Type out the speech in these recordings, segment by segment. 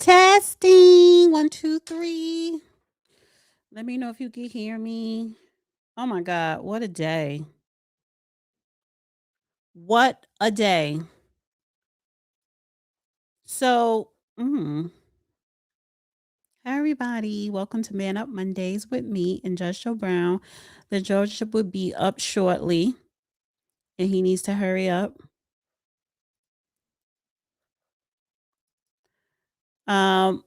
Testing. One, two, three. Let me know if you can hear me. Oh my God. What a day. What a day. So, hi everybody. Welcome to Man Up Mondays with me and Judge Joe Brown. The judgeship will be up shortly and he needs to hurry up. Um,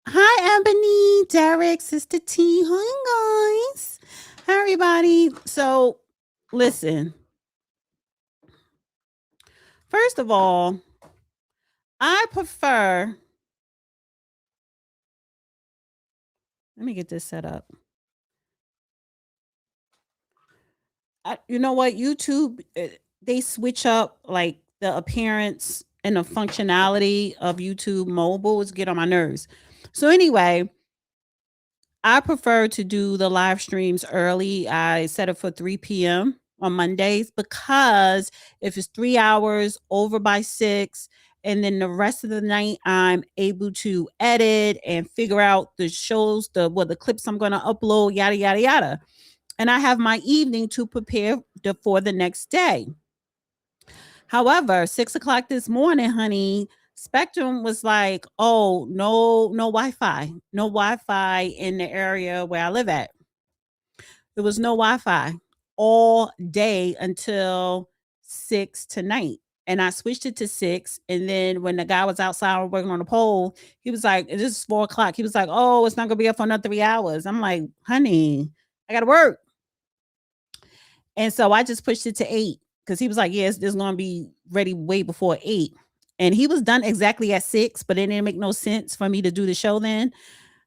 Hi Ebony, Derek, Sister T. Hi guys. Hi everybody. So, listen. First of all, I prefer. Let me get this set up. You know what? YouTube, they switch up like the appearance and the functionality of YouTube mobile. It's get on my nerves. So anyway, I prefer to do the live streams early. I set it for 3 p.m. on Mondays because if it's 3 hours over by 6, and then the rest of the night I'm able to edit and figure out the shows, the clips I'm gonna upload, yada yada yada. And I have my evening to prepare for the next day. However, 6 o'clock this morning, honey, Spectrum was like, "Oh, no Wi-Fi, no Wi-Fi in the area where I live at." There was no Wi-Fi all day until 6 tonight. And I switched it to 6. And then when the guy was outside working on the pole, he was like, "This is 4 o'clock." He was like, "Oh, it's not gonna be up for another 3 hours." I'm like, "Honey, I gotta work." And so I just pushed it to 8 because he was like, "Yes, this is gonna be ready way before 8." And he was done exactly at 6, but it didn't make no sense for me to do the show then.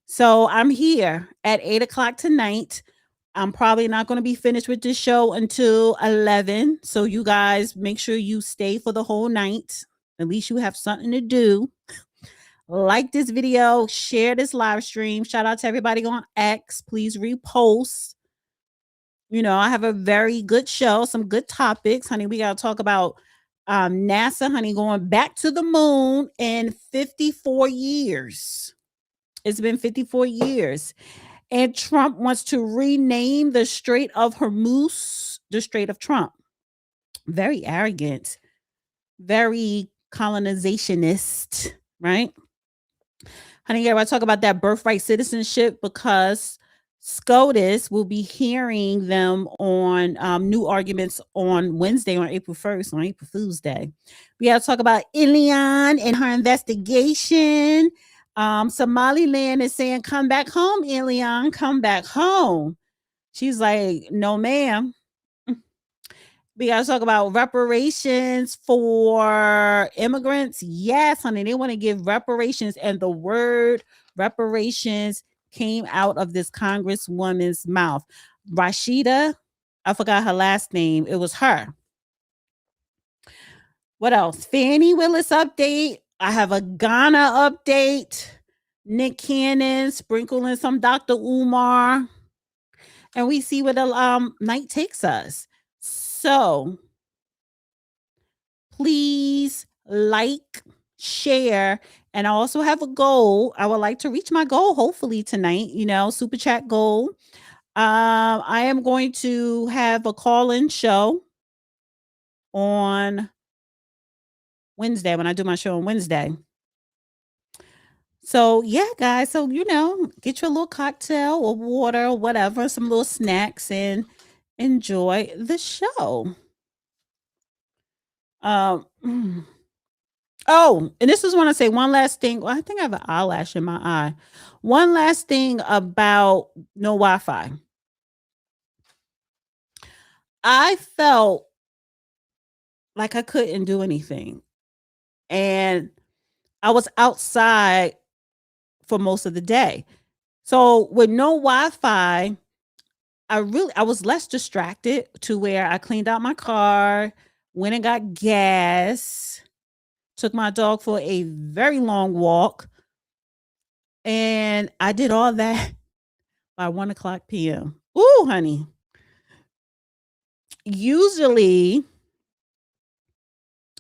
So I'm here at 8 o'clock tonight. I'm probably not going to be finished with this show until 11. So you guys make sure you stay for the whole night. At least you have something to do. Like this video, share this live stream. Shout out to everybody on X. Please repost. I have a very good show, some good topics. Honey, we got to talk about NASA, honey, going back to the moon in 54 years. It's been 54 years. And Trump wants to rename the Strait of Hormuz the Strait of Trump. Very arrogant, very colonizationist, right? Honey, I want to talk about that birthright citizenship because Scotus will be hearing them on new arguments on Wednesday, on April 1st, on April Fool's Day. We got to talk about Ilhan and her investigation. Somaliland is saying, "Come back home, Ilhan, come back home." She's like, "No, ma'am." We got to talk about reparations for immigrants. Yes, honey, they want to give reparations. And the word reparations came out of this Congresswoman's mouth. Rashida, I forgot her last name. It was her. What else? Fannie Willis update. I have a Ghana update. Nick Cannon sprinkling some Dr. Umar. And we see where the night takes us. So please like, share, and I also have a goal. I would like to reach my goal hopefully tonight, super chat goal. I am going to have a call-in show on Wednesday when I do my show on Wednesday. So yeah, guys. So get your little cocktail or water or whatever, some little snacks, and enjoy the show. Oh, and this is when I say one last thing. Well, I think I have an eyelash in my eye. One last thing about no Wi-Fi. I felt like I couldn't do anything. And I was outside for most of the day. So with no Wi-Fi, I was less distracted to where I cleaned out my car, went and got gas, took my dog for a very long walk, and I did all that by 1 o'clock p.m. Ooh, honey. Usually,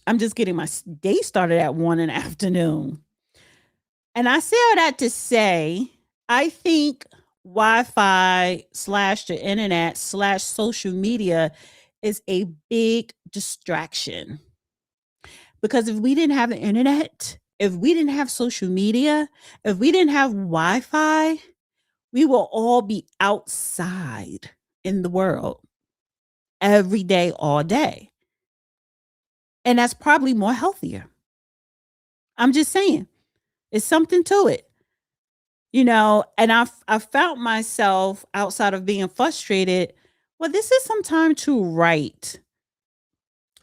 I'm just getting my day started at 1 in the afternoon. And I say all that to say, I think Wi-Fi slash the internet slash social media is a big distraction. Because if we didn't have the internet, if we didn't have social media, if we didn't have Wi-Fi, we will all be outside in the world every day, all day. And that's probably more healthier. I'm just saying, it's something to it. And I found myself outside of being frustrated. Well, this is some time to write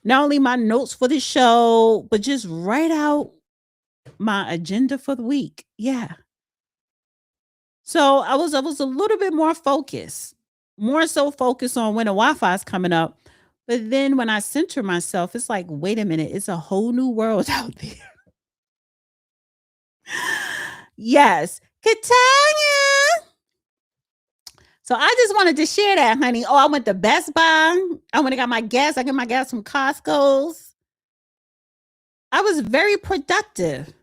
not only my notes for the show, but just write out my agenda for the week. Yeah. So I was a little bit more focused, more so focused on when the Wi-Fi is coming up. But then when I center myself, it's like, wait a minute, it's a whole new world out there. Yes. Katanya. So I just wanted to share that, honey. Oh, I went to Best Buy. I went and got my gas. I got my gas from Costco's. I was very productive.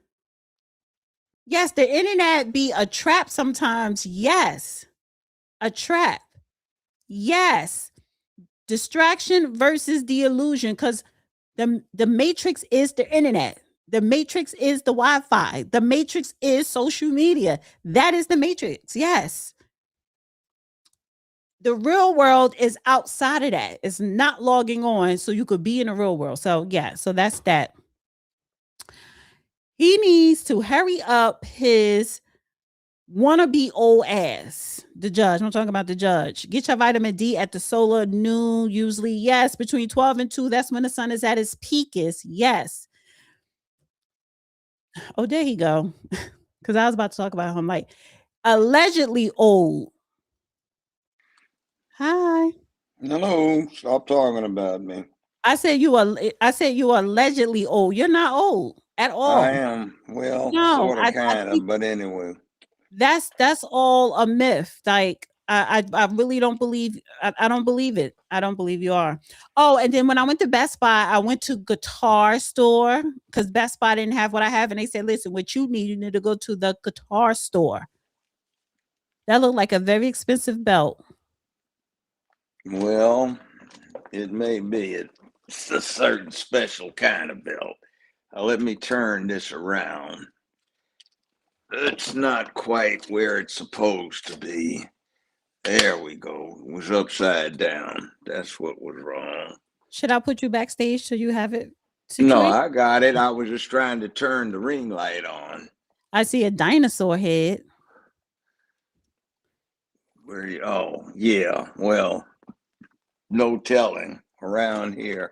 Yes, the internet be a trap sometimes. Yes. A trap. Yes. Distraction versus the illusion, because the matrix is the internet. The matrix is the Wi-Fi. The matrix is social media. That is the matrix. Yes. The real world is outside of that. It's not logging on so you could be in the real world. So yeah, so that's that. He needs to hurry up his wannabe old ass. The judge. I'm talking about the judge. Get your vitamin D at the solar noon, usually. Yes, between 12 and 2. That's when the sun is at its peakest. Yes. Oh, there he go. Because I was about to talk about him. Like, allegedly old. Hi. No, stop talking about me. I said you are allegedly old. You're not old at all. I am, well, No, sort of, I kind think of, but anyway. that's all a myth. Like I really don't believe I don't believe it. I don't believe you are. Oh, and then when I went to Best Buy, I went to Guitar Store because Best Buy didn't have what I have, and they said, "Listen, what you need to go to the Guitar Store." That looked like a very expensive belt. Well, it may be. It's a certain special kind of belt. Let me turn this around. It's not quite where it's supposed to be. There we go. It was upside down. That's what was wrong. Should I put you backstage so you have it No, situated? I got it. I was just trying to turn the ring light on. I see a dinosaur head. Where you, oh, yeah. Well, no telling around here.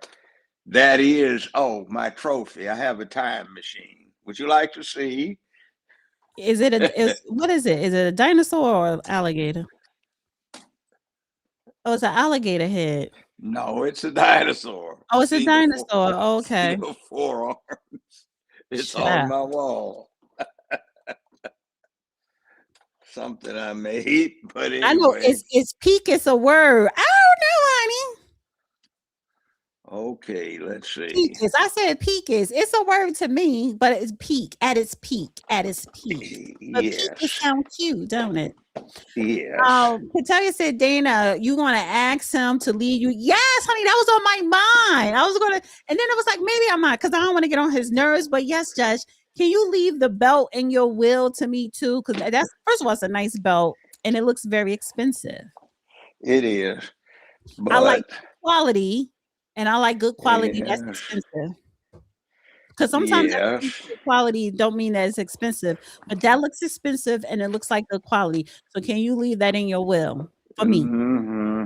That is, oh, my trophy. I have a time machine. Would you like to see? What is it? Is it a dinosaur or an alligator? Oh, it's an alligator head. No, it's a dinosaur. Oh, it's a See the dinosaur. see Okay. the forearms. It's on Child. my wall. Something I made, but I know anyway. it's peak is a word. I don't know, honey. Okay, let's see. Peak is. I said peak is. It's a word to me, but it's peak at its peak. At its peak. But peak is Yes, sound cute, don't it? yes. Katalia said, Dana, you gonna ask him to leave you? Yes, honey, that was on my mind. I was gonna, and then it was like, maybe I'm not, because I don't want to get on his nerves. But yes, Judge, can you leave the belt in your will to me too? Because that's first of all, it's a nice belt and it looks very expensive. It is, I like but quality, and I like good quality. That's yes, expensive. Because sometimes that doesn't mean yes. good quality don't mean that it's expensive, but that looks expensive and it looks like good quality. So can you leave that in your will for me? Mm-hmm.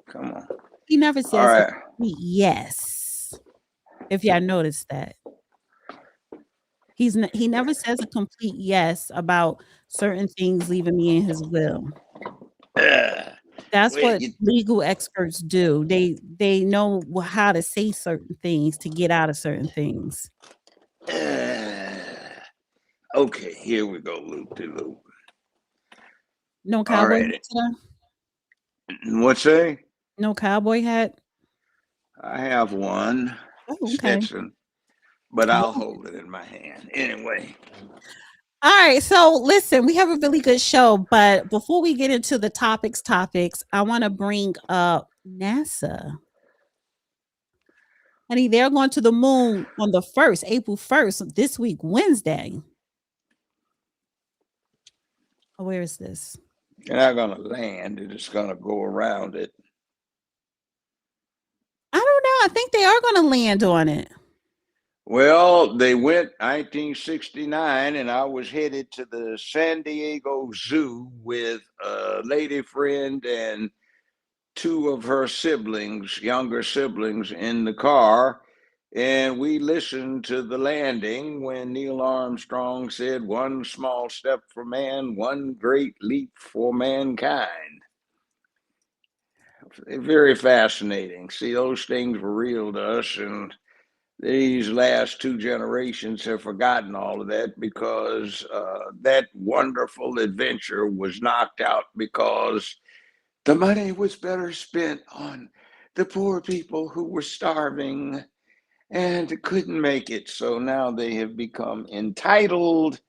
Come on. He never All says a right. complete yes. If y'all noticed that. He never says a complete yes about certain things leaving me in his will. Uh, That's well, what legal experts do. They know how to say certain things to get out of certain things. uh, okay, here we go, loop de loop. No All cowboy right. hat today? What's that? No cowboy hat? I have one, Oh, okay. Stetson, but I'll Oh, hold it in my hand anyway. All right, so listen, we have a really good show, but before we get into the topics, I want to bring up NASA. Honey, they're going to the moon on the 1st, April 1st, this week, Wednesday. Oh, where is this? You're not going to land, you're just going to go around it. I don't know. I think they are going to land on it. Well, they went 1969, and I was headed to the San Diego Zoo with a lady friend and two of her siblings, younger siblings, in the car. And we listened to the landing when Neil Armstrong said, "One small step for man, one great leap for mankind." Very fascinating. See, those things were real to us, and these last two generations have forgotten all of that because that wonderful adventure was knocked out because the money was better spent on the poor people who were starving and couldn't make it. So now they have become entitled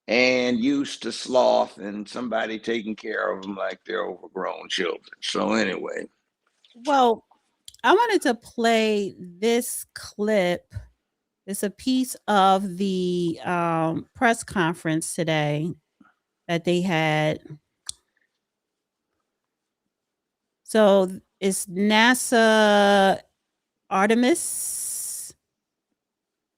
and used to sloth and somebody taking care of them like they're overgrown children. So anyway, Well, I wanted to play this clip. It's a piece of the press conference today that they had. So it's NASA Artemis,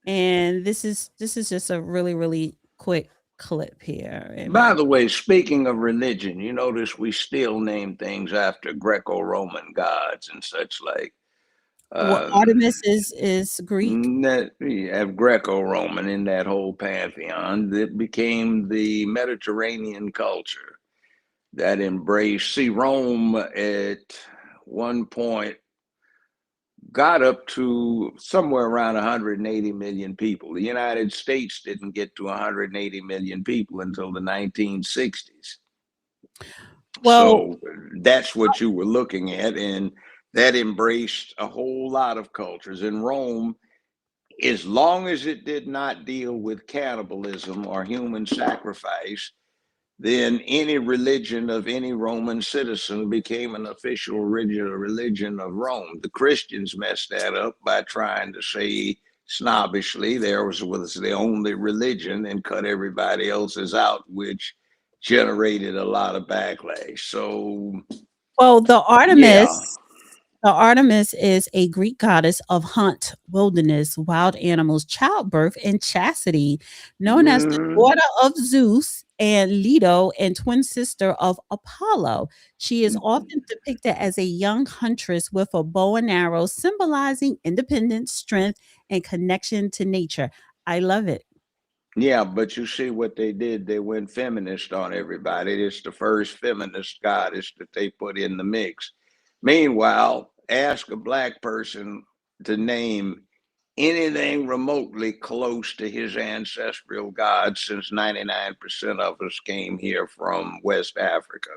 and this is just a really quick clip here. by the way, speaking of religion, you notice we still name things after Greco-Roman gods and such like. Well, Um, Artemis is Greek. that you have Greco-Roman in that whole pantheon that became the Mediterranean culture that embraced. See, Rome at one point got up to somewhere around 180 million people. The United States didn't get to 180 million people until the 1960s. Well, So that's what you were looking at, and that embraced a whole lot of cultures. In Rome, as long as it did not deal with cannibalism or human sacrifice, then any religion of any Roman citizen became an official religion of Rome. The Christians messed that up by trying to say snobbishly theirs was the only religion and cut everybody else's out, which generated a lot of backlash. So, well, yeah. the Artemis is a Greek goddess of hunt, wilderness, wild animals, childbirth, and chastity, known as the Mm, daughter of Zeus and Leto and twin sister of Apollo. She is often depicted as a young huntress with a bow and arrow, symbolizing independence, strength, and connection to nature. I love it. yeah, but you see what they did? They went feminist on everybody. It's the first feminist goddess that they put in the mix. Meanwhile, ask a black person to name anything remotely close to his ancestral god since 99% of us came here from West Africa.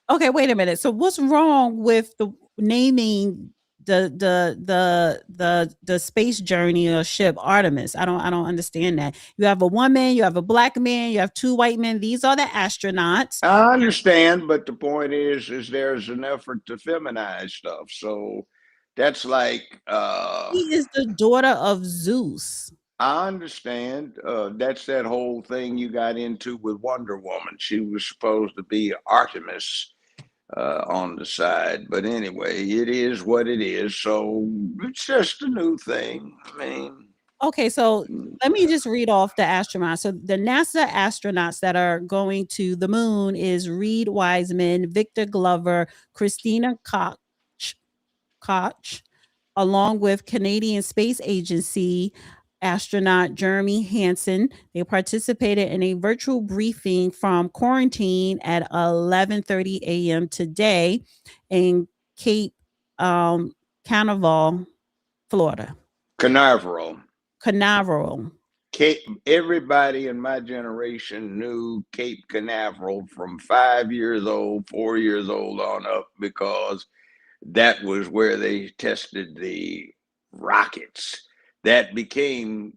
Okay, wait a minute. So what's wrong with the naming the space journey or ship Artemis? I don't understand that. You have a woman, you have a black man, you have two white men. These are the astronauts. I understand, but the point is there's an effort to feminize stuff. So that's like She is the daughter of Zeus. I understand. That's that whole thing you got into with Wonder Woman. She was supposed to be Artemis on the side, but anyway, it is what it is. So it's just a new thing. I mean, Okay, so let me just read off the astronauts. So the NASA astronauts that are going to the moon is Reed Wiseman, Victor Glover, Christina Koch, along with Canadian Space Agency astronaut Jeremy Hansen. They participated in a virtual briefing from quarantine at 11:30 a.m. today in Cape Canaveral, Florida. Canaveral. Canaveral. Cape, everybody in my generation knew Cape Canaveral from 5 years old, 4 years old on up because that was where they tested the rockets that became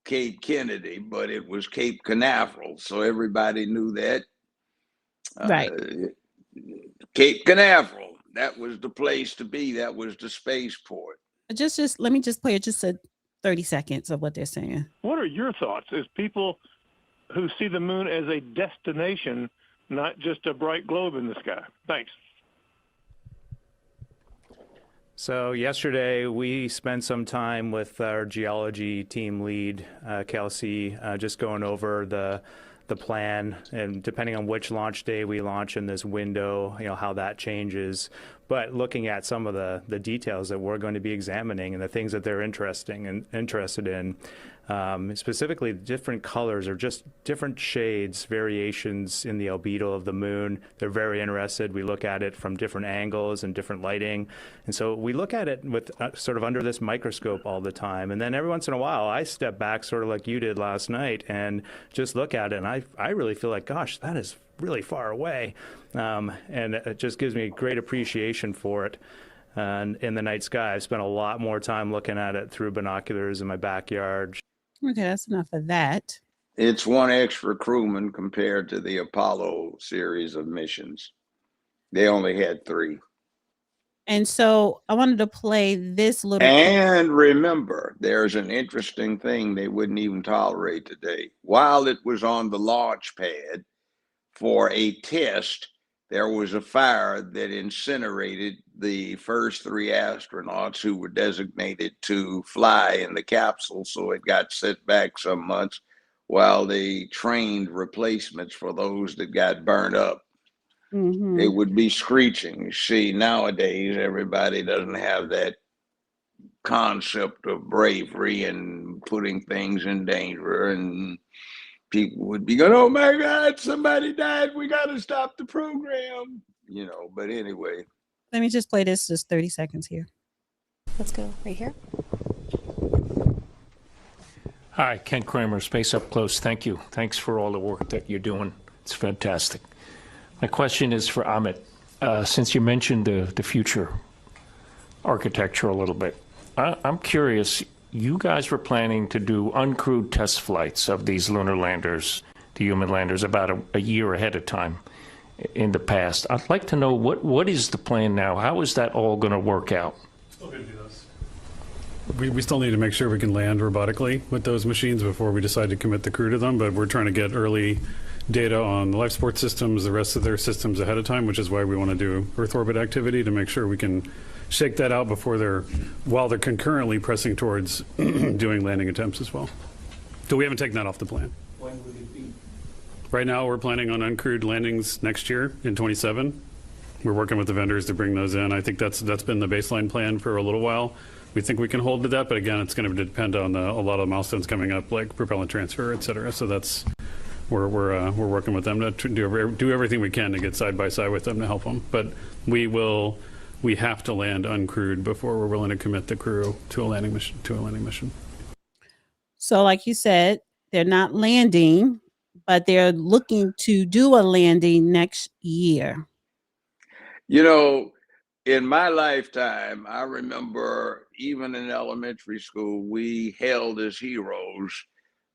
Cape Kennedy, but it was Cape Canaveral. So everybody knew that. Right. Cape Canaveral, that was the place to be. That was the spaceport. Just let me just play just a 30 seconds of what they're saying. What are your thoughts as people who see the moon as a destination, not just a bright globe in the sky? Thanks. So yesterday we spent some time with our geology team lead, Kelsey, just going over the plan, and depending on which launch day we launch in this window, how that changes. But looking at some of the details that we're going to be examining and the things that they're interested in, specifically different colors or just different shades, variations in the albedo of the moon. They're very interested. We look at it from different angles and different lighting. And so we look at it with sort of under this microscope all the time. And then every once in a while, I step back sort of like you did last night and just look at it. And I really feel like, gosh, that is really far away. And it just gives me great appreciation for it. And in the night sky, I've spent a lot more time looking at it through binoculars in my backyard. Okay, that's enough of that. It's one extra crewman compared to the Apollo series of missions. They only had 3. And so I wanted to play this little. And remember, there's an interesting thing they wouldn't even tolerate today. While it was on the launch pad for a test, there was a fire that incinerated the first 3 astronauts who were designated to fly in the capsule. So it got set back some months while they trained replacements for those that got burned up. Mm-hmm. It would be screeching. See, nowadays, everybody doesn't have that concept of bravery and putting things in danger, and people would be going, oh my God, somebody died. We got to stop the program. But anyway. Let me just play this just 30 seconds here. Let's go right here. Hi, Ken Kramer, Space Up Close. Thank you. Thanks for all the work that you're doing. It's fantastic. My question is for Amit. Since you mentioned the future architecture a little bit, I'm curious, you guys were planning to do uncrewed test flights of these lunar landers, the human landers, about a year ahead of time in the past. I'd like to know what is the plan now? How is that all going to work out? Still going to do those. We still need to make sure we can land robotically with those machines before we decide to commit the crew to them, but we're trying to get early data on the life support systems, the rest of their systems ahead of time, which is why we want to do Earth orbit activity to make sure we can shake that out while they're concurrently pressing towards doing landing attempts as well. So we haven't taken that off the plan. When would it be? Right now, we're planning on uncrewed landings next year in 27. We're working with the vendors to bring those in. I think that's been the baseline plan for a little while. We think we can hold to that, but again, it's going to depend on a lot of the milestones coming up, like propellant transfer, et cetera. So we're working with them to do everything we can to get side by side with them to help them. But we have to land uncrewed before we're willing to commit the crew to a landing mission. So, like you said, they're not landing, but they're looking to do a landing next year. In my lifetime, I remember even in elementary school, we held as heroes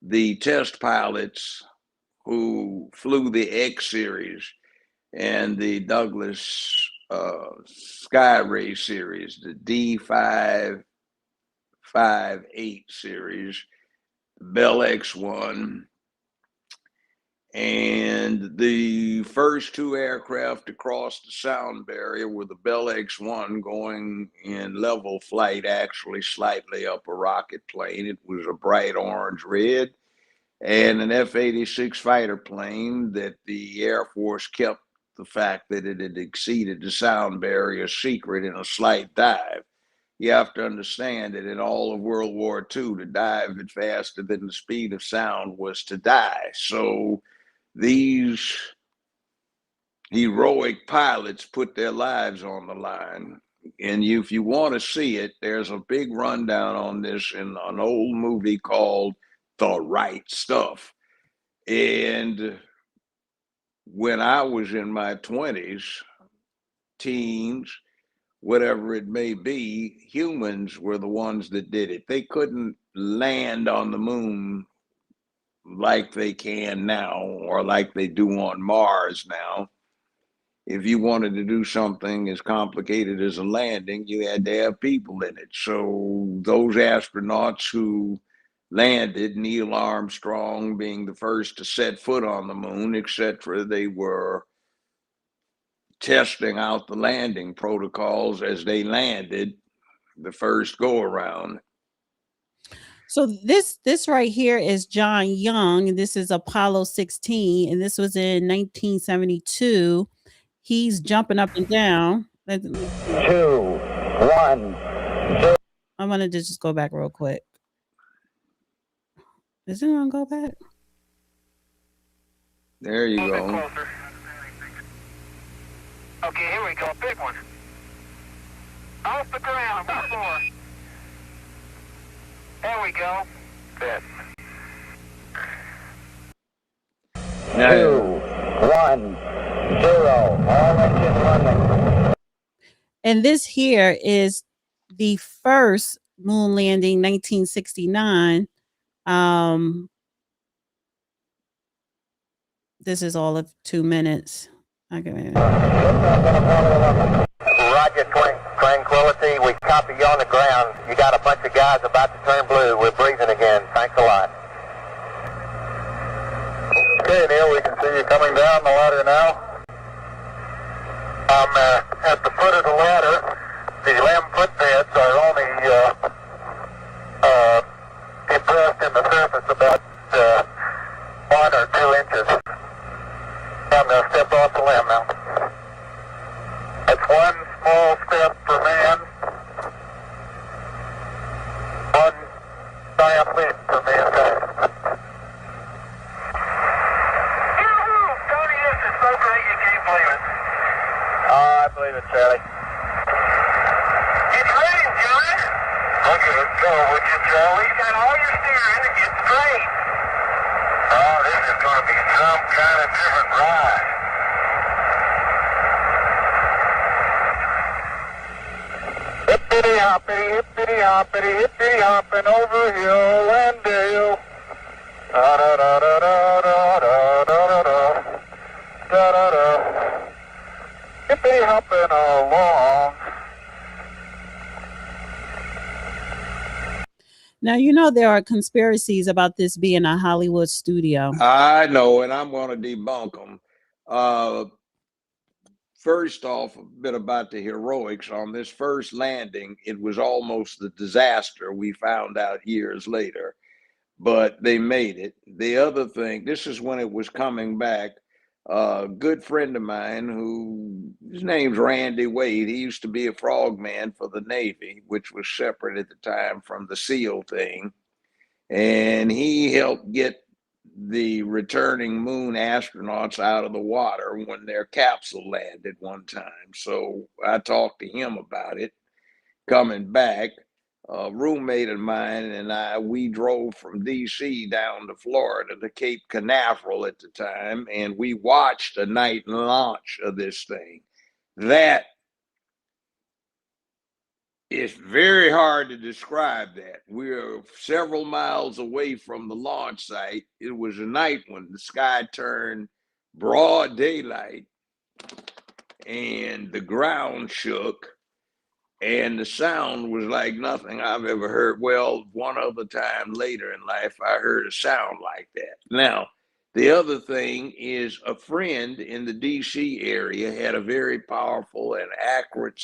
the test pilots who flew the X series and the Douglas Skyray series, the D558 series, Bell X1, and the first 2 aircraft to cross the sound barrier were the Bell X1 going in level flight, actually slightly up a rocket plane. It was a bright orange red, and an F-86 fighter plane that the Air Force kept the fact that it had exceeded the sound barrier secret in a slight dive. You have to understand that in all of World War II, to dive it faster than the speed of sound was to die. So these heroic pilots put their lives on the line. And if you want to see it, there's a big rundown on this in an old movie called The Right Stuff. And when I was in my 20s, teens, whatever it may be, humans were the ones that did it. They couldn't land on the moon like they can now, or like they do on Mars now. If you wanted to do something as complicated as a landing, you had to have people in it. So those astronauts who landed, Neil Armstrong being the first to set foot on the moon, etc., they were testing out the landing protocols as they landed the first go around. So this right here is John Young, and this is Apollo 16, and this was in 1972. He's jumping up and down. 2, 1. I wanted to just go back real quick. Is it gonna go back? There you go. Closer. Okay, here we go. Big one. Off the ground. About 4. There we go. Good. 2, 1, 0. All engine running. And this here is the first moon landing, 1969. This is all of 2 minutes. Okay. Roger, Tranquility. We copy you on the ground. You got a bunch of guys about to turn blue. We're breathing again. Thanks a lot. Okay, Neil, we can see you coming down the ladder now. I'm at the foot of the ladder. The limb footbeds are only impressed in the surface about 1 or 2 inches. I'm going to step off the limb now. That's 1 small step for man, 1 giant leap for mankind. Tony, this is so great you can't believe it. I believe it, Charlie. It's raining, Johnny. Look at it go, would you, Charlie? You got all your steering and it's straight. Oh, this is going to be some kind of different ride. Hippity hoppity, hippity hopping over hill and dale. Da da da da da da da da da da da da. Hippity hopping along. Now, you know, there are conspiracies about this being a Hollywood studio. I know, and I'm going to debunk them. First off, a bit about the heroics. On this first landing, it was almost a disaster, we found out years later, but they made it. The other thing, this is when it was coming back. A good friend of mine, who his name's Randy Wade, he used to be a frogman for the Navy, which was separate at the time from the SEAL thing, and he helped get the returning moon astronauts out of the water when their capsule landed one time. So I talked to him about it. Coming back, a roommate of mine and I, we drove from DC down to Florida to Cape Canaveral at the time, and we watched a night launch of this thing. That it's very hard to describe that. We're several miles away from the launch site. It was a night when the sky turned broad daylight and the ground shook, and the sound was like nothing I've ever heard. Well, one other time later in life, I heard a sound like that. Now, the other thing is a friend in the DC area had a very powerful and accurate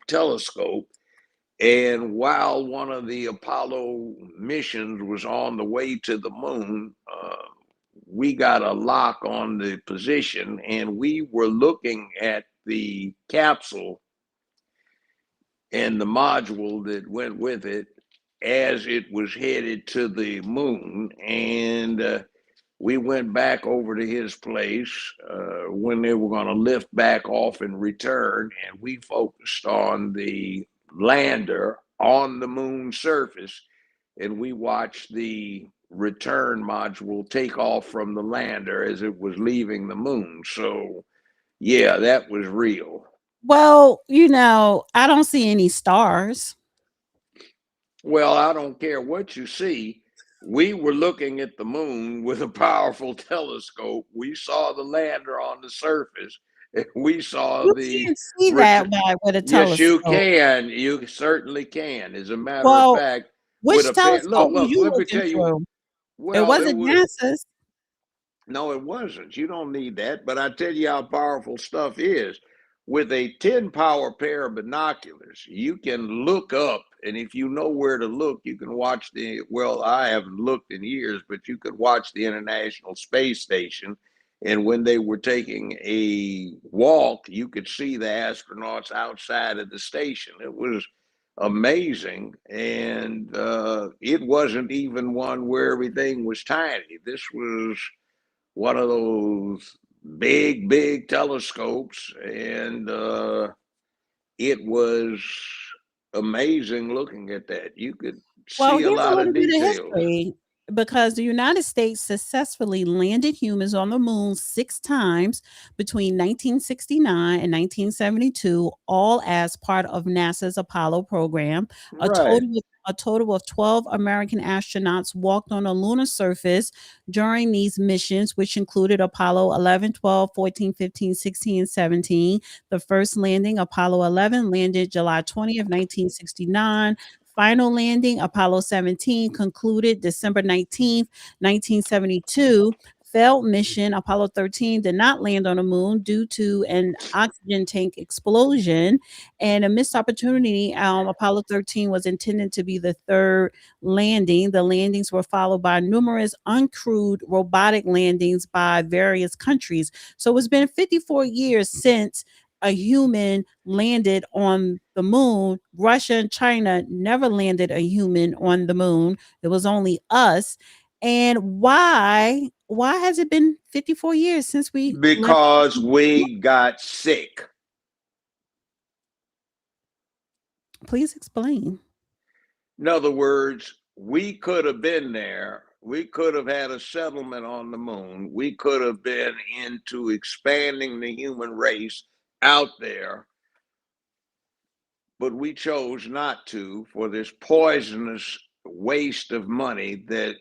telescope. And while one of the Apollo missions was on the way to the moon, we got a lock on the position, and we were looking at the capsule and the module that went with it as it was headed to the moon. And we went back over to his place when they were going to lift back off and return, and we focused on the lander on the moon surface, and we watched the return module take off from the lander as it was leaving the moon. So yeah, that was real. Well, I don't see any stars. Well, I don't care what you see. We were looking at the moon with a powerful telescope. We saw the lander on the surface. We saw You the can't see that return. with a Yes, you telescope. can. You certainly can. As a matter of Well, fact, with which a pair. telescope Look, were look. you Let me looking tell you. through? It Well, it wasn't was. NASA's. No, it wasn't. You don't need that. But I tell you how powerful stuff is. With a 10 power pair of binoculars, you can look up, and if you know where to look, you can watch well, I haven't looked in years, but you could watch the International Space Station. And when they were taking a walk, you could see the astronauts outside of the station. It was amazing. And it wasn't even one where everything was tiny. This was one of those big telescopes, and it was amazing looking at that. You could Well, see a here's a lot little of bit of details. history because the United States successfully landed humans on the moon 6 times between 1969 and 1972, all as part of NASA's Apollo program. A Right. total of a total of 12 American astronauts walked on the lunar surface during these missions, which included Apollo 11, 12, 14, 15, 16, and 17. The first landing, Apollo 11, landed July 20th, 1969. Final landing, Apollo 17, concluded December 19th, 1972. Failed mission, Apollo 13 did not land on the moon due to an oxygen tank explosion and a missed opportunity. Apollo 13 was intended to be the third landing. The landings were followed by numerous uncrewed robotic landings by various countries. So it's been 54 years since a human landed on the moon. Russia and China never landed a human on the moon. It was only us. And why has it been 54 years since we left? Because we got sick. Please explain. In other words, we could have been there. We could have had a settlement on the moon. We could have been into expanding the human race out there, but we chose not to for this poisonous waste of money that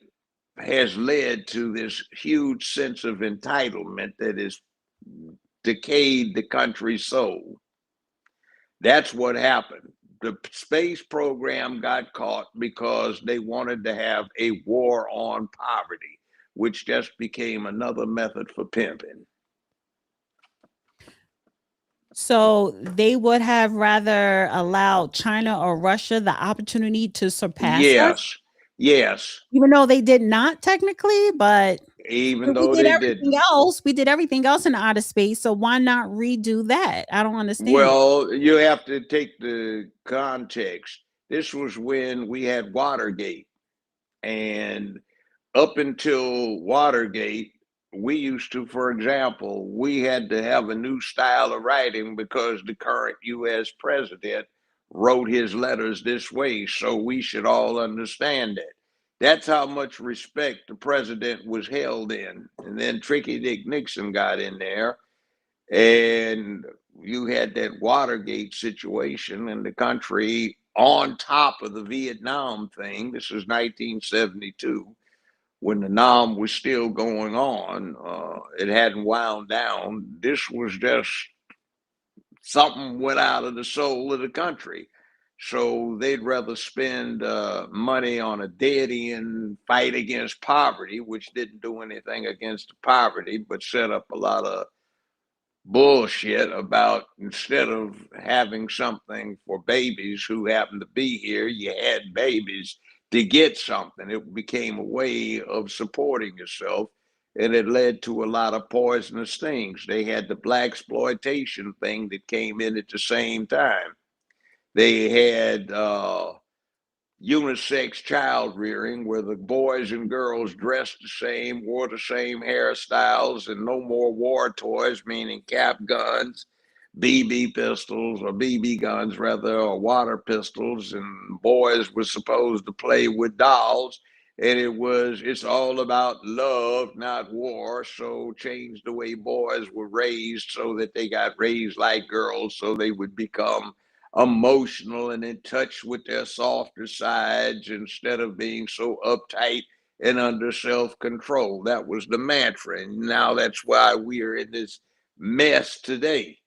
has led to this huge sense of entitlement that has decayed the country's soul. That's what happened. The space program got caught because they wanted to have a war on poverty, which just became another method for pimping. So they would have rather allowed China or Russia the opportunity to surpass us, Yes, yes, even though they did not technically, but even we though did they everything didn't. else. We did everything else in outer space. So why not redo that? I don't understand it. Well, you have to take the context. This was when we had Watergate. And up until Watergate, we used to, for example, we had to have a new style of writing because the current US president wrote his letters this way. So we should all understand it. That's how much respect the president was held in. And then Tricky Dick Nixon got in there, and you had that Watergate situation in the country on top of the Vietnam thing. This is 1972 when the Nam was still going on. It hadn't wound down. This was just something went out of the soul of the country. So they'd rather spend money on a dead end fight against poverty, which didn't do anything against the poverty, but set up a lot of bullshit about instead of having something for babies who happen to be here, you had babies to get something. It became a way of supporting yourself, and it led to a lot of poisonous things. They had the black exploitation thing that came in at the same time. They had unisex child rearing where the boys and girls dressed the same, wore the same hairstyles, and no more war toys, meaning cap guns, BB pistols, or BB guns rather, or water pistols. And boys were supposed to play with dolls, And it's all about love, not war. So change the way boys were raised so that they got raised like girls, so they would become emotional and in touch with their softer sides instead of being so uptight and under self-control. That was the mantra. And now that's why we are in this mess today,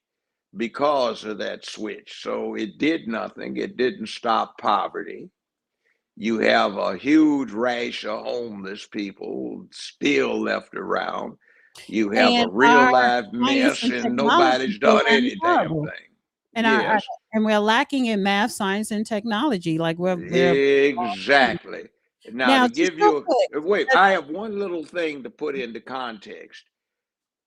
because of that switch. So it did nothing. It didn't stop poverty. You have a huge rash of homeless people still left around. You have a And real our life science mess, and and technology nobody's done program is any damn horrible. thing. And Yes, and we're lacking in math, science, and technology. Like we're exactly. Now, now to just give real you quick. wait, I have one little thing to put into context.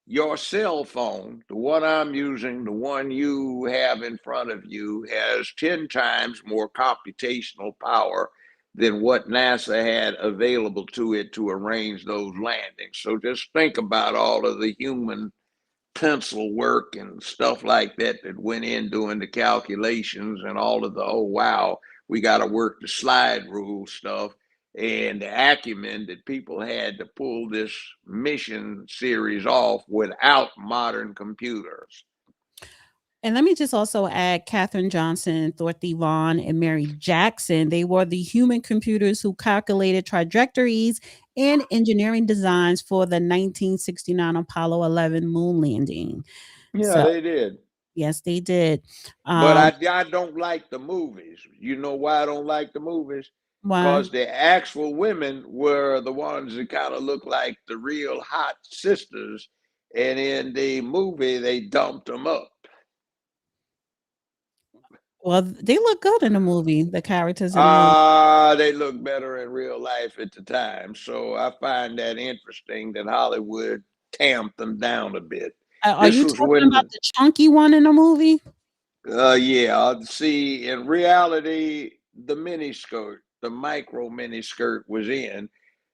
Your cell phone, the one I'm using, the one you have in front of you, has 10 times more computational power than what NASA had available to it to arrange those landings. So just think about all of the human pencil work and stuff like that that went in doing the calculations and all of the, oh wow, we got to work the slide rule stuff, and the acumen that people had to pull this mission series off without modern computers. And let me just also add Katherine Johnson, Dorothy Vaughan, and Mary Jackson. They were the human computers who calculated trajectories and engineering designs for the 1969 Apollo 11 moon landing. Yeah, So, they did. yes, they did. But Um, I don't like the movies. You know why I don't like the movies? why? Because the actual women were the ones that kind of looked like the real hot sisters. And in the movie, they dumped them up. Well, they look good in the movie, the characters in the movie. They look better in real life at the time. So I find that interesting that Hollywood tamped them down a bit. Are This you was talking about when, the chunky one in the movie? yeah, see, in reality, the mini skirt, the micro mini skirt was in.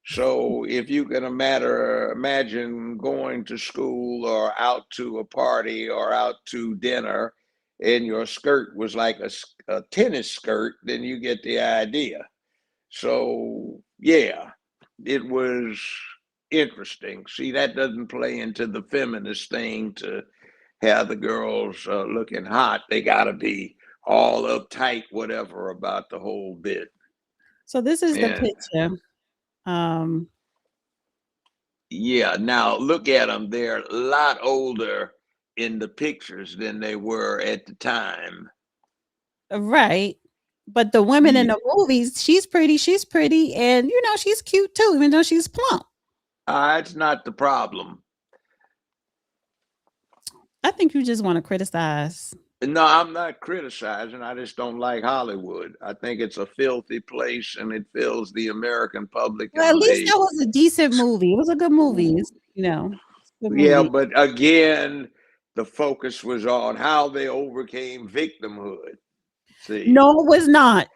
So if you can imagine going to school or out to a party or out to dinner, and your skirt was like a tennis skirt, then you get the idea. So yeah, it was interesting. See, that doesn't play into the feminist thing to have the girls looking hot. They got to be all uptight, whatever, about the whole bit. So this is the And picture. Um, yeah, now look at them. They're a lot older in the pictures than they were at the time. right. But the women in Yeah, the movies, she's pretty, and she's cute too, even though she's plump. that's not the problem. I think you just want to criticize. No, I'm not criticizing. I just don't like Hollywood. I think it's a filthy place and it fills the American public Well, at and least the that was a decent movie. It was a good movie. It's a good yeah, movie. but again, the focus was on how they overcame victimhood. See, No, it was not.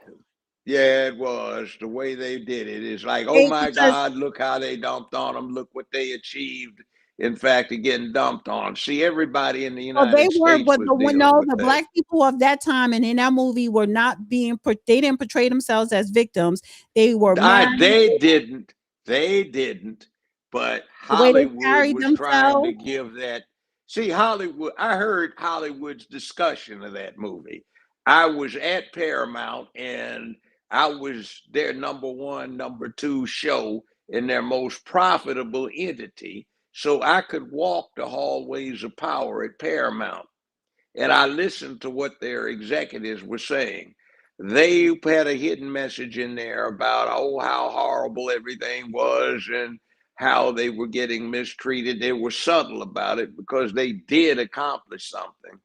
yeah, it was the way they did it. It's like, oh my Because God, look how they dumped on them. Look what they achieved. In fact, getting dumped on. See, everybody in the well, they United weren't, States but was dealing no, with the that. black people of that time and in that movie were not they didn't portray themselves as victims. They were married. They didn't. They didn't. But The way they Hollywood carried was trying to themselves. give that. See, Hollywood, I heard Hollywood's discussion of that movie. I was at Paramount and I was their number one, number two show in their most profitable entity. So I could walk the hallways of power at Paramount and I listened to what their executives were saying. They had a hidden message in there about, oh, how horrible everything was and how they were getting mistreated. They were subtle about it because they did accomplish something.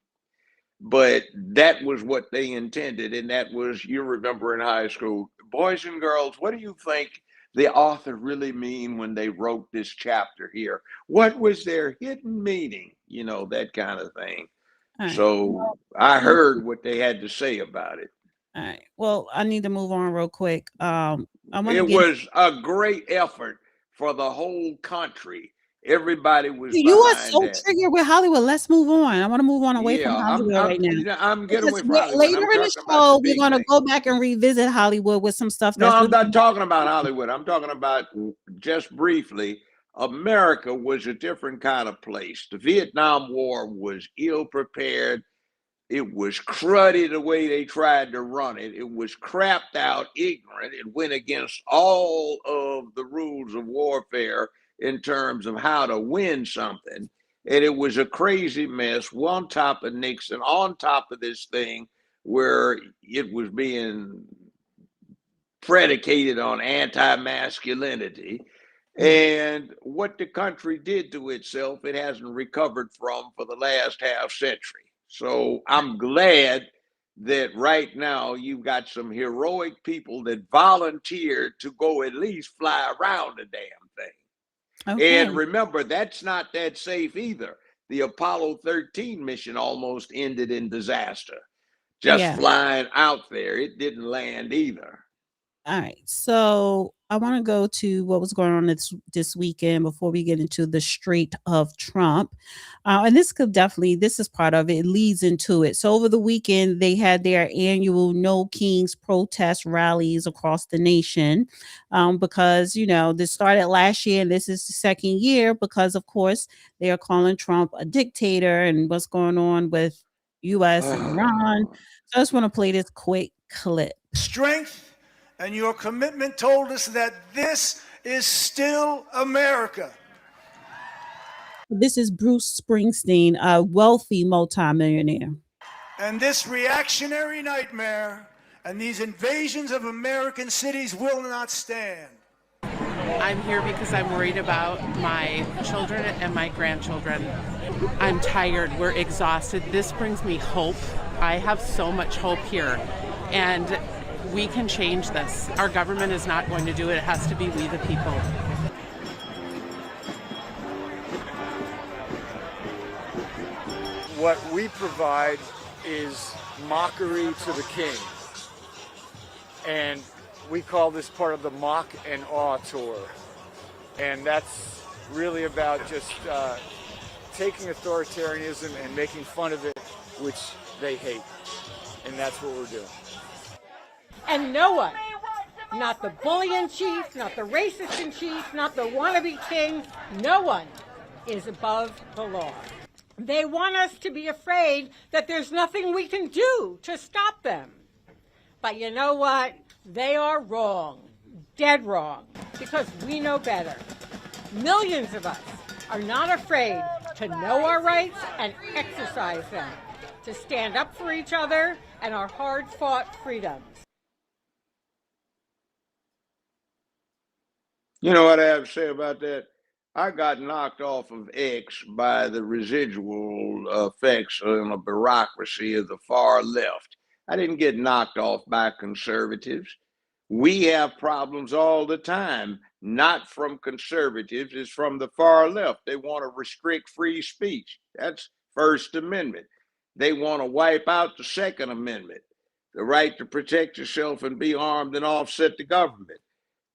But that was what they intended. And that was, you remember in high school, boys and girls, what do you think the author really mean when they wrote this chapter here? What was their hidden meaning? That kind of thing. All right. So I heard what they had to say about it. All right. Well, I need to move on real quick. I want to It get was a great effort for the whole country Everybody was You are behind so that. triggered with Hollywood. Let's move on. I want to move on away from Yeah, Hollywood right now. you know, I'm getting Because away from Hollywood. later I'm in the talking about the show, we're big going to thing. go back and revisit Hollywood with some stuff No, that's I'm really. not talking about Hollywood. I'm talking about, just briefly, America was a different kind of place. The Vietnam War was ill prepared. It was cruddy the way they tried to run it. It was crapped out, ignorant. It went against all of the rules of warfare in terms of how to win something. And it was a crazy mess, one top of Nixon, on top of this thing where it was being predicated on anti-masculinity. And what the country did to itself, it hasn't recovered from for the last half century. So I'm glad that right now you've got some heroic people that volunteered to go at least fly around the damn thing. Okay. And remember, that's not that safe either. The Apollo 13 mission almost ended in disaster. Just Yeah. flying out there, it didn't land either. All right. So I want to go to what was going on this weekend before we get into the Strait of Trump. And this is part of it. It leads into it. So over the weekend, they had their annual No Kings protest rallies across the nation because, this started last year and this is the second year because, of course, they are calling Trump a dictator and what's going on with U.S. and Iran. So I just want to play this quick clip. Strength and your commitment told us that this is still America. This is Bruce Springsteen, a wealthy multimillionaire. And this reactionary nightmare and these invasions of American cities will not stand. I'm here because I'm worried about my children and my grandchildren. I'm tired. We're exhausted. This brings me hope. I have so much hope here. And we can change this. Our government is not going to do it. It has to be we the people. What we provide is mockery to the king. And we call this part of the Mock and Awe tour. And that's really about just taking authoritarianism and making fun of it, which they hate. And that's what we're doing. And no one, not the bully in chief, not the racist in chief, not the wannabe king, no one is above the law. They want us to be afraid that there's nothing we can do to stop them. But you know what? They are wrong, dead wrong, because we know better. Millions of us are not afraid to know our rights and exercise them, to stand up for each other and our hard-fought freedoms. You know what I have to say about that? I got knocked off of X by the residual effects on the bureaucracy of the far left. I didn't get knocked off by conservatives. We have problems all the time, not from conservatives, it's from the far left. They want to restrict free speech. That's First Amendment. They want to wipe out the Second Amendment, the right to protect yourself and be armed and offset the government.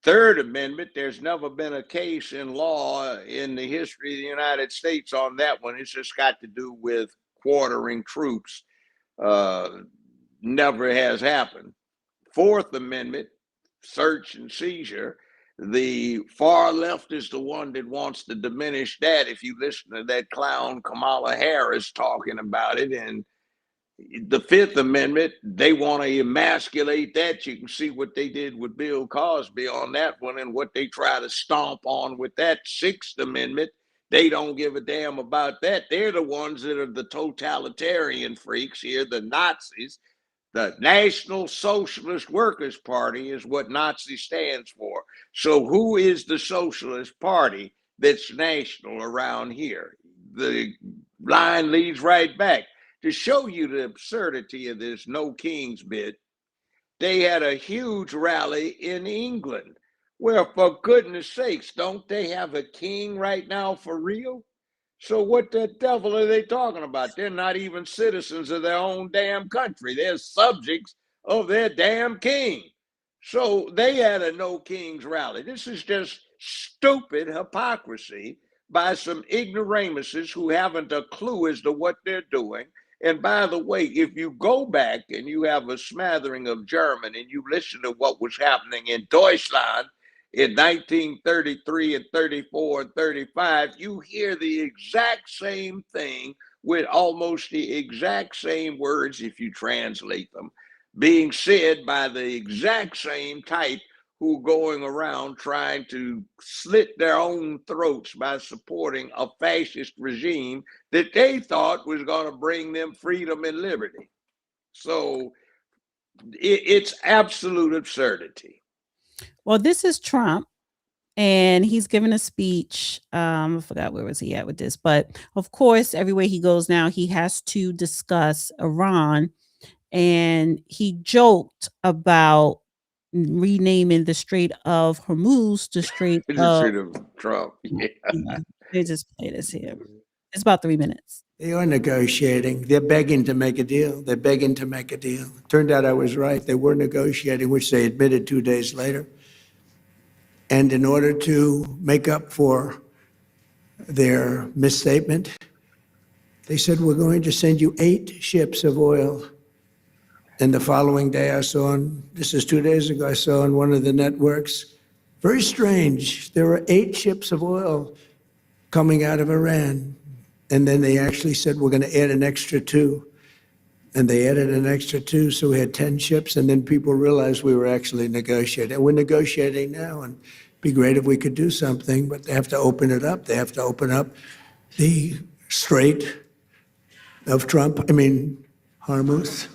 Third Amendment, there's never been a case in law in the history of the United States on that one. It's just got to do with quartering troops. Never has happened. Fourth Amendment, search and seizure. The far left is the one that wants to diminish that. If you listen to that clown Kamala Harris talking about it, and the Fifth Amendment, they want to emasculate that. You can see what they did with Bill Cosby on that one and what they try to stomp on with that Sixth Amendment. They don't give a damn about that. They're the ones that are the totalitarian freaks here, the Nazis. The National Socialist Workers' Party is what Nazi stands for. So who is the Socialist Party that's national around here? The line leads right back. To show you the absurdity of this No Kings bit, they had a huge rally in England. Well, for goodness sakes, don't they have a king right now for real? So what the devil are they talking about? They're not even citizens of their own damn country. They're subjects of their damn king. So they had a No Kings rally. This is just stupid hypocrisy by some ignoramuses who haven't a clue as to what they're doing. And by the way, if you go back and you have a smattering of German and you listen to what was happening in Deutschland in 1933 and 34 and 35, you hear the exact same thing with almost the exact same words, if you translate them, being said by the exact same type who going around trying to slit their own throats by supporting a fascist regime that they thought was going to bring them freedom and liberty. So it's absolute absurdity. Well, this is Trump, and he's giving a speech. I forgot where was he at with this, but of course, everywhere he goes now, he has to discuss Iran, and he joked about renaming the Strait of Hormuz the Strait of Trump. Yeah. They just play this here. It's about 3 minutes. They are negotiating. They're begging to make a deal. They're begging to make a deal. Turned out I was right. They were negotiating, which they admitted 2 days later. And in order to make up for their misstatement, they said, we're going to send you 8 ships of oil. And the following day I saw, this is 2 days ago, I saw on one of the networks, very strange, there were 8 ships of oil coming out of Iran. And then they actually said, we're going to add an extra 2. And they added an extra 2, so we had 10 ships. And then people realized we were actually negotiating. And we're negotiating now, and it'd be great if we could do something, but they have to open it up. They have to open up the Strait of Hormuz.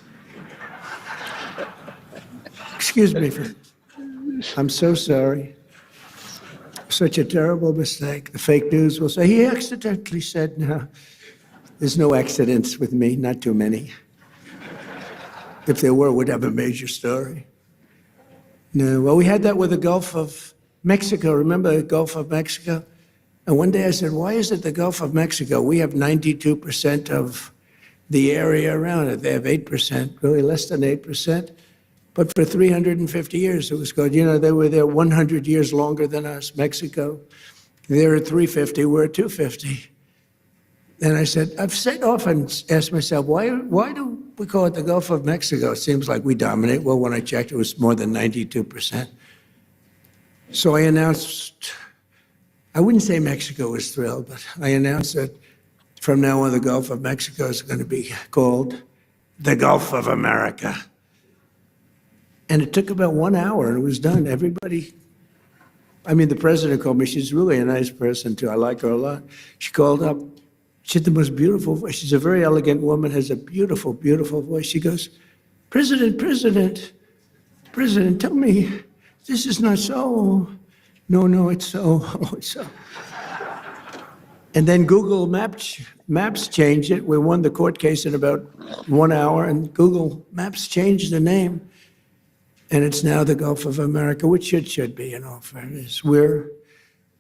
Excuse me. I'm so sorry. Such a terrible mistake. The fake news will say, he accidentally said, no. There's no accidents with me, not too many. If there were, we'd have a major story. No, well, we had that with the Gulf of Mexico. Remember the Gulf of Mexico? And one day I said, why is it the Gulf of Mexico? We have 92% of the area around it. They have 8%, really less than 8%. But for 350 years, it was good. You know, they were there 100 years longer than us, Mexico. They're at 350, we're at 250. And I said, often asked myself, why do we call it the Gulf of Mexico? It seems like we dominate. Well, when I checked, it was more than 92%. So I announced, I wouldn't say Mexico was thrilled, but I announced that from now on, the Gulf of Mexico is going to be called the Gulf of America. And it took about 1 hour, and it was done. Everybody, the president called me. She's really a nice person, too. I like her a lot. She called up. She had the most beautiful voice. She's a very elegant woman, has a beautiful, beautiful voice. She goes, President, tell me, this is not so. No, it's so. Oh, it's so. And then Google Maps changed it. We won the court case in about 1 hour, and Google Maps changed the name. And it's now the Gulf of America, which it should be, in all fairness. We're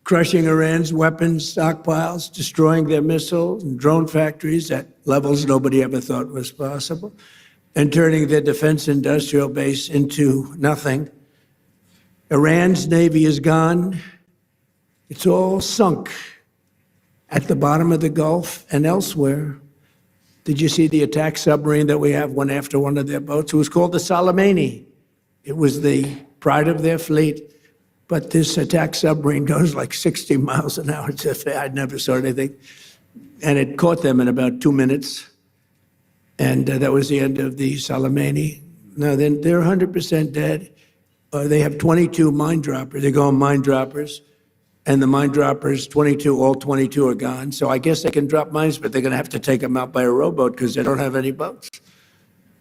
crushing Iran's weapons stockpiles, destroying their missiles and drone factories at levels nobody ever thought was possible, and turning their defense industrial base into nothing. Iran's navy is gone. It's all sunk at the bottom of the Gulf and elsewhere. Did you see the attack submarine that we have, one after one of their boats? It was called the Soleimani. It was the pride of their fleet. But this attack submarine goes like 60 miles an hour. I'd never saw anything. And it caught them in about 2 minutes. And that was the end of the Soleimani. Now, then they're 100% dead. They have 22 mine droppers. They go mine droppers. And the mine droppers, 22, all 22 are gone. So I guess they can drop mines, but they're going to have to take them out by a rowboat because they don't have any boats.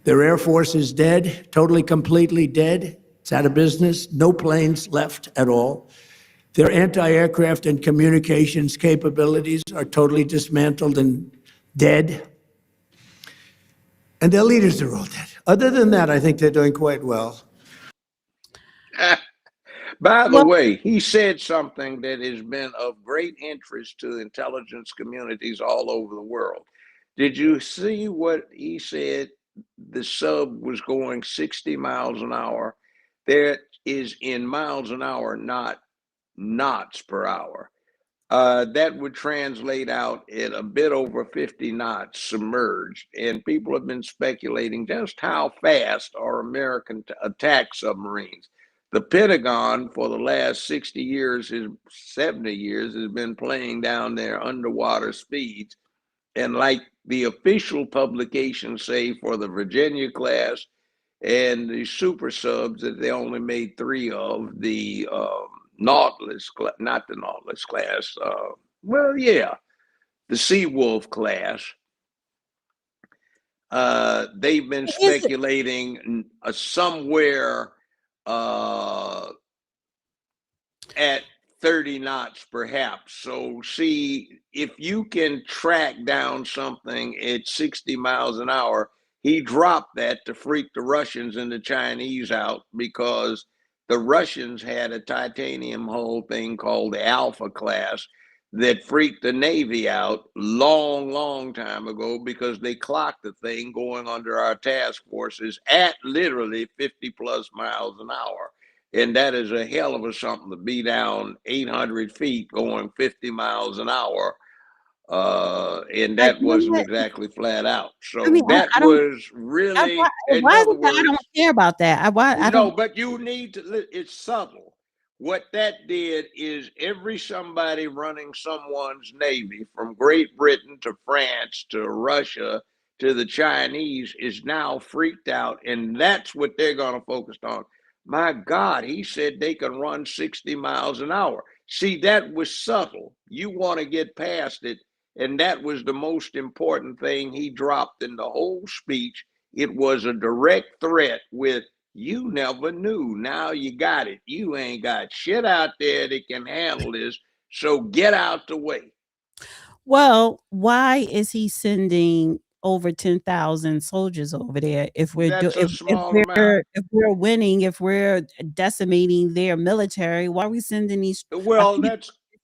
Their Air Force is dead, totally, completely dead. It's out of business. No planes left at all. Their anti-aircraft and communications capabilities are totally dismantled and dead. And their leaders are all dead. Other than that, I think they're doing quite well. By the way, he said something that has been of great interest to intelligence communities all over the world. Did you see what he said? The sub was going 60 miles an hour. That is in miles an hour, not knots per hour. that would translate out at a bit over 50 knots submerged. And people have been speculating just how fast are American attack submarines. The Pentagon for the last 60 years, 70 years, has been playing down their underwater speeds. And like the official publications say for the Virginia class and the super subs that they only made 3 of, the Nautilus, not the Nautilus class, well, yeah, the Seawolf class. They've been speculating somewhere at 30 knots perhaps. So see, if you can track down something at 60 miles an hour, he dropped that to freak the Russians and the Chinese out, because the Russians had a titanium hull thing called the Alpha class that freaked the Navy out long time ago, because they clocked the thing going under our task forces at literally 50 plus miles an hour. And that is a hell of a something to be down 800 feet going 50 miles an hour. And that wasn't exactly flat out. So I was really, why is it that I don't care about that? I don't. But you need to, it's subtle. What that did is somebody running someone's Navy, from Great Britain to France to Russia to the Chinese, is now freaked out. And that's what they're going to focus on. My God, he said they can run 60 miles an hour. See, that was subtle. You want to get past it. And that was the most important thing he dropped in the whole speech. It was a direct threat with, you never knew. Now you got it. You ain't got shit out there that can handle this. So get out the way. Well, why is he sending over 10,000 soldiers over there if we're if we're winning, if we're decimating their military? Why are we sending these? Well,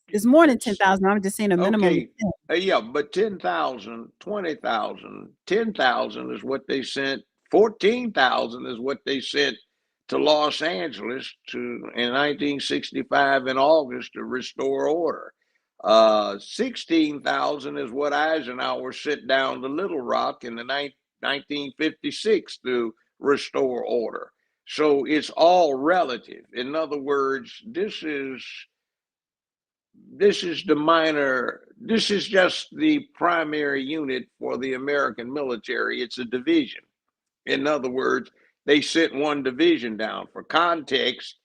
it's more than 10,000. I'm just saying a minimum. Okay. Yeah, but 10,000, 20,000, 10,000 is what they sent. 14,000 is what they sent to Los Angeles in 1965 in August to restore order. 16,000 is what Eisenhower sent down to Little Rock in the 1956 to restore order. So it's all relative. In other words, this is the minor, this is just the primary unit for the American military. It's a division. In other words, they sent one division down. For context,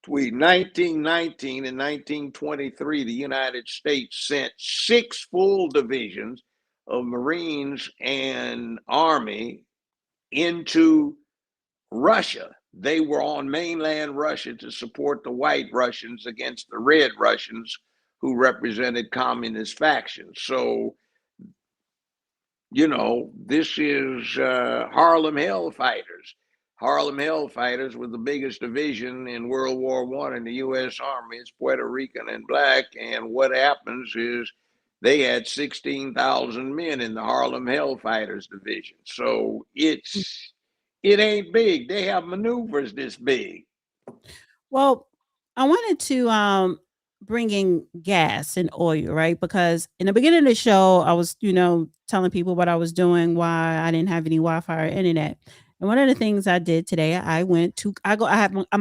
between 1919 and 1923, the United States sent 6 full divisions of Marines and Army into Russia. They were on mainland Russia to support the white Russians against the red Russians, who represented communist factions. So, you know, this is Harlem Hellfighters. Harlem Hellfighters were the biggest division in World War I in the U.S. Army. It's Puerto Rican and black. And what happens is they had 16,000 men in the Harlem Hellfighters division. So it ain't big. They have maneuvers this big. Well, I wanted to bring in gas and oil, right? Because in the beginning of the show, I was, telling people what I was doing, why I didn't have any Wi-Fi or internet. And one of the things I did today, I'm a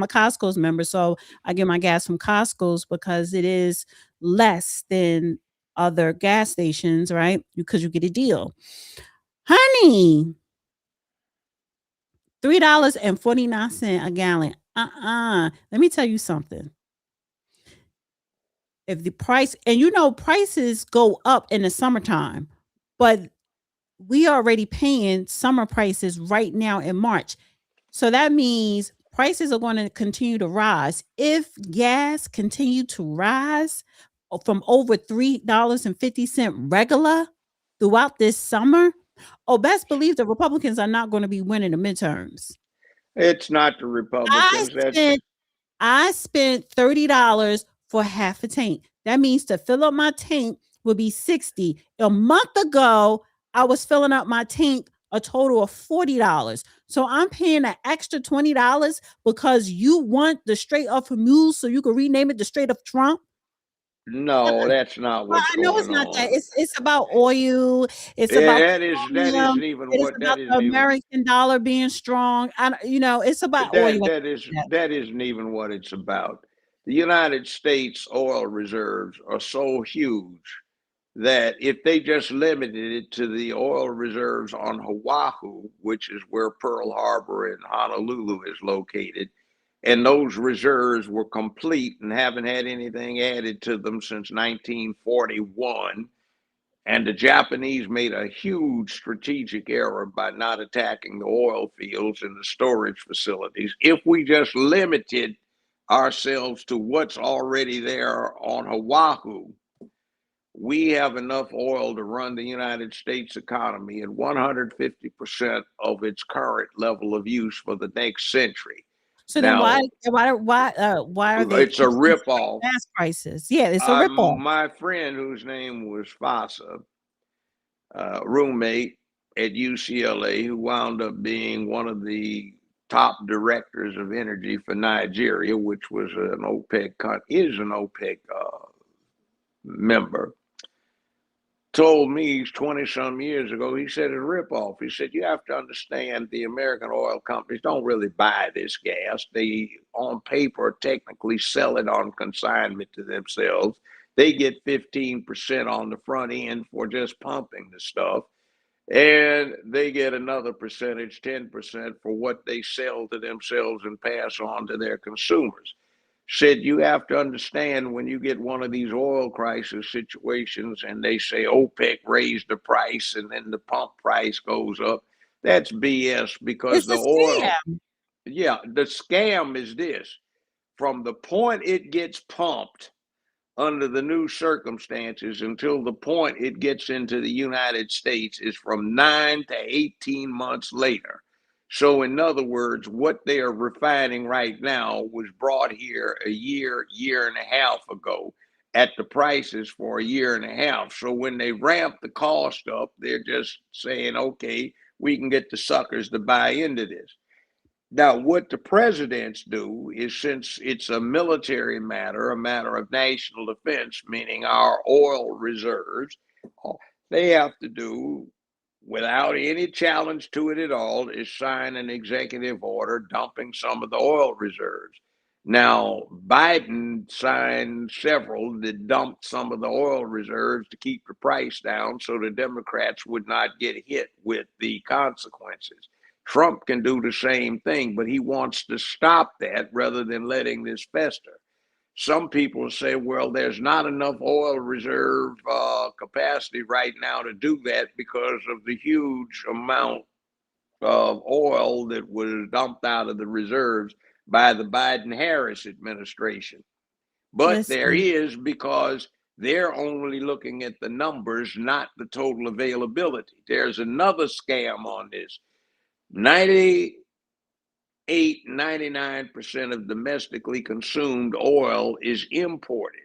Costco's member, so I get my gas from Costco's because it is less than other gas stations, right? Because you get a deal. Honey, $3.49 a gallon. Let me tell you something. If the price, and prices go up in the summertime, but we are already paying summer prices right now in March. So that means prices are going to continue to rise. If gas continue to rise from over $3.50 regular throughout this summer, best believe the Republicans are not going to be winning the midterms. It's not the Republicans. I spent $30 for half a tank. That means to fill up my tank would be $60. A month ago, I was filling up my tank a total of $40. So I'm paying an extra $20 because you want the Strait of Hormuz so you can rename it the Strait of Trump. No, that's not Well, what's I know it's going not that. on. It's about oil. It's Yeah, about that petroleum. isn't even It is what that about the isn't even American dollar being strong. It's about oil. Like that. that isn't even what it's about. The United States oil reserves are so huge that if they just limited it to the oil reserves on Oahu, which is where Pearl Harbor and Honolulu is located, and those reserves were complete and haven't had anything added to them since 1941. And the Japanese made a huge strategic error by not attacking the oil fields and the storage facilities. If we just limited ourselves to what's already there on Oahu, we have enough oil to run the United States economy at 150% of its current level of use for the next century. So then Now, why are they it's a increasing ripoff. gas prices? Yeah, it's a ripoff. My friend, whose name was Fasa, roommate at UCLA, who wound up being one of the top directors of energy for Nigeria, which was an OPEC is an OPEC member, told me 20 some years ago, he said, it's a ripoff. He said, you have to understand the American oil companies don't really buy this gas. They, on paper, technically sell it on consignment to themselves. They get 15% on the front end for just pumping the stuff. And they get another percentage, 10%, for what they sell to themselves and pass on to their consumers. Said you have to understand when you get one of these oil crisis situations and they say OPEC raised the price and then the pump price goes up, that's BS because It's the a oil, scam. yeah, the scam is this. From the point it gets pumped under the new circumstances until the point it gets into the United States is from 9 to 18 months later. So, in other words, what they are refining right now was brought here a year, year and a half ago at the prices for a year and a half. So, when they ramp the cost up, they're just saying, okay, we can get the suckers to buy into this. Now, what the presidents do is, since it's a military matter, a matter of national defense, meaning our oil reserves, they have to do, without any challenge to it at all, is sign an executive order dumping some of the oil reserves. Now, Biden signed several that dumped some of the oil reserves to keep the price down so the Democrats would not get hit with the consequences. Trump can do the same thing, but he wants to stop that rather than letting this fester. Some people say, well, there's not enough oil reserve capacity right now to do that because of the huge amount of oil that was dumped out of the reserves by the Biden-Harris administration. But there Listen, is, because they're only looking at the numbers, not the total availability. There's another scam on this. 99% of domestically consumed oil is imported.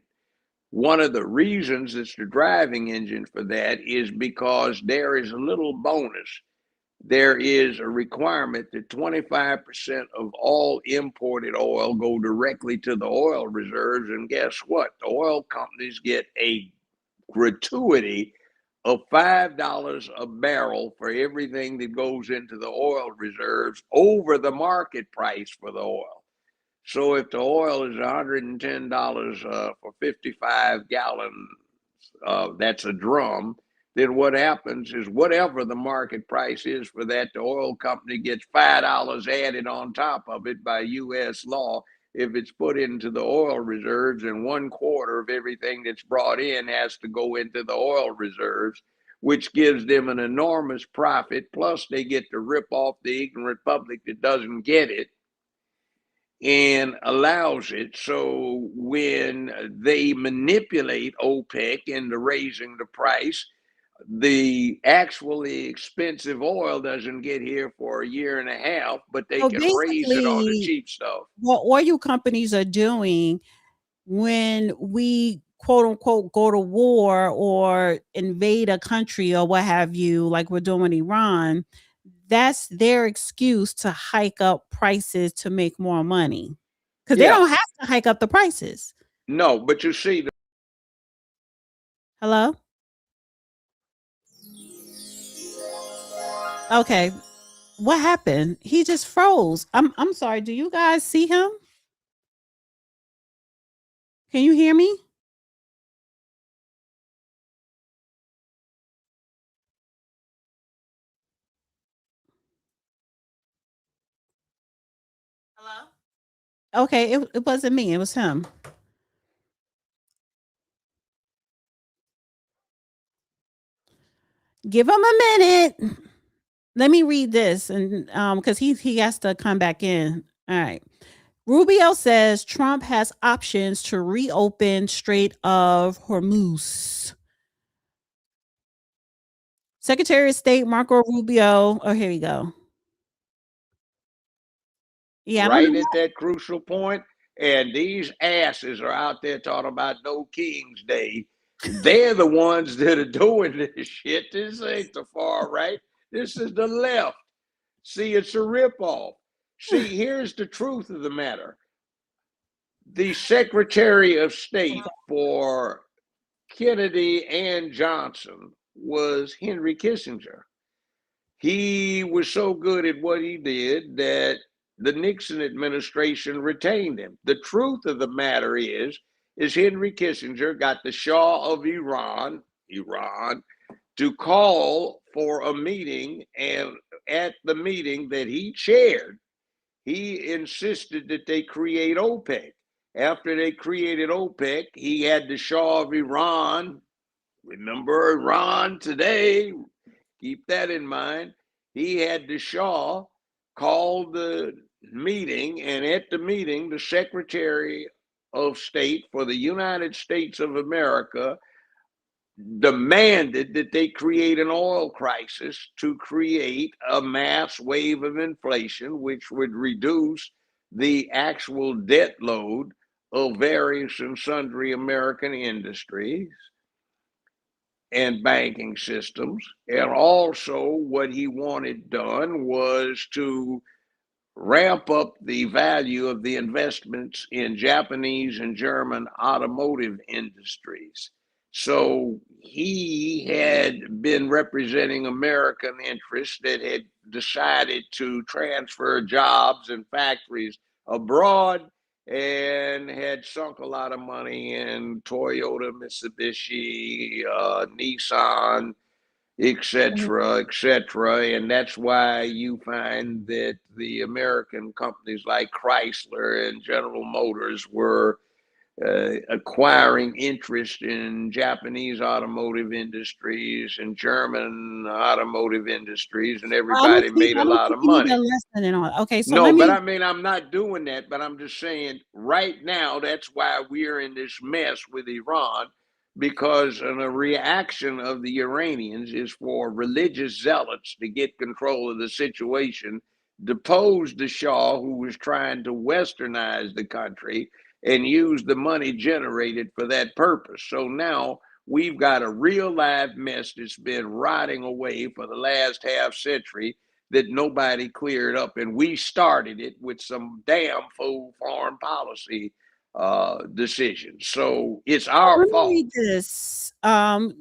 One of the reasons it's the driving engine for that is because there is a little bonus. There is a requirement that 25% of all imported oil go directly to the oil reserves. And guess what? The oil companies get a gratuity of $5 a barrel for everything that goes into the oil reserves over the market price for the oil. So if the oil is $110 for 55 gallons, that's a drum, then what happens is whatever the market price is for that, the oil company gets $5 added on top of it by U.S. law if it's put into the oil reserves, and 1/4 of everything that's brought in has to go into the oil reserves, which gives them an enormous profit. Plus, they get to rip off the ignorant public that doesn't get it and allows it. So when they manipulate OPEC into raising the price, the actually expensive oil doesn't get here for a year and a half, but they so can raise it on the basically, cheap stuff. what oil companies are doing when we quote unquote go to war or invade a country or what have you, like we're doing Iran, that's their excuse to hike up prices to make more money because they Yeah, don't have to hike up the prices. no, but you see, Hello? Okay. What happened? He just froze. I'm sorry. Do you guys see him? Can you hear me? Hello? Okay, it wasn't me, it was him. Give him a minute. Let me read this and because he has to come back in. All right. Rubio says Trump has options to reopen Strait of Hormuz. Secretary of State Marco Rubio. Oh, here we go. Yeah, I don't Right know. at that crucial point, and these asses are out there talking about no King's Day. They're the ones that are doing this shit. This ain't the far right. This is the left. See, it's a ripoff. See, here's the truth of the matter. The Secretary of State for Kennedy and Johnson was Henry Kissinger. He was so good at what he did that the Nixon administration retained him. The truth of the matter is Henry Kissinger got the Shah of Iran, to call for a meeting, and at the meeting that he chaired, he insisted that they create OPEC. After they created OPEC, he had the Shah of Iran. Remember Iran today, keep that in mind. He had the Shah call the meeting, and at the meeting, the Secretary of State for the United States of America demanded that they create an oil crisis to create a mass wave of inflation, which would reduce the actual debt load of various and sundry American industries and banking systems. And also, what he wanted done was to ramp up the value of the investments in Japanese and German automotive industries. So he had been representing American interests that had decided to transfer jobs and factories abroad and had sunk a lot of money in Toyota, Mitsubishi, Nissan, et cetera, and that's why you find that the American companies like Chrysler and General Motors were acquiring interest in Japanese automotive industries and German automotive industries, and everybody made a lot of You need a money. lesson and all. Okay, so No, let but me. I mean, I'm not doing that, but I'm just saying right now, that's why we're in this mess with Iran, because a reaction of the Iranians is for religious zealots to get control of the situation, depose the Shah, who was trying to westernize the country, and use the money generated for that purpose. So now we've got a real live mess that's been rotting away for the last half century that nobody cleared up, and we started it with some damn fool foreign policy decisions. So it's our Let me fault. read this.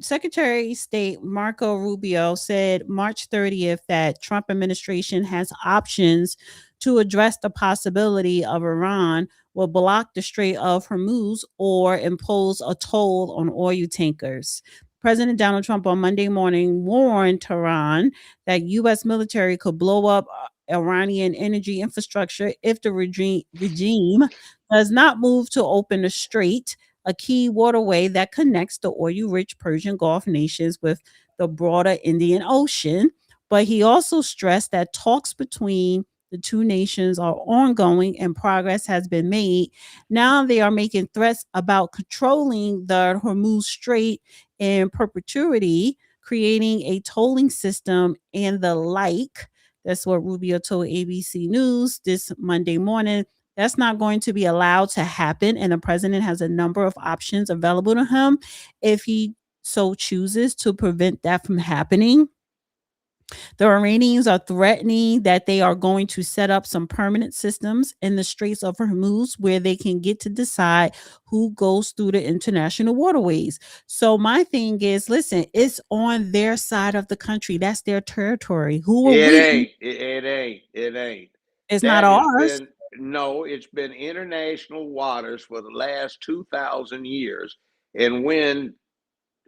Secretary of State Marco Rubio said March 30th that Trump administration has options to address the possibility of Iran will block the Strait of Hormuz or impose a toll on oil tankers. President Donald Trump on Monday morning warned Tehran that U.S. military could blow up Iranian energy infrastructure if the regime does not move to open the strait, a key waterway that connects the oil-rich Persian Gulf nations with the broader Indian Ocean. But he also stressed that talks between the two nations are ongoing and progress has been made. Now they are making threats about controlling the Hormuz Strait in perpetuity, creating a tolling system and the like. That's what Rubio told ABC News this Monday morning. That's not going to be allowed to happen. And the president has a number of options available to him if he so chooses to prevent that from happening. The Iranians are threatening that they are going to set up some permanent systems in the Straits of Hormuz where they can get to decide who goes through the international waterways. So my thing is, listen, it's on their side of the country. That's their territory. Who are It we? ain't. It ain't. It ain't. It's not That has ours. been no. It's been international waters for the last 2,000 years. And when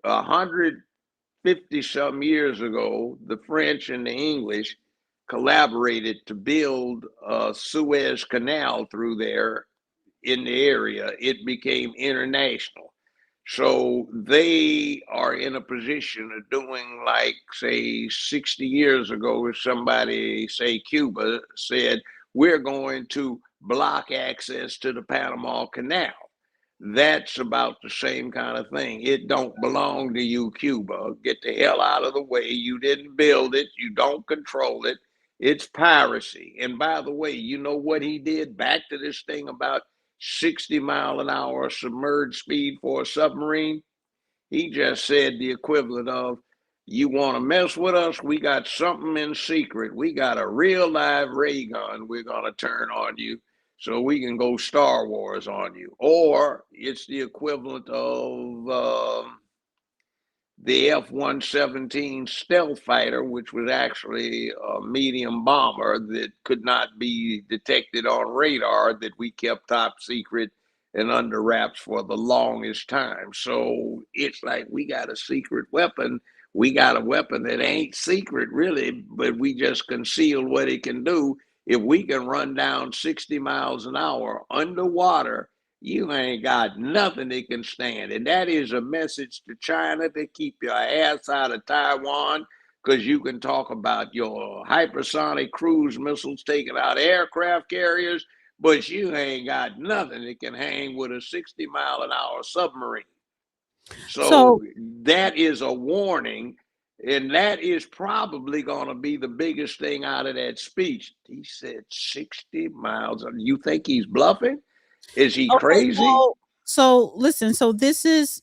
150 some years ago, the French and the English collaborated to build a Suez Canal through there in the area, it became international. So they are in a position of doing like, say, 60 years ago, if somebody, say Cuba, said, we're going to block access to the Panama Canal. That's about the same kind of thing. It don't belong to you, Cuba. Get the hell out of the way. You didn't build it. You don't control it. It's piracy. And by the way, you know what he did? Back to this thing about 60-mile-an-hour submerged speed for a submarine. He just said the equivalent of, you want to mess with us? We got something in secret. We got a real live ray gun we're going to turn on you so we can go Star Wars on you. Or it's the equivalent of the F-117 stealth fighter, which was actually a medium bomber that could not be detected on radar, that we kept top secret and under wraps for the longest time. So it's like we got a secret weapon. We got a weapon that ain't secret really, but we just conceal what it can do. If we can run down 60 miles an hour underwater, you ain't got nothing that can stand. And that is a message to China to keep your ass out of Taiwan, because you can talk about your hypersonic cruise missiles taking out aircraft carriers, but you ain't got nothing that can hang with a 60-mile-an-hour submarine. So that is a warning. And that is probably going to be the biggest thing out of that speech. He said 60 miles. You think he's bluffing? Is he crazy? So listen, so this is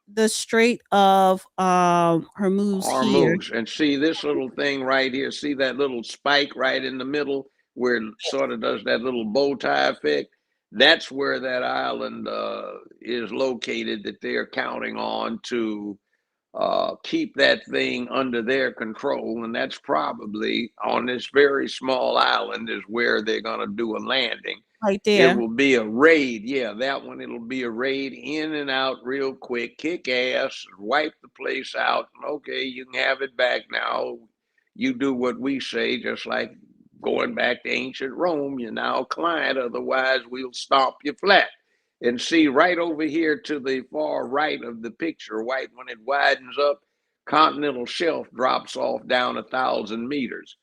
the Strait of Hormuz here. Hormuz. And see this little thing right here. See that little spike right in the middle where it sort of does that little bow tie effect? That's where that island is located that they're counting on to keep that thing under their control. And that's probably on this very small island is where they're going to do a landing. Right It there. will be a raid. Yeah, that one, it'll be a raid in and out real quick, kick ass, wipe the place out. Okay, you can have it back now. You do what we say, just like going back to ancient Rome. You're now a client, otherwise we'll stomp you flat. And see right over here to the far right of the picture, white, when it widens up, continental shelf drops off down 1,000 meters,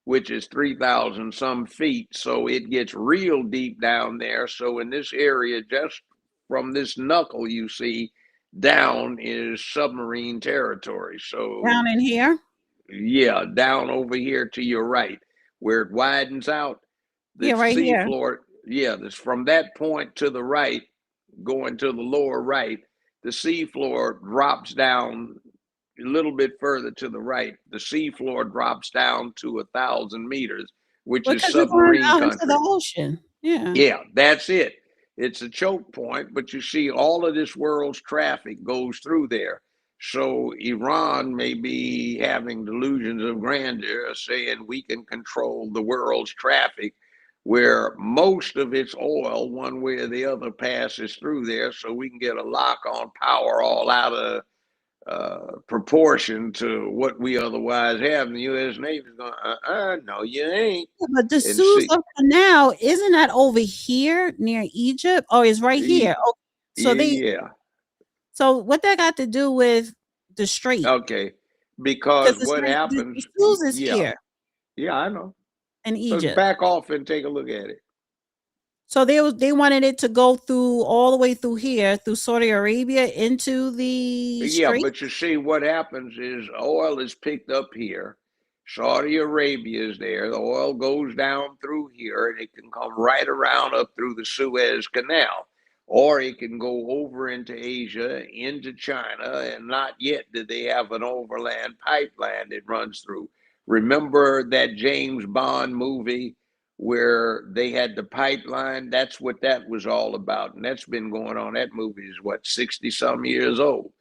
which is 3,000 some feet. So it gets real deep down there. So in this area, just from this knuckle you see down is submarine territory. So Down in here? yeah, down over here to your right, where it widens out, the Yeah, right here. seafloor. Yeah, this from that point to the right, going to the lower right, the seafloor drops down a little bit further to the right. The seafloor drops down to 1,000 meters, which is Because you're going submarine out into country. the ocean. Yeah. Yeah, that's it. It's a choke point, but you see all of this world's traffic goes through there. So Iran may be having delusions of grandeur, saying we can control the world's traffic, where most of its oil, one way or the other, passes through there, so we can get a lock on power all out of proportion to what we otherwise have. And the U.S. Navy's going, no, you ain't. Yeah, but the And Suez see, Canal, isn't that over here near Egypt? Oh, it's right here. Oh, so yeah. so what that got to do with the strait? Okay, Because because the what strait, the happens? Suez is Yeah, here yeah, I know. in So Egypt. back off and take a look at it. So they wanted it to go through all the way through here, through Saudi Arabia into the Yeah, strait. but you see, what happens is oil is picked up here. Saudi Arabia is there. The oil goes down through here, and it can come right around up through the Suez Canal, or it can go over into Asia, into China, and not yet do they have an overland pipeline that runs through. Remember that James Bond movie where they had the pipeline? That's what that was all about. And that's been going on. That movie is what, 60 some years old.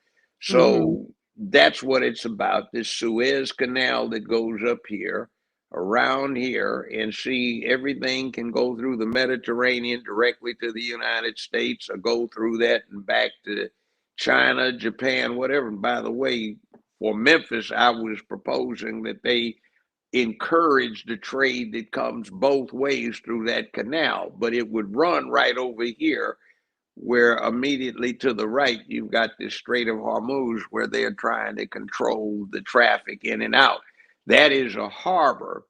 So that's what it's about. This Suez Canal that goes up here, around here, and see, everything can go through the Mediterranean directly to the United States, or go through that and back to China, Japan, whatever. And by the way, for Memphis, I was proposing that they encourage the trade that comes both ways through that canal, but it would run right over here, where immediately to the right, you've got this Strait of Hormuz where they're trying to control the traffic in and out. That is a harbor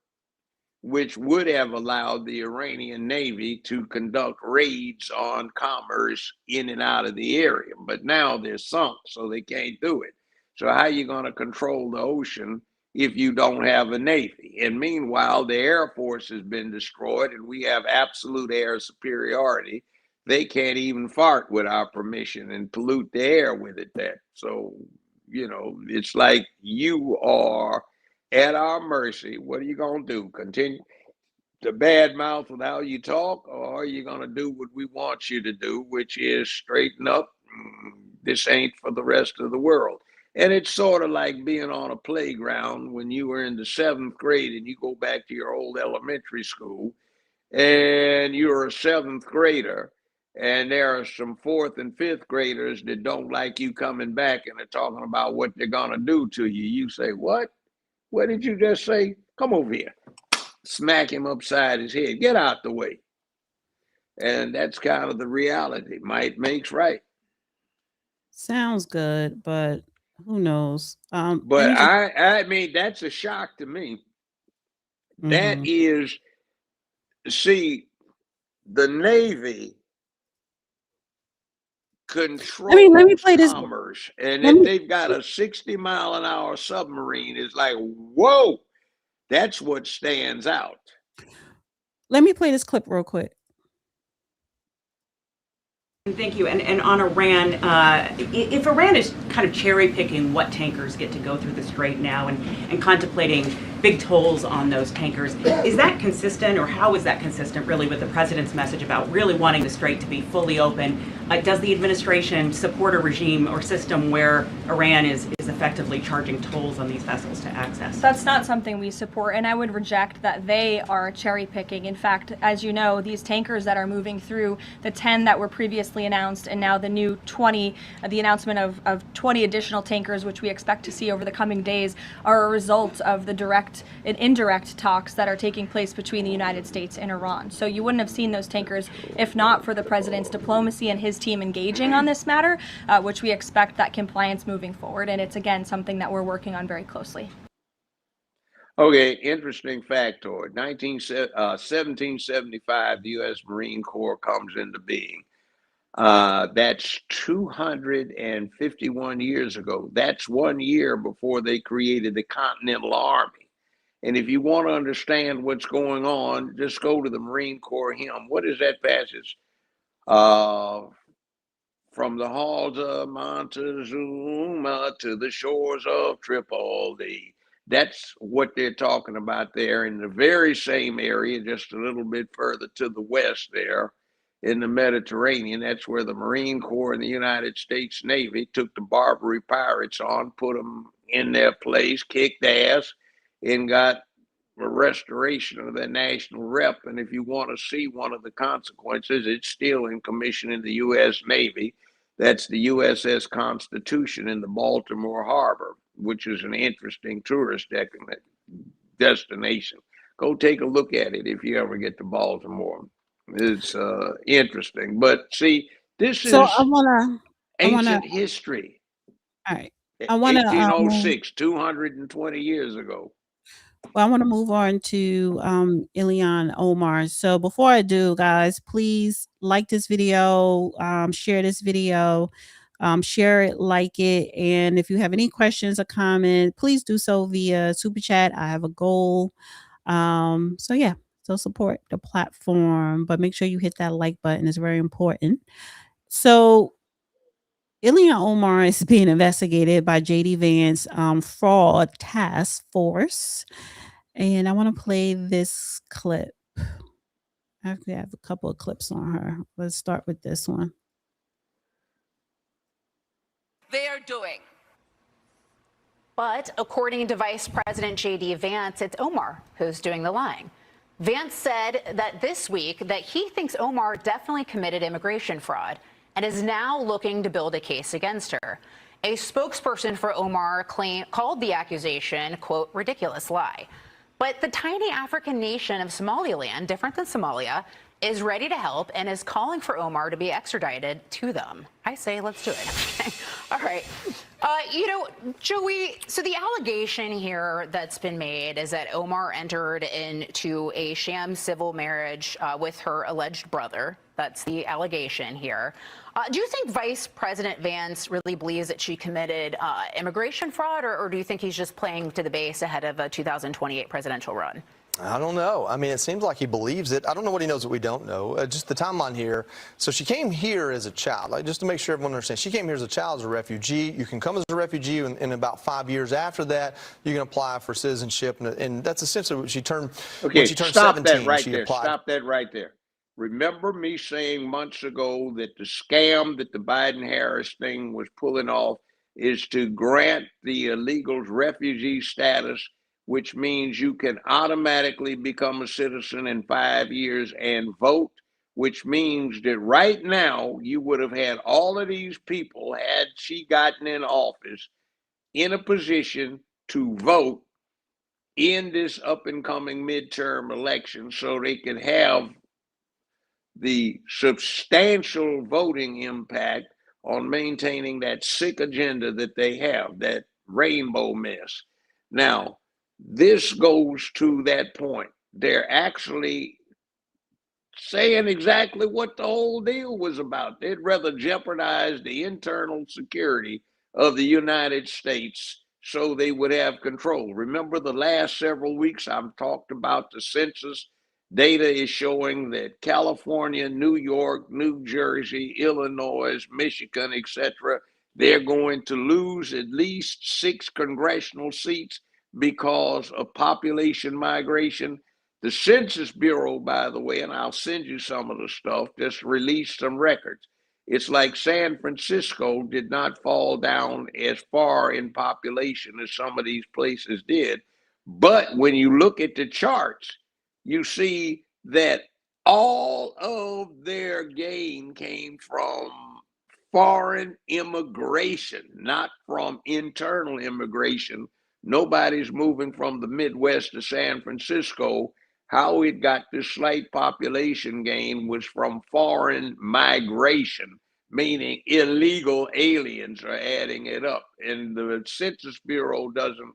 which would have allowed the Iranian Navy to conduct raids on commerce in and out of the area. But now they're sunk, so they can't do it. So how are you going to control the ocean if you don't have a Navy? And meanwhile, the Air Force has been destroyed, and we have absolute air superiority. They can't even fart with our permission and pollute the air with it then. So, it's like you are at our mercy. What are you going to do? Continue to bad mouth with how you talk, or are you going to do what we want you to do, which is straighten up? This ain't for the rest of the world. And it's sort of like being on a playground when you were in the 7th grade and you go back to your old elementary school and you're a 7th grader, and there are some 4th and 5th graders that don't like you coming back and they're talking about what they're going to do to you. You say, what? What did you just say? Come over here. Smack him upside his head. Get out the way. And that's kind of the reality. Might makes right. Sounds good, but who knows? But I mean, that's a shock to me. That is, see, the Navy controls let me play this. commerce, and if they've got a 60-mile-an-hour submarine, it's like, whoa, that's what stands out. Let me play this clip real quick. Thank you. And on Iran, if Iran is kind of cherry picking what tankers get to go through the strait now and contemplating big tolls on those tankers, is that consistent, or how is that consistent really with the president's message about really wanting the strait to be fully open? Does the administration support a regime or system where Iran is effectively charging tolls on these vessels to access? That's not something we support, and I would reject that they are cherry picking. In fact, as you know, these tankers that are moving through, the 10 that were previously announced and now the new 20, the announcement of 20 additional tankers, which we expect to see over the coming days, are a result of the direct and indirect talks that are taking place between the United States and Iran. So you wouldn't have seen those tankers if not for the president's diplomacy and his team engaging on this matter, which we expect that compliance moving forward. And it's, again, something that we're working on very closely. Okay, interesting factoid. 1775, the U.S. Marine Corps comes into being. That's 251 years ago. That's 1 year before they created the Continental Army. And if you want to understand what's going on, just go to the Marine Corps hymn. What is that passage? From the halls of Montezuma to the shores of Tripoli. That's what they're talking about there in the very same area, just a little bit further to the west there in the Mediterranean. That's where the Marine Corps and the United States Navy took the Barbary pirates on, put them in their place, kicked ass, and got a restoration of their national rep. And if you want to see one of the consequences, it's still in commission in the U.S. Navy. That's the USS Constitution in the Baltimore Harbor, which is an interesting tourist destination. Go take a look at it if you ever get to Baltimore. It's interesting. But see, this is ancient history. All right. I want to 1806, 220 years ago. Well, I want to move on to Ilhan Omar. So before I do, guys, please like this video, share this video, share it, like it. And if you have any questions or comments, please do so via Super Chat. I have a goal. So yeah, so support the platform, but make sure you hit that like button. It's very important. So Ilhan Omar is being investigated by JD Vance fraud task force. And I want to play this clip. I actually have a couple of clips on her. Let's start with this one. They are doing. But according to Vice President J.D. Vance, it's Omar who's doing the lying. Vance said that this week that he thinks Omar definitely committed immigration fraud and is now looking to build a case against her. A spokesperson for Omar called the accusation, quote, ridiculous lie. But the tiny African nation of Somaliland, different than Somalia, is ready to help and is calling for Omar to be extradited to them. I say let's do it. All right. Joey, so the allegation here that's been made is that Omar entered into a sham civil marriage with her alleged brother. That's the allegation here. Do you think Vice President Vance really believes that she committed immigration fraud, or do you think he's just playing to the base ahead of a 2028 presidential run? I don't know. I mean, it seems like he believes it. I don't know what he knows that we don't know. Just the timeline here. So she came here as a child, like, just to make sure everyone understands. She came here as a child, as a refugee. You can come as a refugee, and in about 5 years after that, you can apply for citizenship. And that's essentially what she turned. Okay, when she turned stop 17, that right she there. applied. Stop that right there. Remember me saying months ago that the scam that the Biden-Harris thing was pulling off is to grant the illegals refugee status, which means you can automatically become a citizen in 5 years and vote, which means that right now you would have had all of these people, had she gotten in office, in a position to vote in this up and coming midterm election so they could have the substantial voting impact on maintaining that sick agenda that they have, that rainbow mess. Now, this goes to that point. They're actually saying exactly what the whole deal was about. They'd rather jeopardize the internal security of the United States so they would have control. Remember the last several weeks I've talked about the census data is showing that California, New York, New Jersey, Illinois, Michigan, etc., they're going to lose at least 6 congressional seats because of population migration. The Census Bureau, by the way, and I'll send you some of the stuff, just released some records. It's like San Francisco did not fall down as far in population as some of these places did. But when you look at the charts, you see that all of their gain came from foreign immigration, not from internal immigration. Nobody's moving from the Midwest to San Francisco. How it got this slight population gain was from foreign migration, meaning illegal aliens are adding it up. And the Census Bureau doesn't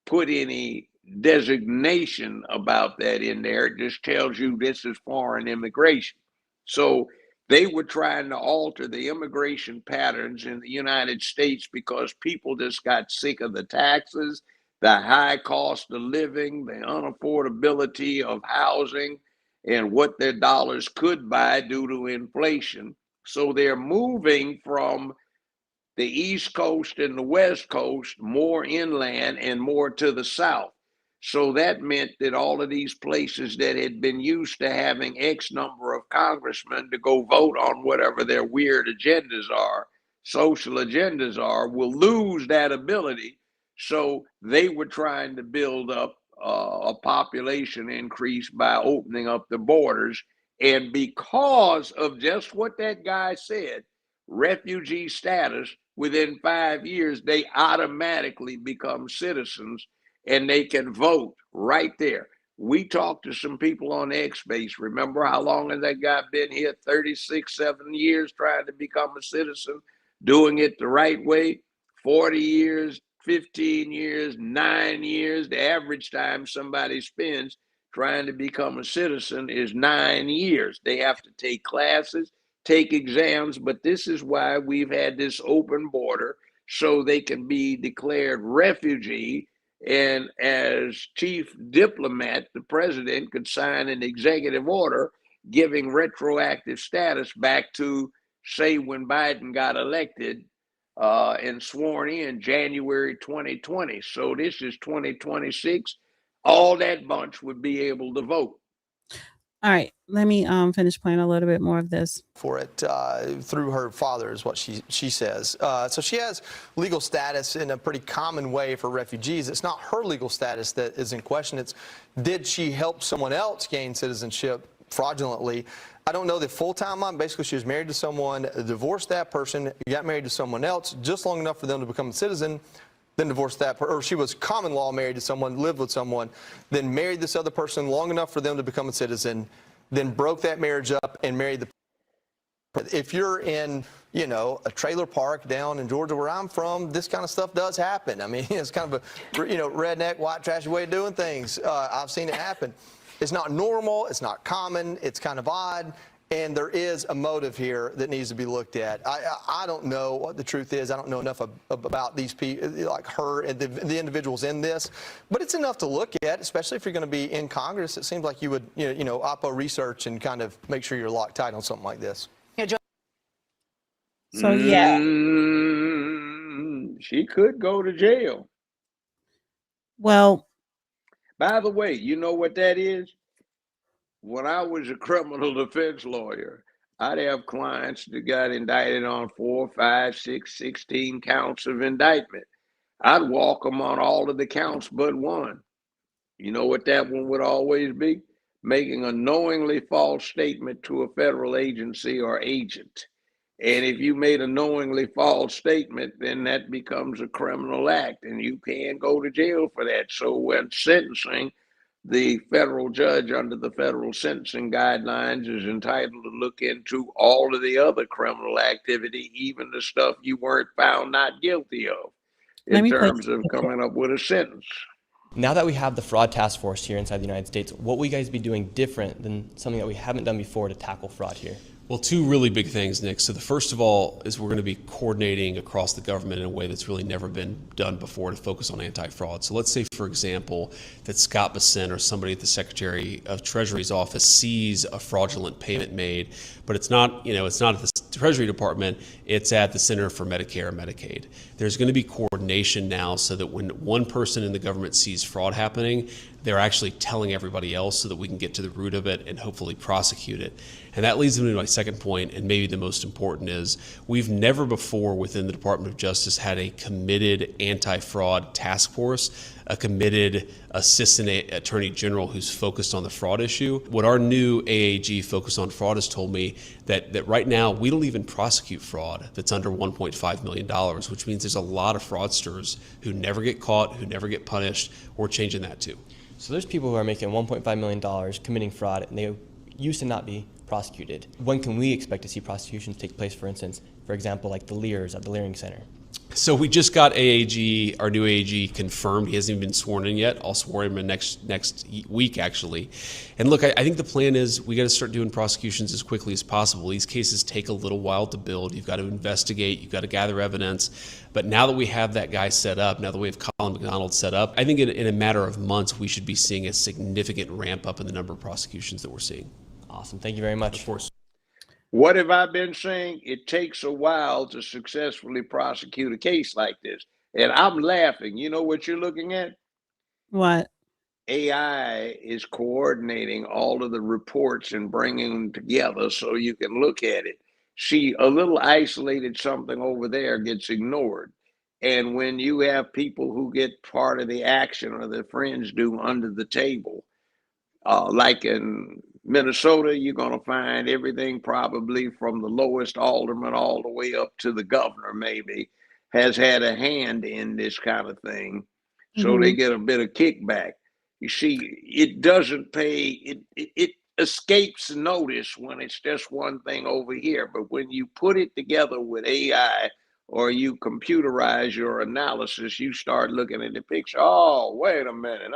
put any designation about that in there. It just tells you this is foreign immigration. So they were trying to alter the immigration patterns in the United States because people just got sick of the taxes, the high cost of living, the unaffordability of housing, and what their dollars could buy due to inflation. So they're moving from the East Coast and the West Coast more inland and more to the south. So that meant that all of these places that had been used to having X number of congressmen to go vote on whatever their weird agendas are, social agendas are, will lose that ability. So they were trying to build up a population increase by opening up the borders. And because of just what that guy said, refugee status, within 5 years, they automatically become citizens and they can vote right there. We talked to some people on X-Base. Remember how long has that guy been here? 36, 7 years trying to become a citizen, doing it the right way. 40 years, 15 years, 9 years. The average time somebody spends trying to become a citizen is 9 years. They have to take classes, take exams, but this is why we've had this open border so they can be declared refugee. And as chief diplomat, the president could sign an executive order giving retroactive status back to, say, when Biden got elected and sworn in January 2020. So this is 2026. all that bunch would be able to vote. All right, let me finish playing a little bit more of this. For it through her father is what she says. So she has legal status in a pretty common way for refugees. It's not her legal status that is in question. It's did she help someone else gain citizenship fraudulently? I don't know the full timeline. Basically, she was married to someone, divorced that person, got married to someone else just long enough for them to become a citizen, then divorced that person. Or she was common law married to someone, lived with someone, then married this other person long enough for them to become a citizen, then broke that marriage up and married the. If you're in, you know, a trailer park down in Georgia where I'm from, this kind of stuff does happen. I mean, it's kind of a, you know, redneck, white trashy way of doing things. I've seen it happen. It's not normal. It's not common. It's kind of odd. And there is a motive here that needs to be looked at. I don't know what the truth is. I don't know enough about these people, like her and the individuals in this. But it's enough to look at, especially if you're going to be in Congress. It seems like you would, you know, oppo research and kind of make sure you're locked tight on something like this. So, yeah. She could go to jail. Well, by the way, you know what that is? When I was a criminal defense lawyer, I'd have clients that got indicted on 4, 5, 6, 16 counts of indictment. I'd walk them on all of the counts but one. You know what that one would always be? Making a knowingly false statement to a federal agency or agent. And if you made a knowingly false statement, then that becomes a criminal act and you can go to jail for that. So when sentencing, the federal judge under the federal sentencing guidelines is entitled to look into all of the other criminal activity, even the stuff you weren't found not guilty of, in terms of coming up with a sentence. Now that we have the fraud task force here inside the United States, what will you guys be doing different than something that we haven't done before to tackle fraud here? Well, two really big things, Nick. So the first of all is we're going to be coordinating across the government in a way that's really never been done before to focus on anti-fraud. So let's say, for example, that Scott Bessent or somebody at the Secretary of Treasury's office sees a fraudulent payment made, but it's not, you know, it's not at the Treasury Department, it's at the Center for Medicare and Medicaid. There's going to be coordination now so that when one person in the government sees fraud happening, they're actually telling everybody else so that we can get to the root of it and hopefully prosecute it. And that leads me to my second point, and maybe the most important is we've never before within the Department of Justice had a committed anti-fraud task force, a committed assistant attorney general who's focused on the fraud issue. What our new AAG focus on fraud has told me that right now we don't even prosecute fraud that's under $1.5 million, which means there's a lot of fraudsters who never get caught, who never get punished. We're changing that too. So there's people who are making $1.5 million committing fraud, and they used to not be prosecuted. When can we expect to see prosecutions take place, for instance, for example, like the Lears at the Leering Center? So we just got AAG, our new AAG, confirmed. He hasn't even been sworn in yet. I'll swear him in next week, actually. And look, I think the plan is we got to start doing prosecutions as quickly as possible. These cases take a little while to build. You've got to investigate. You've got to gather evidence. But now that we have that guy set up, now that we have Colin McDonald set up, I think in a matter of months, we should be seeing a significant ramp up in the number of prosecutions that we're seeing. Awesome. Thank you very much. Of course. What have I been saying? It takes a while to successfully prosecute a case like this. And I'm laughing. You know what you're looking at? What? AI is coordinating all of the reports and bringing them together so you can look at it. See, a little isolated something over there gets ignored. And when you have people who get part of the action or their friends do under the table, like in Minnesota, you're going to find everything probably from the lowest alderman all the way up to the governor maybe has had a hand in this kind of thing. So they get a bit of kickback. You see, it doesn't pay, it escapes notice when it's just one thing over here. But when you put it together with AI or you computerize your analysis, you start looking at the picture. Oh, wait a minute.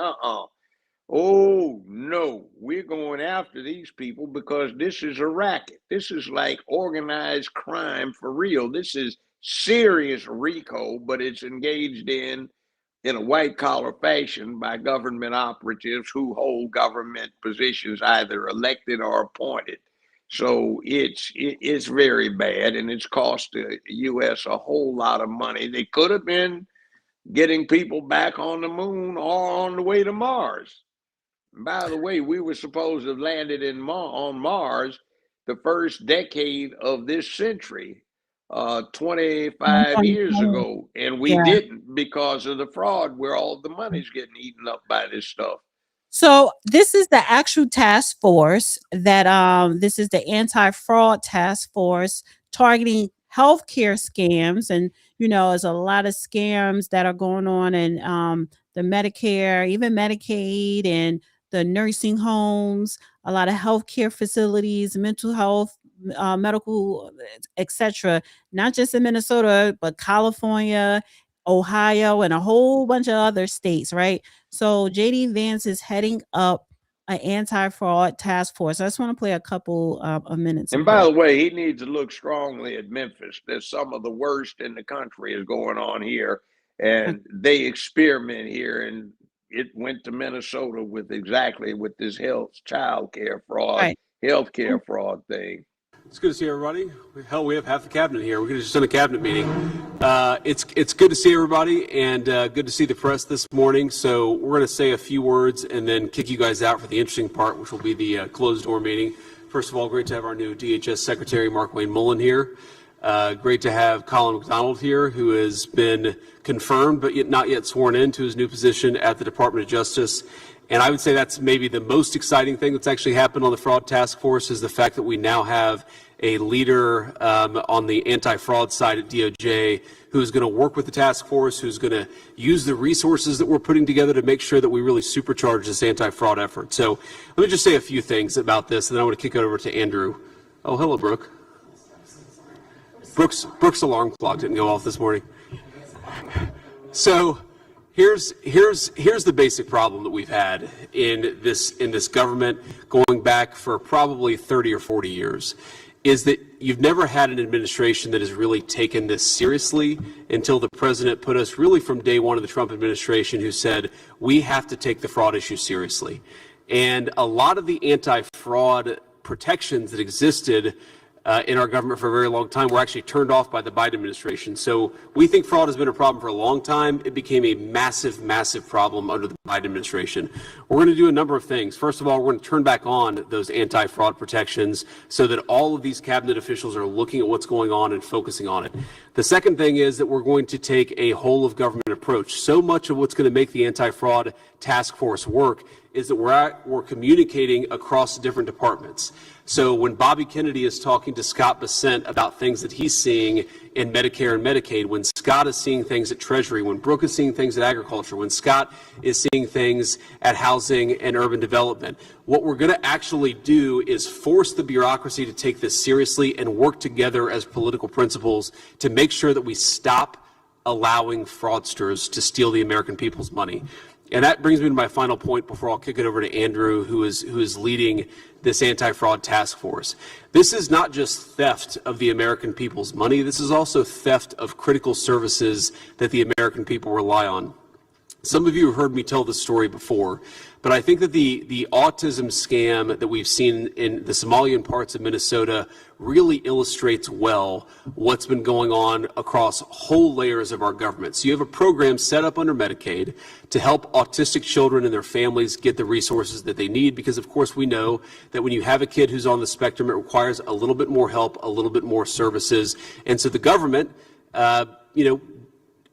Oh, no, we're going after these people because this is a racket. This is like organized crime for real. This is serious RICO, but it's engaged in a white-collar fashion by government operatives who hold government positions, either elected or appointed. So it's very bad, and it's cost the U.S. a whole lot of money. They could have been getting people back on the moon or on the way to Mars. And by the way, we were supposed to have landed on Mars the first decade of this century, 25 years ago, and we Yeah. didn't because of the fraud where all the money's getting eaten up by this stuff. So this is the actual task force that this is the anti-fraud task force targeting healthcare scams. And there's a lot of scams that are going on in the Medicare, even Medicaid, and the nursing homes, a lot of healthcare facilities, mental health, medical, etc. Not just in Minnesota, but California, Ohio, and a whole bunch of other states, right? So JD Vance is heading up an anti-fraud task force. I just want to play a couple of minutes. And by the way, he needs to look strongly at Memphis. There's some of the worst in the country is going on here, and they experiment here, and it went to Minnesota with this child care fraud, healthcare fraud thing. It's good to see everybody. Hell, we have half the cabinet here. We're just in a cabinet meeting. It's good to see everybody, and good to see the press this morning. So we're going to say a few words and then kick you guys out for the interesting part, which will be the closed door meeting. First of all, great to have our new DHS Secretary, Mark Wayne Mullen, here. Great to have Colin McDonald here, who has been confirmed but not yet sworn into his new position at the Department of Justice. And I would say that's maybe the most exciting thing that's actually happened on the fraud task force is the fact that we now have a leader on the anti-fraud side at DOJ who's going to work with the task force, who's going to use the resources that we're putting together to make sure that we really supercharge this anti-fraud effort. So let me just say a few things about this, and then I want to kick it over to Andrew. Oh, hello, Brooke. Brooke's alarm clock didn't go off this morning. So here's the basic problem that we've had in this government going back for probably 30 or 40 years, is that you've never had an administration that has really taken this seriously until the president put us really from day one of the Trump administration, who said we have to take the fraud issue seriously. And a lot of the anti-fraud protections that existed in our government for a very long time were actually turned off by the Biden administration. So we think fraud has been a problem for a long time. It became a massive, massive problem under the Biden administration. We're going to do a number of things. First of all, we're going to turn back on those anti-fraud protections so that all of these cabinet officials are looking at what's going on and focusing on it. The second thing is that we're going to take a whole of government approach. So much of what's going to make the anti-fraud task force work is that we're communicating across different departments. So when Bobby Kennedy is talking to Scott Bessent about things that he's seeing in Medicare and Medicaid, when Scott is seeing things at Treasury, when Brooke is seeing things at Agriculture, when Scott is seeing things at Housing and Urban Development, what we're going to actually do is force the bureaucracy to take this seriously and work together as political principles to make sure that we stop allowing fraudsters to steal the American people's money. And that brings me to my final point before I'll kick it over to Andrew, who is leading this anti-fraud task force. This is not just theft of the American people's money. This is also theft of critical services that the American people rely on. Some of you have heard me tell this story before, but I think that the autism scam that we've seen in the Somalian parts of Minnesota really illustrates well what's been going on across whole layers of our government. So you have a program set up under Medicaid to help autistic children and their families get the resources that they need, because of course we know that when you have a kid who's on the spectrum, it requires a little bit more help, a little bit more services. And so the government,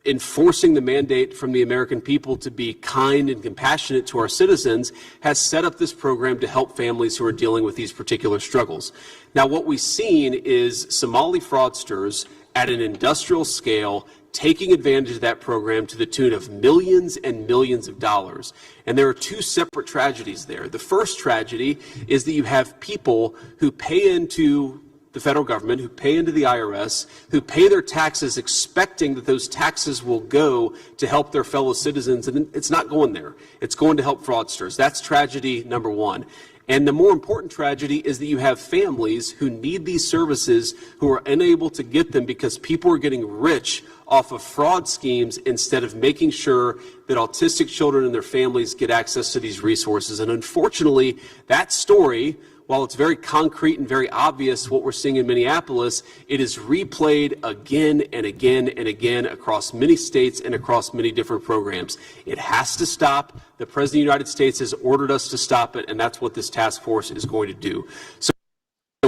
enforcing the mandate from the American people to be kind and compassionate to our citizens, has set up this program to help families who are dealing with these particular struggles. Now, what we've seen is Somali fraudsters at an industrial scale taking advantage of that program to the tune of millions and millions of dollars. And there are two separate tragedies there. The first tragedy is that you have people who pay into the federal government, who pay into the IRS, who pay their taxes expecting that those taxes will go to help their fellow citizens, and it's not going there. It's going to help fraudsters. That's tragedy number one. And the more important tragedy is that you have families who need these services who are unable to get them because people are getting rich off of fraud schemes instead of making sure that autistic children and their families get access to these resources. And unfortunately, that story while it's very concrete and very obvious what we're seeing in Minneapolis, it is replayed again and again and again across many states and across many different programs. It has to stop. The President of the United States has ordered us to stop it, and that's what this task force is going to do. So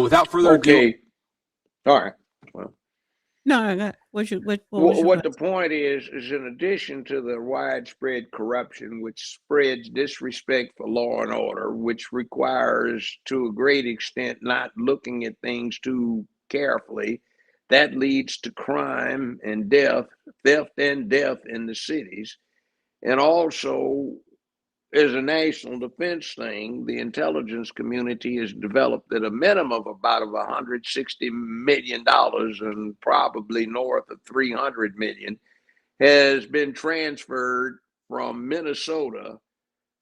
without further ado. All right. Well. No, what was What the point is in addition to the widespread corruption, which spreads disrespect for law and order, which requires, to a great extent, not looking at things too carefully, that leads to crime and death, theft and death in the cities. And also, as a national defense thing, the intelligence community has developed at a minimum of about $160 million and probably north of 300 million has been transferred from Minnesota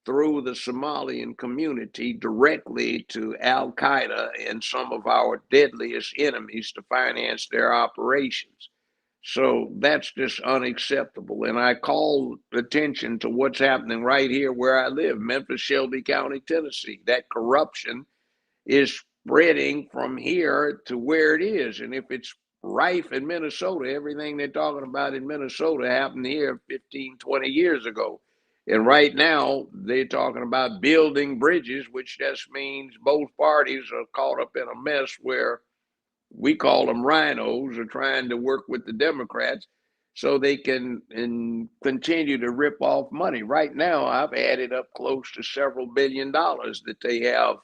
through the Somalian community directly to Al Qaeda and some of our deadliest enemies to finance their operations. So that's just unacceptable. And I call attention to what's happening right here where I live, Memphis, Shelby County, Tennessee. That corruption is spreading from here to where it is. And if it's rife in Minnesota, everything they're talking about in Minnesota happened here 15, 20 years ago. And right now they're talking about building bridges, which just means both parties are caught up in a mess where we call them rhinos, are trying to work with the Democrats so they can continue to rip off money. Right now, I've added up close to several $1 billion that they have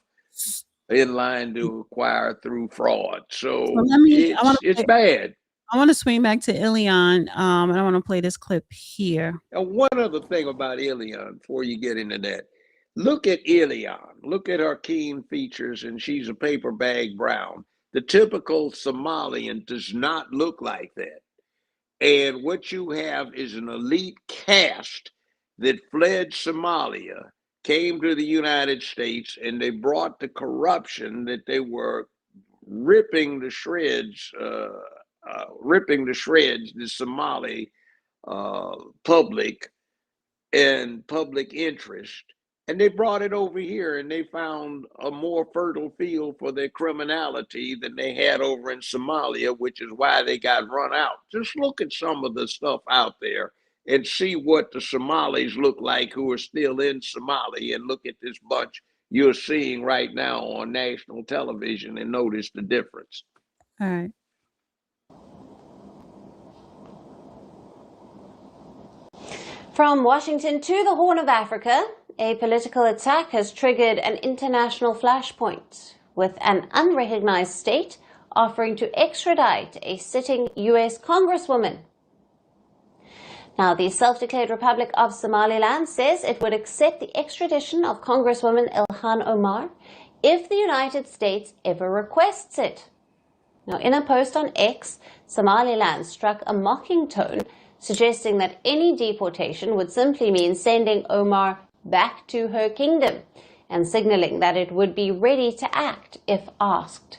in line to acquire through fraud. So it's bad. I want to swing back to Ilhan, and I want to play this clip here. And one other thing about Ilhan, before you get into that, look at Ilhan. Look at her keen features, and she's a paper bag brown. The typical Somalian does not look like that. And what you have is an elite caste that fled Somalia, came to the United States, and they brought the corruption that they were ripping to shreds the Somali public and public interest. And they brought it over here, and they found a more fertile field for their criminality than they had over in Somalia, which is why they got run out. Just look at some of the stuff out there and see what the Somalis look like who are still in Somalia, and look at this bunch you're seeing right now on national television and notice the difference. All right. From Washington to the Horn of Africa, a political attack has triggered an international flashpoint, with an unrecognized state offering to extradite a sitting U.S. Congresswoman. Now, the self-declared Republic of Somaliland says it would accept the extradition of Congresswoman Ilhan Omar if the United States ever requests it. Now, in a post on X, Somaliland struck a mocking tone, suggesting that any deportation would simply mean sending Omar back to her kingdom, and signaling that it would be ready to act if asked.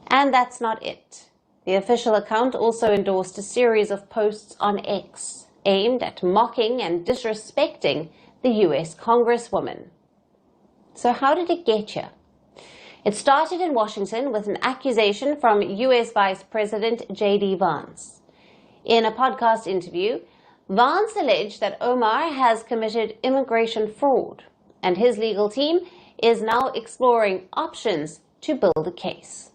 And that's not it. The official account also endorsed a series of posts on X aimed at mocking and disrespecting the US Congresswoman. So how did it get here? It started in Washington with an accusation from US Vice President J.D. Vance. In a podcast interview, Vance alleged that Omar has committed immigration fraud, and his legal team is now exploring options to build a case.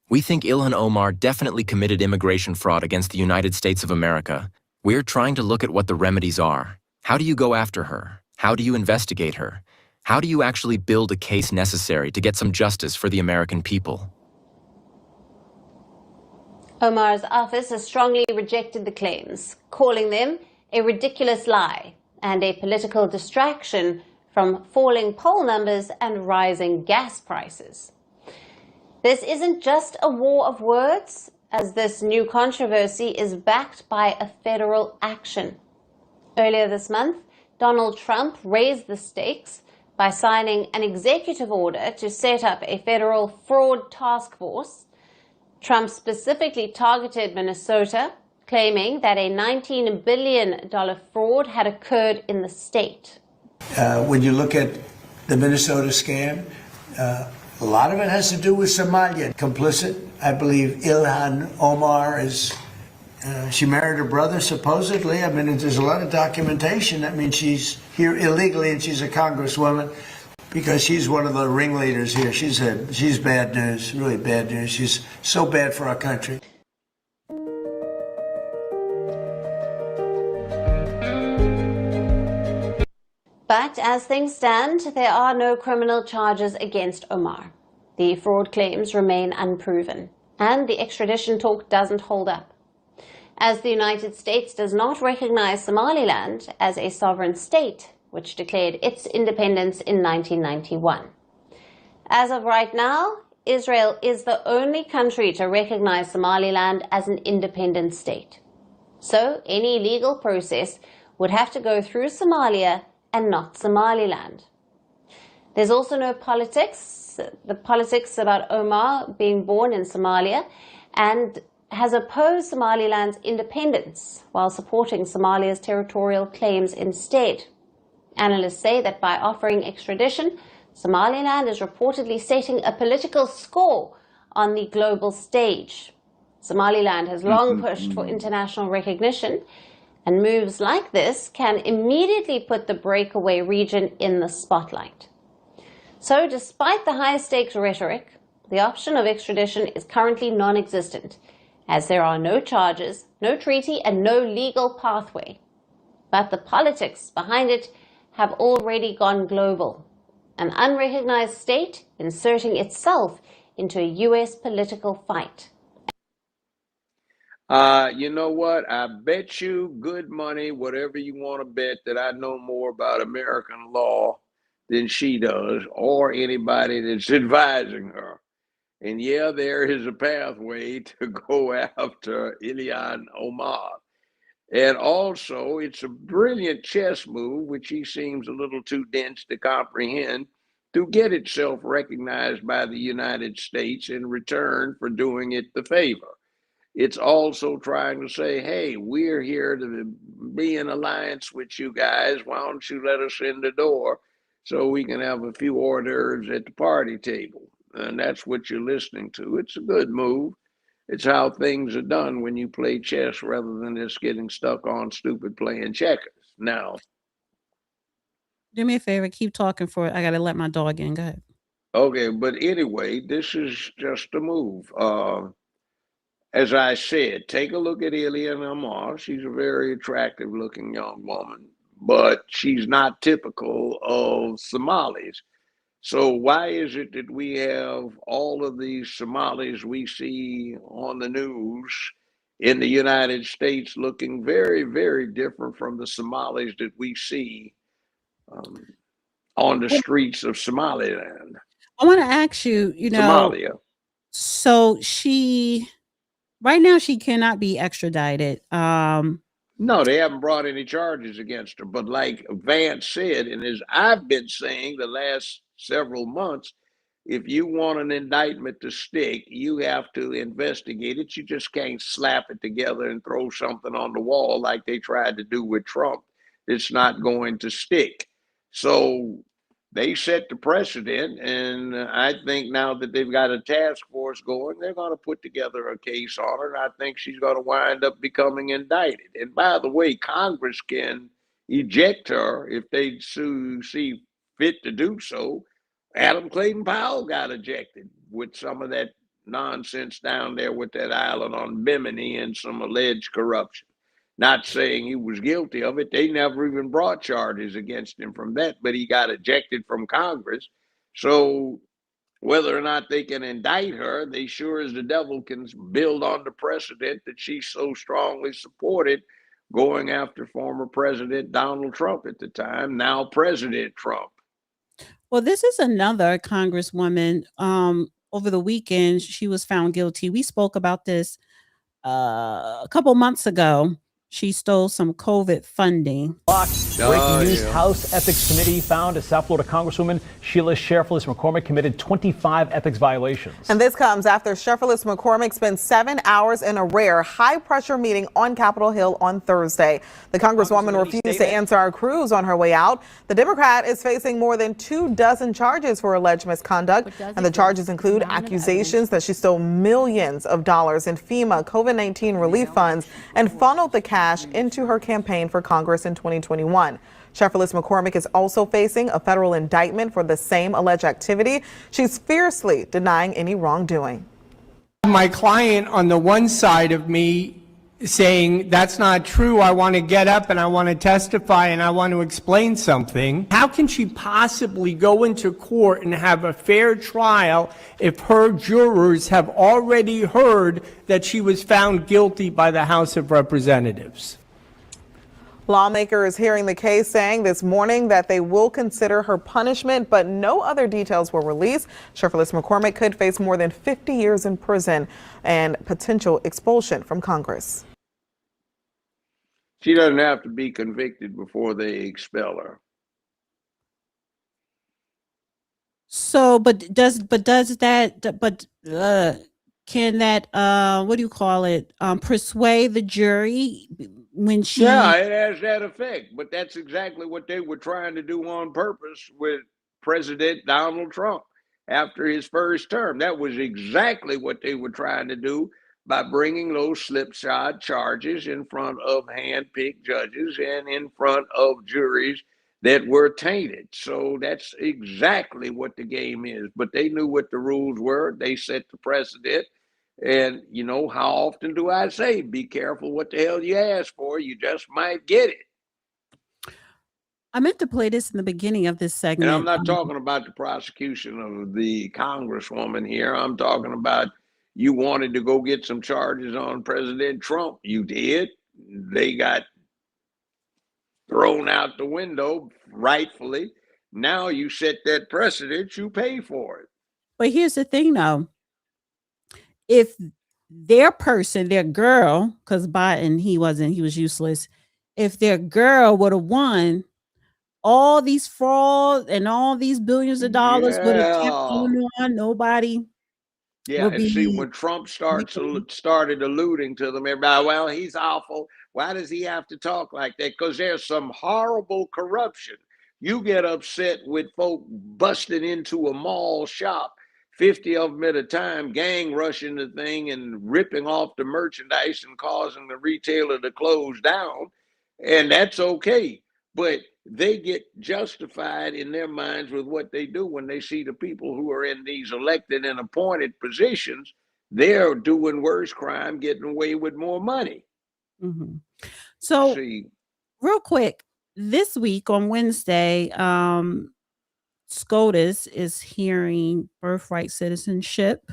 We think Ilhan Omar definitely committed immigration fraud against the United States of America. We're trying to look at what the remedies are. How do you go after her? How do you investigate her? How do you actually build a case necessary to get some justice for the American people? Omar's office has strongly rejected the claims, calling them a ridiculous lie and a political distraction from falling poll numbers and rising gas prices. This isn't just a war of words, as this new controversy is backed by a federal action. Earlier this month, Donald Trump raised the stakes by signing an executive order to set up a federal fraud task force. Trump specifically targeted Minnesota, claiming that a $19 billion fraud had occurred in the state. When you look at the Minnesota scam, A lot of it has to do with Somalia. Complicit, I believe Ilhan Omar is, she married her brother, supposedly. I mean, there's a lot of documentation. That means she's here illegally and she's a congresswoman because she's one of the ringleaders here. She's bad news, really bad news. She's so bad for our country. But as things stand, there are no criminal charges against Omar. The fraud claims remain unproven, and the extradition talk doesn't hold up. As the United States does not recognize Somaliland as a sovereign state, which declared its independence in 1991. As of right now, Israel is the only country to recognize Somaliland as an independent state. So any legal process would have to go through Somalia and not Somaliland. There's also no politics. The politics about Omar being born in Somalia and has opposed Somaliland's independence while supporting Somalia's territorial claims instead. Analysts say that by offering extradition, Somaliland is reportedly setting a political score on the global stage. Somaliland has long pushed for international recognition, and moves like this can immediately put the breakaway region in the spotlight. So despite the high-stakes rhetoric, the option of extradition is currently non-existent, as there are no charges, no treaty, and no legal pathway. But the politics behind it have already gone global. An unrecognized state inserting itself into a U.S. political fight. You know what? I bet you good money, whatever you want to bet, that I know more about American law than she does, or anybody that's advising her. And yeah, there is a pathway to go after Ilhan Omar. And also, it's a brilliant chess move, which he seems a little too dense to comprehend, to get itself recognized by the United States in return for doing it the favor. It's also trying to say, hey, we're here to be in alliance with you guys. Why don't you let us in the door so we can have a few hors d'oeuvres at the party table? And that's what you're listening to. It's a good move. It's how things are done when you play chess rather than just getting stuck on stupid playing checkers. Now, Do me a favor, keep talking for it. I gotta let my dog in. Go ahead. okay, but anyway, this is just a move. As I said, take a look at Ilhan Omar. She's a very attractive looking young woman, but she's not typical of Somalis. So why is it that we have all of these Somalis we see on the news in the United States looking very, very different from the Somalis that we see on the streets of Somaliland, I want to ask you, Somalia? so right now she cannot be extradited. No, they haven't brought any charges against her. But like Vance said, and as I've been saying the last several months, if you want an indictment to stick, you have to investigate it. You just can't slap it together and throw something on the wall like they tried to do with Trump. It's not going to stick. So they set the precedent, and I think now that they've got a task force going, they're going to put together a case on her, and I think she's going to wind up becoming indicted. And by the way, Congress can eject her if they see fit to do so. Adam Clayton Powell got ejected with some of that nonsense down there with that island on Bimini and some alleged corruption. Not saying he was guilty of it. They never even brought charges against him from that, but he got ejected from Congress. So whether or not they can indict her, they sure as the devil can build on the precedent that she so strongly supported, going after former President Donald Trump at the time, now President Trump. Well, this is another Congresswoman. Over the weekend, she was found guilty. We spoke about this a couple months ago. she stole some COVID funding. Breaking news, House Ethics Committee found a South Florida Congresswoman, Sheila Sheriff-Less McCormick, committed 25 ethics violations. And this comes after Sheriff-Less McCormick spent 7 hours in a rare, high-pressure meeting on Capitol Hill on Thursday. The Congresswoman refused to answer our crews on her way out. The Democrat is facing more than 24 charges for alleged misconduct, and the charges include accusations that she stole millions of dollars in FEMA COVID-19 relief funds and funneled the cash into her campaign for Congress in 2021. Sheriff-Less McCormick is also facing a federal indictment for the same alleged activity. She's fiercely denying any wrongdoing. My client on the one side of me saying, that's not true, I want to get up and I want to testify and I want to explain something. How can she possibly go into court and have a fair trial if her jurors have already heard that she was found guilty by the House of Representatives? Lawmakers hearing the case saying this morning that they will consider her punishment, but no other details were released. Sheriff-Less McCormick could face more than 50 years in prison and potential expulsion from Congress. She doesn't have to be convicted before they expel her. So, can that what do you call it? Persuade the jury when she? Yeah, it has that effect. But that's exactly what they were trying to do on purpose with President Donald Trump after his first term. That was exactly what they were trying to do by bringing those slipshod charges in front of hand-picked judges and in front of juries that were tainted. So that's exactly what the game is. But they knew what the rules were. They set the precedent. And, you know, how often do I say, be careful what the hell you ask for? You just might get it. I meant to play this in the beginning of this segment. And I'm not talking about the prosecution of the Congresswoman here. I'm talking about you wanted to go get some charges on President Trump. You did. They got thrown out the window, rightfully. Now you set that precedent, you pay for it. But here's the thing, though. If their person, their girl, because Biden, he was useless. If their girl would have won, all these fraud and all these billions of dollars would have kept going on. Nobody. Yeah, and see, when Trump started alluding to them, everybody, well, he's awful. Why does he have to talk like that? Because there's some horrible corruption. You get upset with folk busting into a mall shop, 50 of them at a time, gang rushing the thing and ripping off the merchandise and causing the retailer to close down. And that's okay. But they get justified in their minds with what they do when they see the people who are in these elected and appointed positions. They're doing worse crime, getting away with more money. Mm-hmm. So, real quick, this week on Wednesday, Scotus is hearing birthright citizenship.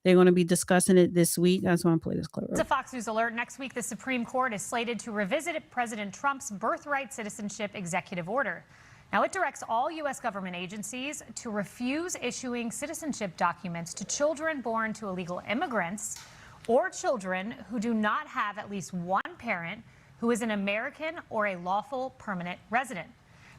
They're going to be discussing it this week. I just want to play this clip. It's a Fox News alert. Next week, the Supreme Court is slated to revisit President Trump's birthright citizenship executive order. Now, it directs all U.S. government agencies to refuse issuing citizenship documents to children born to illegal immigrants or children who do not have at least one parent who is an American or a lawful permanent resident.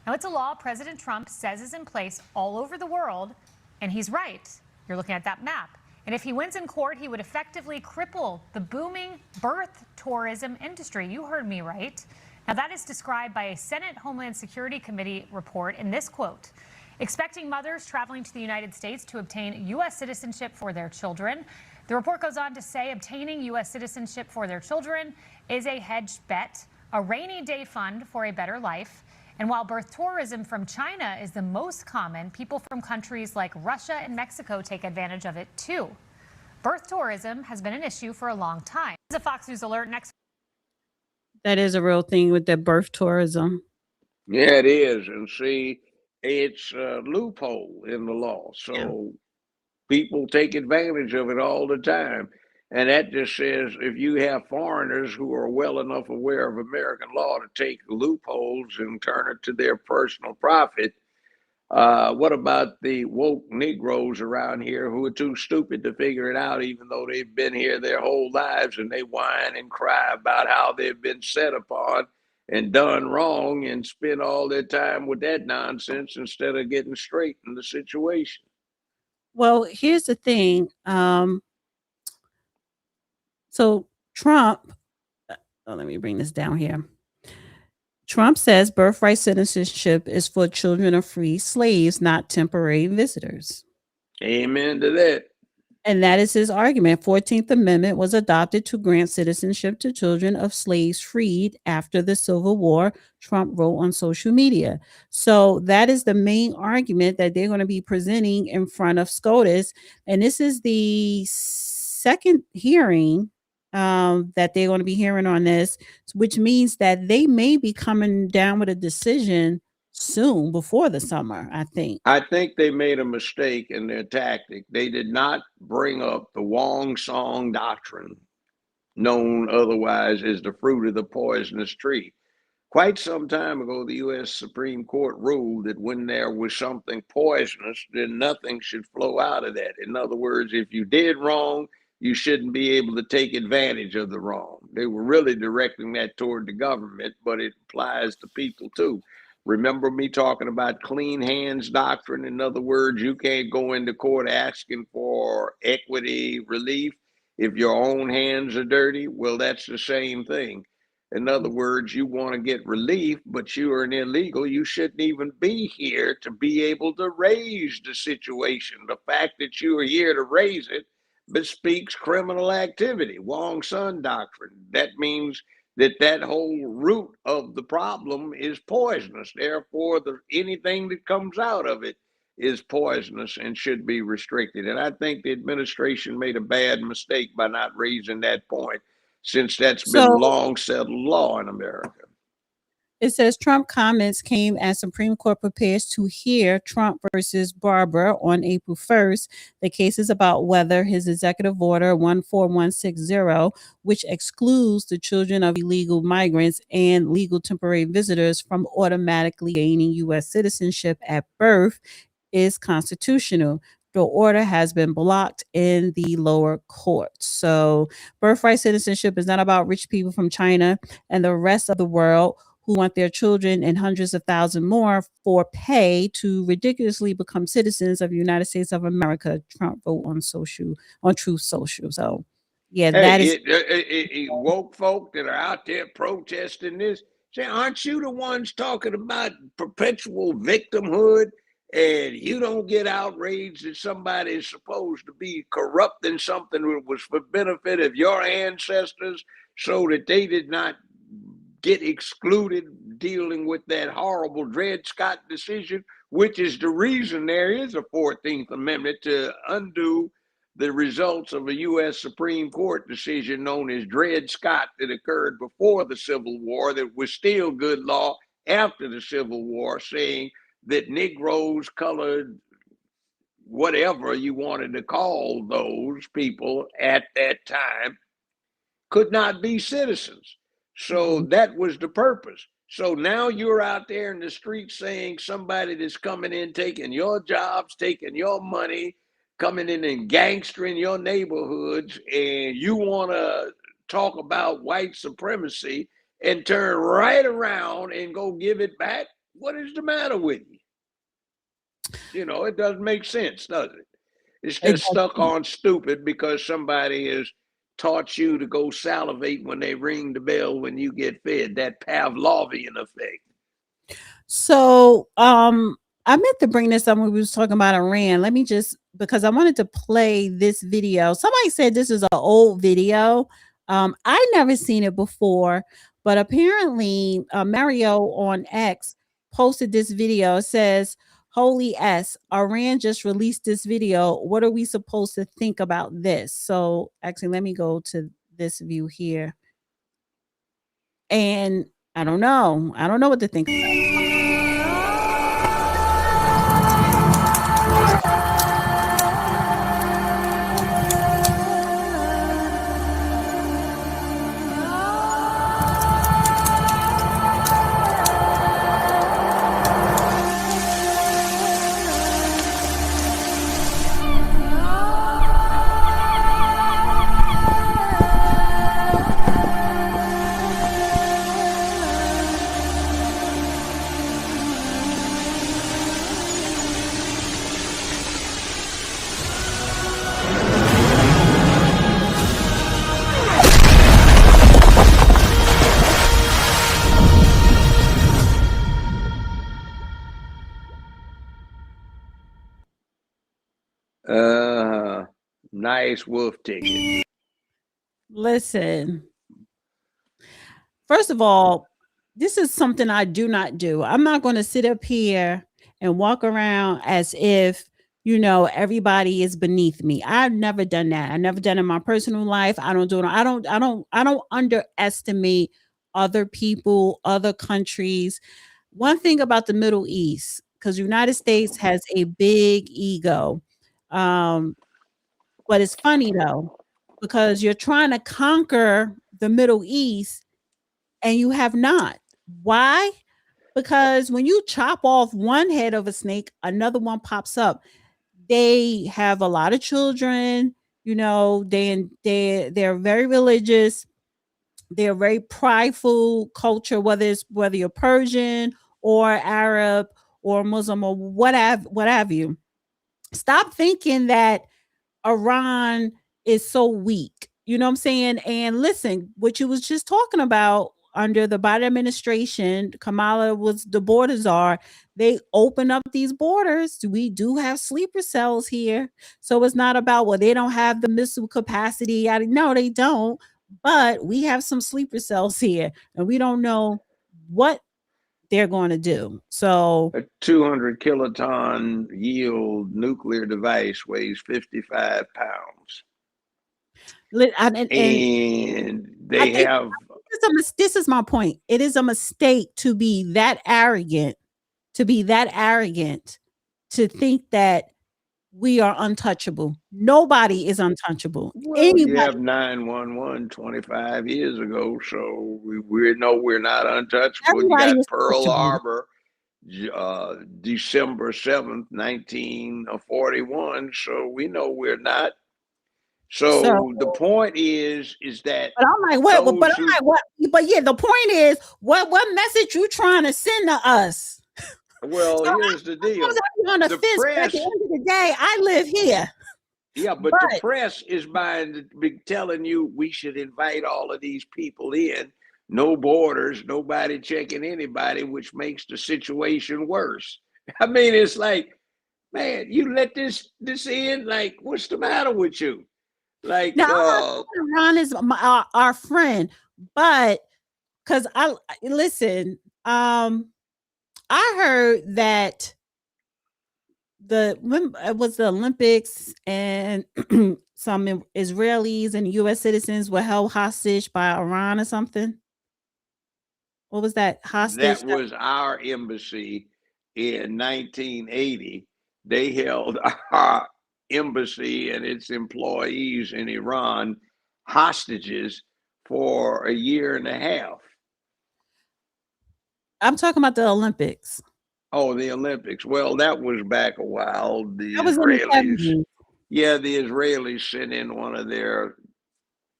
Now, it's a law President Trump says is in place all over the world, and he's right. You're looking at that map. And if he wins in court, he would effectively cripple the booming birth tourism industry. You heard me right. Now, that is described by a Senate Homeland Security Committee report in this quote: expecting mothers traveling to the United States to obtain U.S. citizenship for their children. The report goes on to say obtaining U.S. citizenship for their children is a hedged bet, a rainy day fund for a better life. And while birth tourism from China is the most common, people from countries like Russia and Mexico take advantage of it too. Birth tourism has been an issue for a long time. This is a Fox News alert. Next. That is a real thing with that birth tourism. Yeah, it is. And see, it's a loophole in the law. So people take advantage of it all the time. And that just says if you have foreigners who are well enough aware of American law to take loopholes and turn it to their personal profit, What about the woke Negroes around here who are too stupid to figure it out, even though they've been here their whole lives, and they whine and cry about how they've been set upon and done wrong and spend all their time with that nonsense instead of getting straight in the situation? Well, here's the thing. So Trump, let me bring this down here. Trump says birthright citizenship is for children of free slaves, not temporary visitors. Amen to that. And that is his argument. 14th Amendment was adopted to grant citizenship to children of slaves freed after the Civil War, Trump wrote on social media. So that is the main argument that they're going to be presenting in front of SCOTUS. And this is the second hearing that they're going to be hearing on this, which means that they may be coming down with a decision soon, before the summer, I think. I think they made a mistake in their tactic. They did not bring up the Wong Song doctrine, known otherwise as the fruit of the poisonous tree. Quite some time ago, the U.S. Supreme Court ruled that when there was something poisonous, then nothing should flow out of that. In other words, if you did wrong, you shouldn't be able to take advantage of the wrong. They were really directing that toward the government, but it applies to people too. Remember me talking about clean hands doctrine? In other words, you can't go into court asking for equity relief if your own hands are dirty. Well, that's the same thing. In other words, you want to get relief, but you are an illegal. You shouldn't even be here to be able to raise the situation. The fact that you are here to raise it bespeaks criminal activity. Wong Sun doctrine. That means that whole root of the problem is poisonous. Therefore, anything that comes out of it is poisonous and should be restricted. And I think the administration made a bad mistake by not raising that point, since that's been long settled law in America. It says Trump comments came as Supreme Court prepares to hear Trump versus Barber on April 1st. The case is about whether his executive order 14160, which excludes the children of illegal migrants and legal temporary visitors from automatically gaining U.S. citizenship at birth, is constitutional. The order has been blocked in the lower court. So birthright citizenship is not about rich people from China and the rest of the world who want their children and hundreds of thousands more for pay to ridiculously become citizens of the United States of America. Trump wrote on Truth Social. So, yeah, that is woke folk that are out there protesting this. Say, aren't you the ones talking about perpetual victimhood? And you don't get outraged that somebody is supposed to be corrupting something that was for benefit of your ancestors so that they did not get excluded dealing with that horrible Dred Scott decision, which is the reason there is a 14th Amendment to undo the results of a U.S. Supreme Court decision known as Dred Scott that occurred before the Civil War that was still good law after the Civil War, saying that Negroes, colored, whatever you wanted to call those people at that time, could not be citizens. So that was the purpose. So now you're out there in the streets saying somebody that's coming in, taking your jobs, taking your money, coming in and gangstering your neighborhoods, and you want to talk about white supremacy and turn right around and go give it back? What is the matter with you? You know, it doesn't make sense, does it? It's just stuck on stupid because somebody has taught you to go salivate when they ring the bell when you get fed, that Pavlovian effect. So I meant to bring this up when we was talking about Iran. Let me just, because I wanted to play this video. Somebody said this is an old video. I never seen it before, but apparently Mario on X posted this video. It says, "Holy S, Iran just released this video. What are we supposed to think about this?" So actually, let me go to this view here. And I don't know what to think. Nice wolf ticket. Listen, first of all, this is something I do not do. I'm not going to sit up here and walk around as if, everybody is beneath me. I've never done that. I never done it in my personal life. I don't do it. I don't underestimate other people, other countries. One thing about the Middle East, because United States has a big ego. Um, but it's funny though, because you're trying to conquer the Middle East and you have not. Why? Because when you chop off one head of a snake, another one pops up. They have a lot of children, they're very religious, they're very prideful culture, whether you're Persian or Arab or Muslim or what have you. Stop thinking that Iran is so weak. You know what I'm saying? And listen, what you was just talking about under the Biden administration, Kamala was the border czar. They open up these borders. We do have sleeper cells here. So it's not about, well, they don't have the missile capacity. No, they don't. But we have some sleeper cells here and we don't know what they're going to do. So a 200 kiloton yield nuclear device weighs 55 pounds. And they have. This is my point. It is a mistake to be that arrogant, to think that we are untouchable. Nobody is untouchable. Well, you have 911 25 years ago, so we know we're not untouchable. Everybody You got is Pearl touchable. Harbor, December 7th, 1941, so we know we're not. So the point is that. But I'm like, what? But yeah, the point is, what message you trying to send to us? Well, So here's the deal. On the fence, but at the end of the day, I live here. Yeah, but the press is telling you we should invite all of these people in. No borders, nobody checking anybody, which makes the situation worse. I mean, it's like, man, you let this in? Like, what's the matter with you? Like, now, Ron is our friend, but because I heard that it was the Olympics and some Israelis and U.S. citizens were held hostage by Iran or something. What was that hostage? That was our embassy in 1980. They held our embassy and its employees in Iran hostages for a year and a half. I'm talking about the Olympics. Oh, the Olympics. Well, that was back a while. The Israelis. Yeah, the Israelis sent in one of their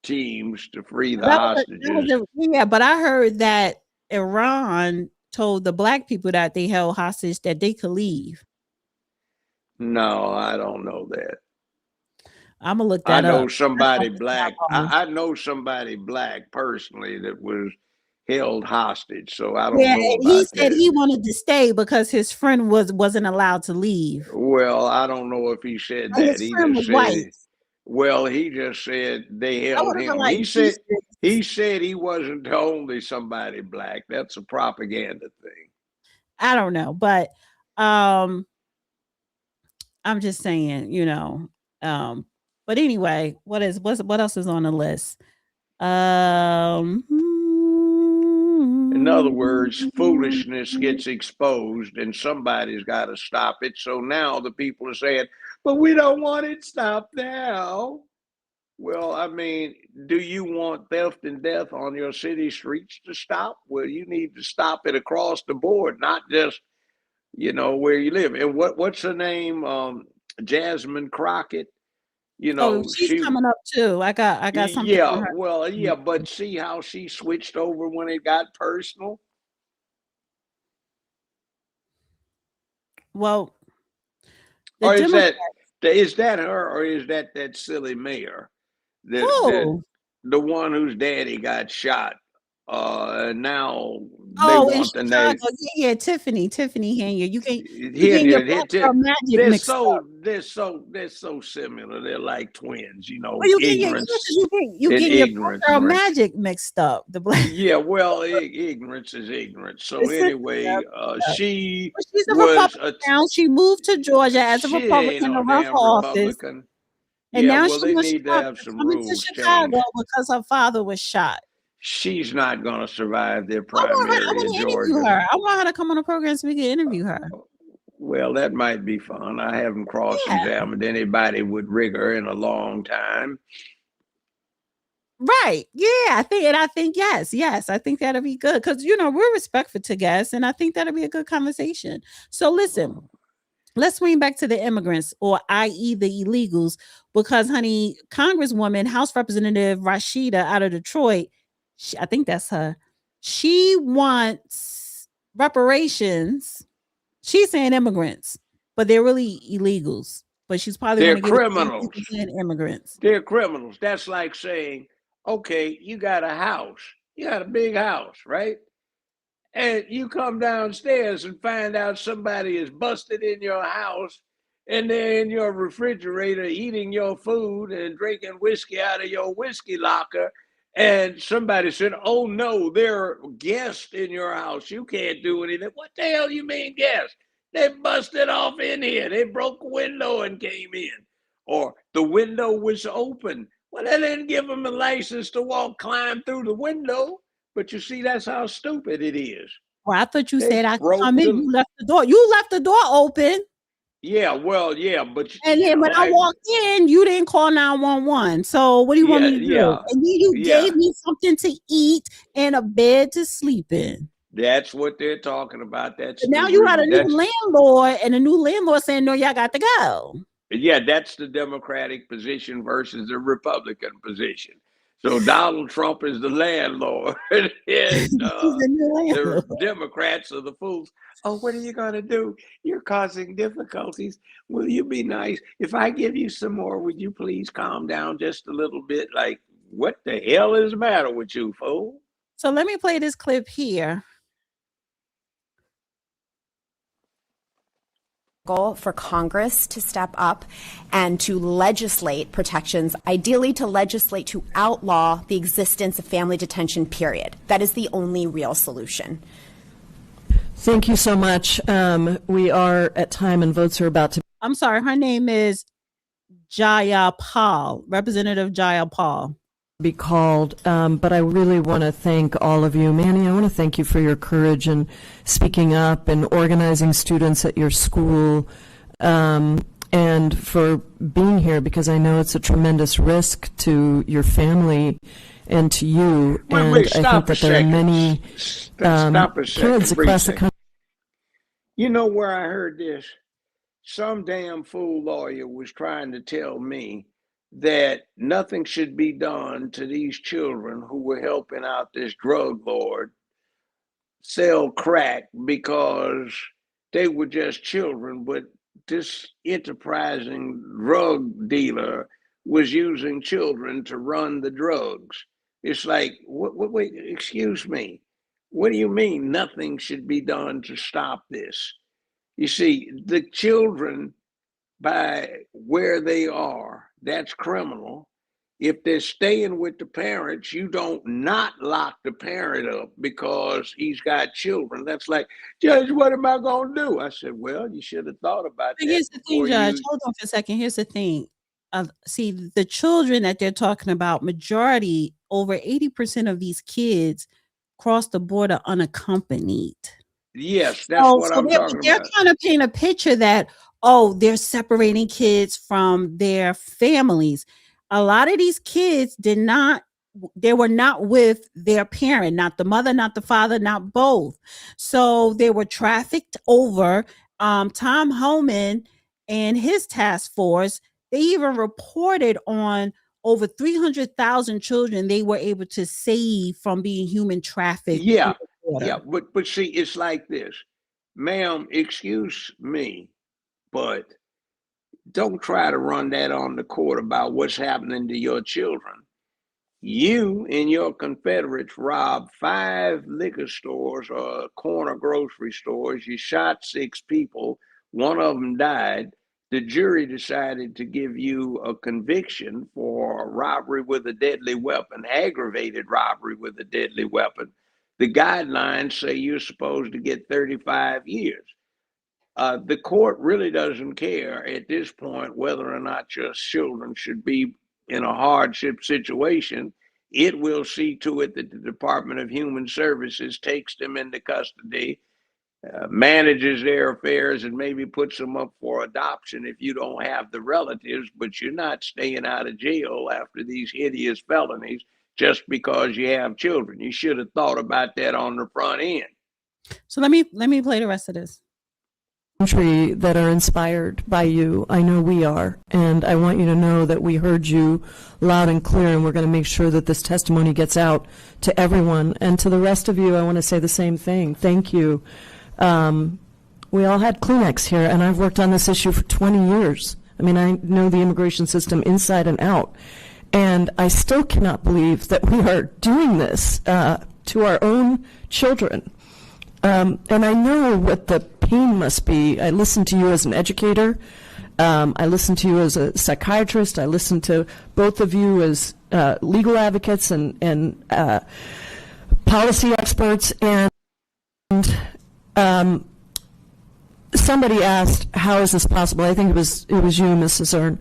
teams to free the hostages. But I heard that Iran told the black people that they held hostage that they could leave. No, I don't know that. I'm gonna look that up. I know somebody black. I know somebody black personally that was held hostage. So I don't know about he said he wanted to stay because his friend wasn't allowed to leave. Well, I don't know if he said that. He just said, well, he just said they held him. He said he wasn't only somebody black. That's a propaganda thing. I don't know, but I'm just saying, but anyway, what else is on the list? In other words, foolishness gets exposed and somebody's got to stop it. So now the people are saying, but we don't want it stopped now. Well, I mean, do you want theft and death on your city streets to stop? Well, you need to stop it across the board, not just, where you live. And what's her name? Jasmine Crockett. She's coming up too. I got something. Yeah, well, yeah, but see how she switched over when it got personal? Well, or is that her, or is that silly mayor? The one whose daddy got shot. Now they Oh, in want the name. Chicago. Yeah, Tiffany Hanya. You getting your Here, Black Girl Magic mixed up. they're so similar. They're like twins, Well, you getting your ignorance you and getting your Black ignorance Girl brings. Magic mixed up. The black Yeah, well, ignorance is ignorance. So It's sister, anyway, yeah. she But she's a was Republican now. She moved to Georgia as a she ain't Republican to no run damn for office, Republican. and Yeah, now well, she's they in need to Chicago, have some coming to rules Chicago changed. because her father was shot. She's not going to survive their I primary want in to interview Georgia. her. I want her to come on the program so we can interview her. Well, that might be fun. I haven't cross-examined anybody with rigor in a long time. Right. Yeah. I think yes. I think that'll be good. Because we're respectful to guests, and I think that'll be a good conversation. So listen, let's swing back to the immigrants, or i.e. the illegals, because honey, Congresswoman, House Representative Rashida out of Detroit, I think that's her. She wants reparations. She's saying immigrants, but they're really illegals. But she's probably They're going to give it criminals. to immigrants. They're criminals. That's like saying, okay, you got a house. You got a big house, right? And you come downstairs and find out somebody is busted in your house and they're in your refrigerator eating your food and drinking whiskey out of your whiskey locker. And somebody said, oh no, there are guests in your house. You can't do anything. What the hell you mean guests? They busted off in here. They broke a window and came in. Or the window was open. Well, they didn't give them a license to climb through the window. But you see, that's how stupid it is. Well, I thought you They said I could broke come in. You left the door. You left the door open. Yeah, well, yeah, but And then when I walked in, you didn't call 911. So what do you want me to do? And then you gave me something to eat and a bed to sleep in. That's what they're talking about. That's Now you got a new landlord, and a new landlord saying, no, y'all got to go. Yeah, that's the Democratic position versus the Republican position. So Donald Trump is the landlord, and the Democrats are the fools. Oh, what are you going to do? You're causing difficulties. Will you be nice? If I give you some more, would you please calm down just a little bit? Like, what the hell is the matter with you, fool? So let me play this clip here. Goal for Congress to step up and to legislate protections, ideally to legislate to outlaw the existence of family detention, period. That is the only real solution. Thank you so much. We are at time and votes are about to. I'm sorry, her name is Jayapal, Representative Jayapal. Be called, but I really want to thank all of you. Manny, I want to thank you for your courage and speaking up and organizing students at your school, and for being here, because I know it's a tremendous risk to your family and to you. Wait, I think that there are many kids across the country. You know where I heard this? Some damn fool lawyer was trying to tell me that nothing should be done to these children who were helping out this drug lord sell crack because they were just children, but this enterprising drug dealer was using children to run the drugs. It's like, wait, excuse me. What do you mean nothing should be done to stop this? You see, the children, by where they are, that's criminal. If they're staying with the parents, you don't not lock the parent up because he's got children. That's like, Judge, what am I going to do? I said, well, you should have thought about that. Here's the thing, Judge. Hold on for a second. Here's the thing. See, the children that they're talking about, majority, over 80% of these kids cross the border unaccompanied. Yes, that's what I'm talking about. They're trying to paint a picture that, they're separating kids from their families. A lot of these kids they were not with their parent, not the mother, not the father, not both. So they were trafficked over. Tom Homan and his task force, they even reported on over 300,000 children they were able to save from being human trafficked. Yeah, but see, it's like this. Ma'am, excuse me, but don't try to run that on the court about what's happening to your children. You and your Confederates robbed 5 liquor stores or corner grocery stores. You shot 6 people. One of them died. The jury decided to give you a conviction for robbery with a deadly weapon, aggravated robbery with a deadly weapon. The guidelines say you're supposed to get 35 years. The court really doesn't care at this point whether or not your children should be in a hardship situation. It will see to it that the Department of Human Services takes them into custody, manages their affairs, and maybe puts them up for adoption if you don't have the relatives, but you're not staying out of jail after these hideous felonies just because you have children. You should have thought about that on the front end. So let me play the rest of this. Country that are inspired by you. I know we are, and I want you to know that we heard you loud and clear, and we're going to make sure that this testimony gets out to everyone. And to the rest of you, I want to say the same thing. Thank you. We all had Kleenex here, and I've worked on this issue for 20 years. I mean, I know the immigration system inside and out, and I still cannot believe that we are doing this to our own children. And I know what the pain must be. I listen to you as an educator. I listen to you as a psychiatrist. I listen to both of you as legal advocates and policy experts. And somebody asked, how is this possible? I think it was you, Mrs. Zern.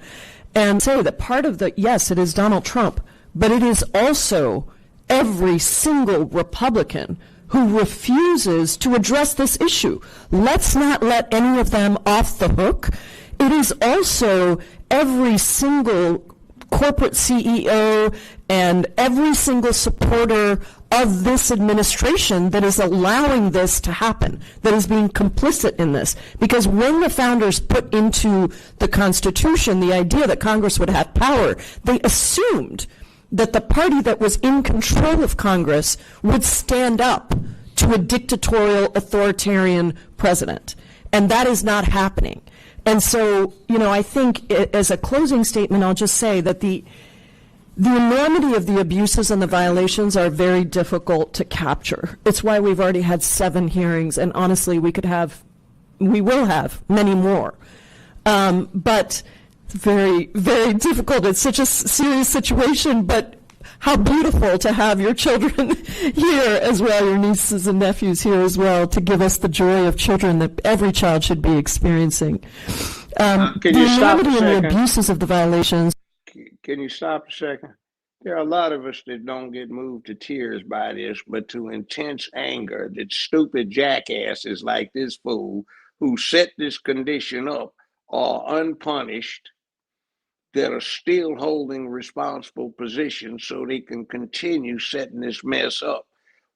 And say that part of the, yes, it is Donald Trump, but it is also every single Republican who refuses to address this issue. Let's not let any of them off the hook. It is also every single corporate CEO and every single supporter of this administration that is allowing this to happen, that is being complicit in this. Because when the founders put into the Constitution the idea that Congress would have power, they assumed that the party that was in control of Congress would stand up to a dictatorial, authoritarian president. And that is not happening. And so, you know, I think as a closing statement, I'll just say that the enormity of the abuses and the violations are very difficult to capture. It's why we've already had 7 hearings, and honestly, we will have many more. But very, very difficult. It's such a serious situation, but how beautiful to have your children here as well, your nieces and nephews here as well, to give us the joy of children that every child should be experiencing. Can you stop a The second? abuses of the violations. Can you stop a second? There are a lot of us that don't get moved to tears by this, but to intense anger that stupid jackasses like this fool who set this condition up are unpunished, that are still holding responsible positions so they can continue setting this mess up.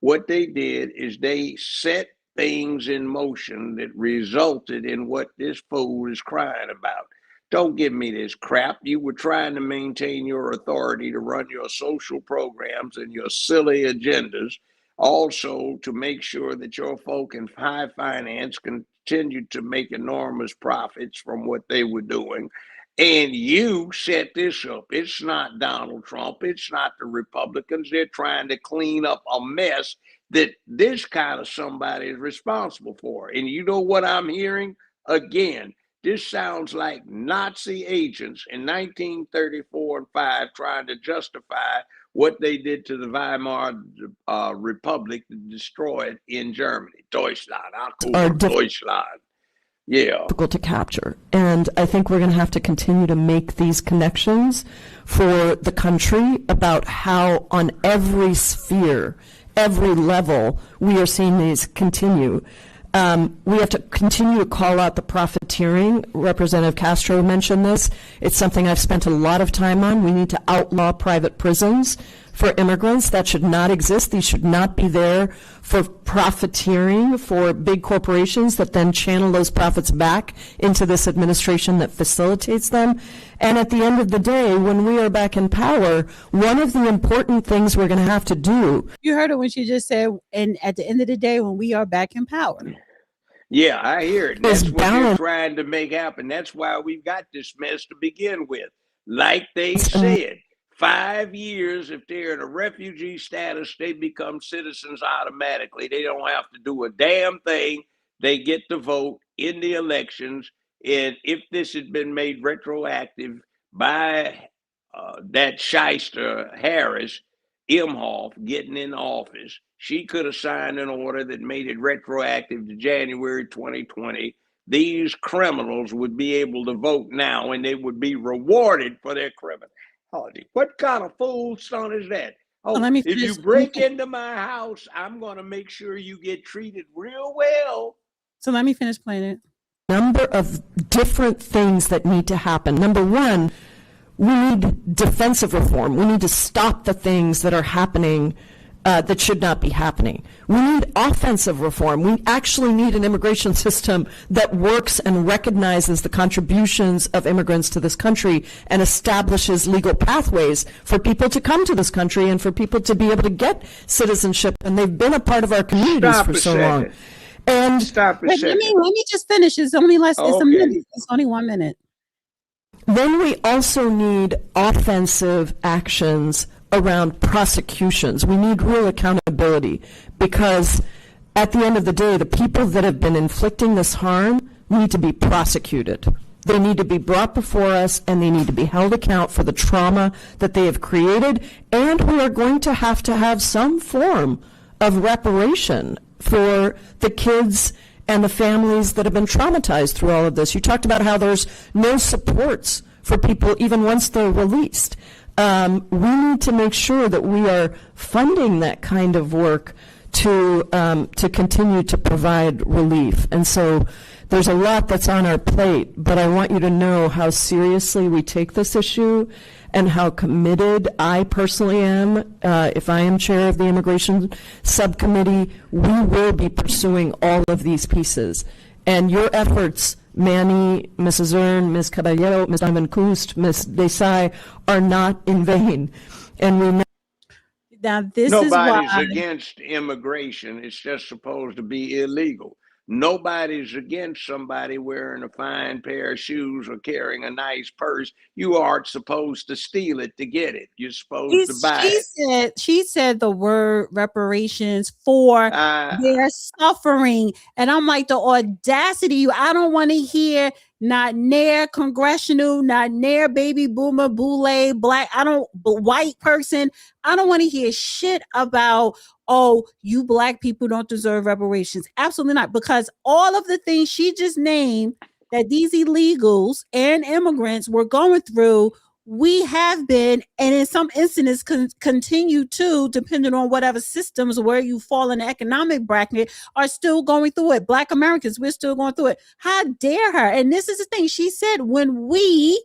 What they did is they set things in motion that resulted in what this fool is crying about. Don't give me this crap. You were trying to maintain your authority to run your social programs and your silly agendas, also to make sure that your folk in high finance continued to make enormous profits from what they were doing. And you set this up. It's not Donald Trump. It's not the Republicans. They're trying to clean up a mess that this kind of somebody is responsible for. And you know what I'm hearing? Again, this sounds like Nazi agents in 1934 and 5 trying to justify what they did to the Weimar Republic to destroy it in Germany. Deutschland, Deutschland. Yeah. Difficult to capture. And I think we're going to have to continue to make these connections for the country about how on every sphere, every level, we are seeing these continue. We have to continue to call out the profiteering. Representative Castro mentioned this. It's something I've spent a lot of time on. We need to outlaw private prisons for immigrants. That should not exist. These should not be there for profiteering for big corporations that then channel those profits back into this administration that facilitates them. And at the end of the day, when we are back in power, one of the important things we're going to have to do. You heard it when she just said, and at the end of the day, when we are back in power. Yeah, I hear it. That's what you're trying to make happen. That's why we've got this mess to begin with. Like they said, 5 years, if they're in a refugee status, they become citizens automatically. They don't have to do a damn thing. They get to vote in the elections. And if this had been made retroactive by that shyster Harris, Imhoff, getting in office, she could have signed an order that made it retroactive to January 2020. These criminals would be able to vote now, and they would be rewarded for their criminality. What kind of fool son is that? Oh, let me if you finish. break into my house, I'm going to make sure you get treated real well. So let me finish playing it. Number of different things that need to happen. Number one, we need defensive reform. We need to stop the things that are happening that should not be happening. We need offensive reform. We actually need an immigration system that works and recognizes the contributions of immigrants to this country and establishes legal pathways for people to come to this country and for people to be able to get citizenship. And they've been a part of our communities for so long. And stop a second. Let me just finish. It's only less. It's a minute. It's only 1 minute. Then we also need offensive actions around prosecutions. We need real accountability, because at the end of the day, the people that have been inflicting this harm need to be prosecuted. They need to be brought before us, and they need to be held account for the trauma that they have created. And we are going to have some form of reparation for the kids and the families that have been traumatized through all of this. You talked about how there's no supports for people even once they're released. We need to make sure that we are funding that kind of work to continue to provide relief. And so there's a lot that's on our plate, but I want you to know how seriously we take this issue and how committed I personally am. If I am chair of the immigration subcommittee, we will be pursuing all of these pieces. And your efforts, Manny, Mrs. Ern, Ms. Caballero, Ms. Diamond Kust, Ms. Desai, are not in vain. And we know now this Nobody's is why against immigration. It's just supposed to be illegal. Nobody's against somebody wearing a fine pair of shoes or carrying a nice purse. You aren't supposed to steal it to get it. You're supposed to buy it. she said the word reparations for their suffering. And I'm like, the audacity. I don't want to hear not near congressional, not near baby boomer, boule, black, white person. I don't want to hear shit about, oh, you black people don't deserve reparations. Absolutely not. Because all of the things she just named that these illegals and immigrants were going through, we have been, and in some instances continue to, depending on whatever systems where you fall in the economic bracket, are still going through it. Black Americans, we're still going through it. How dare her? And this is the thing she said, when we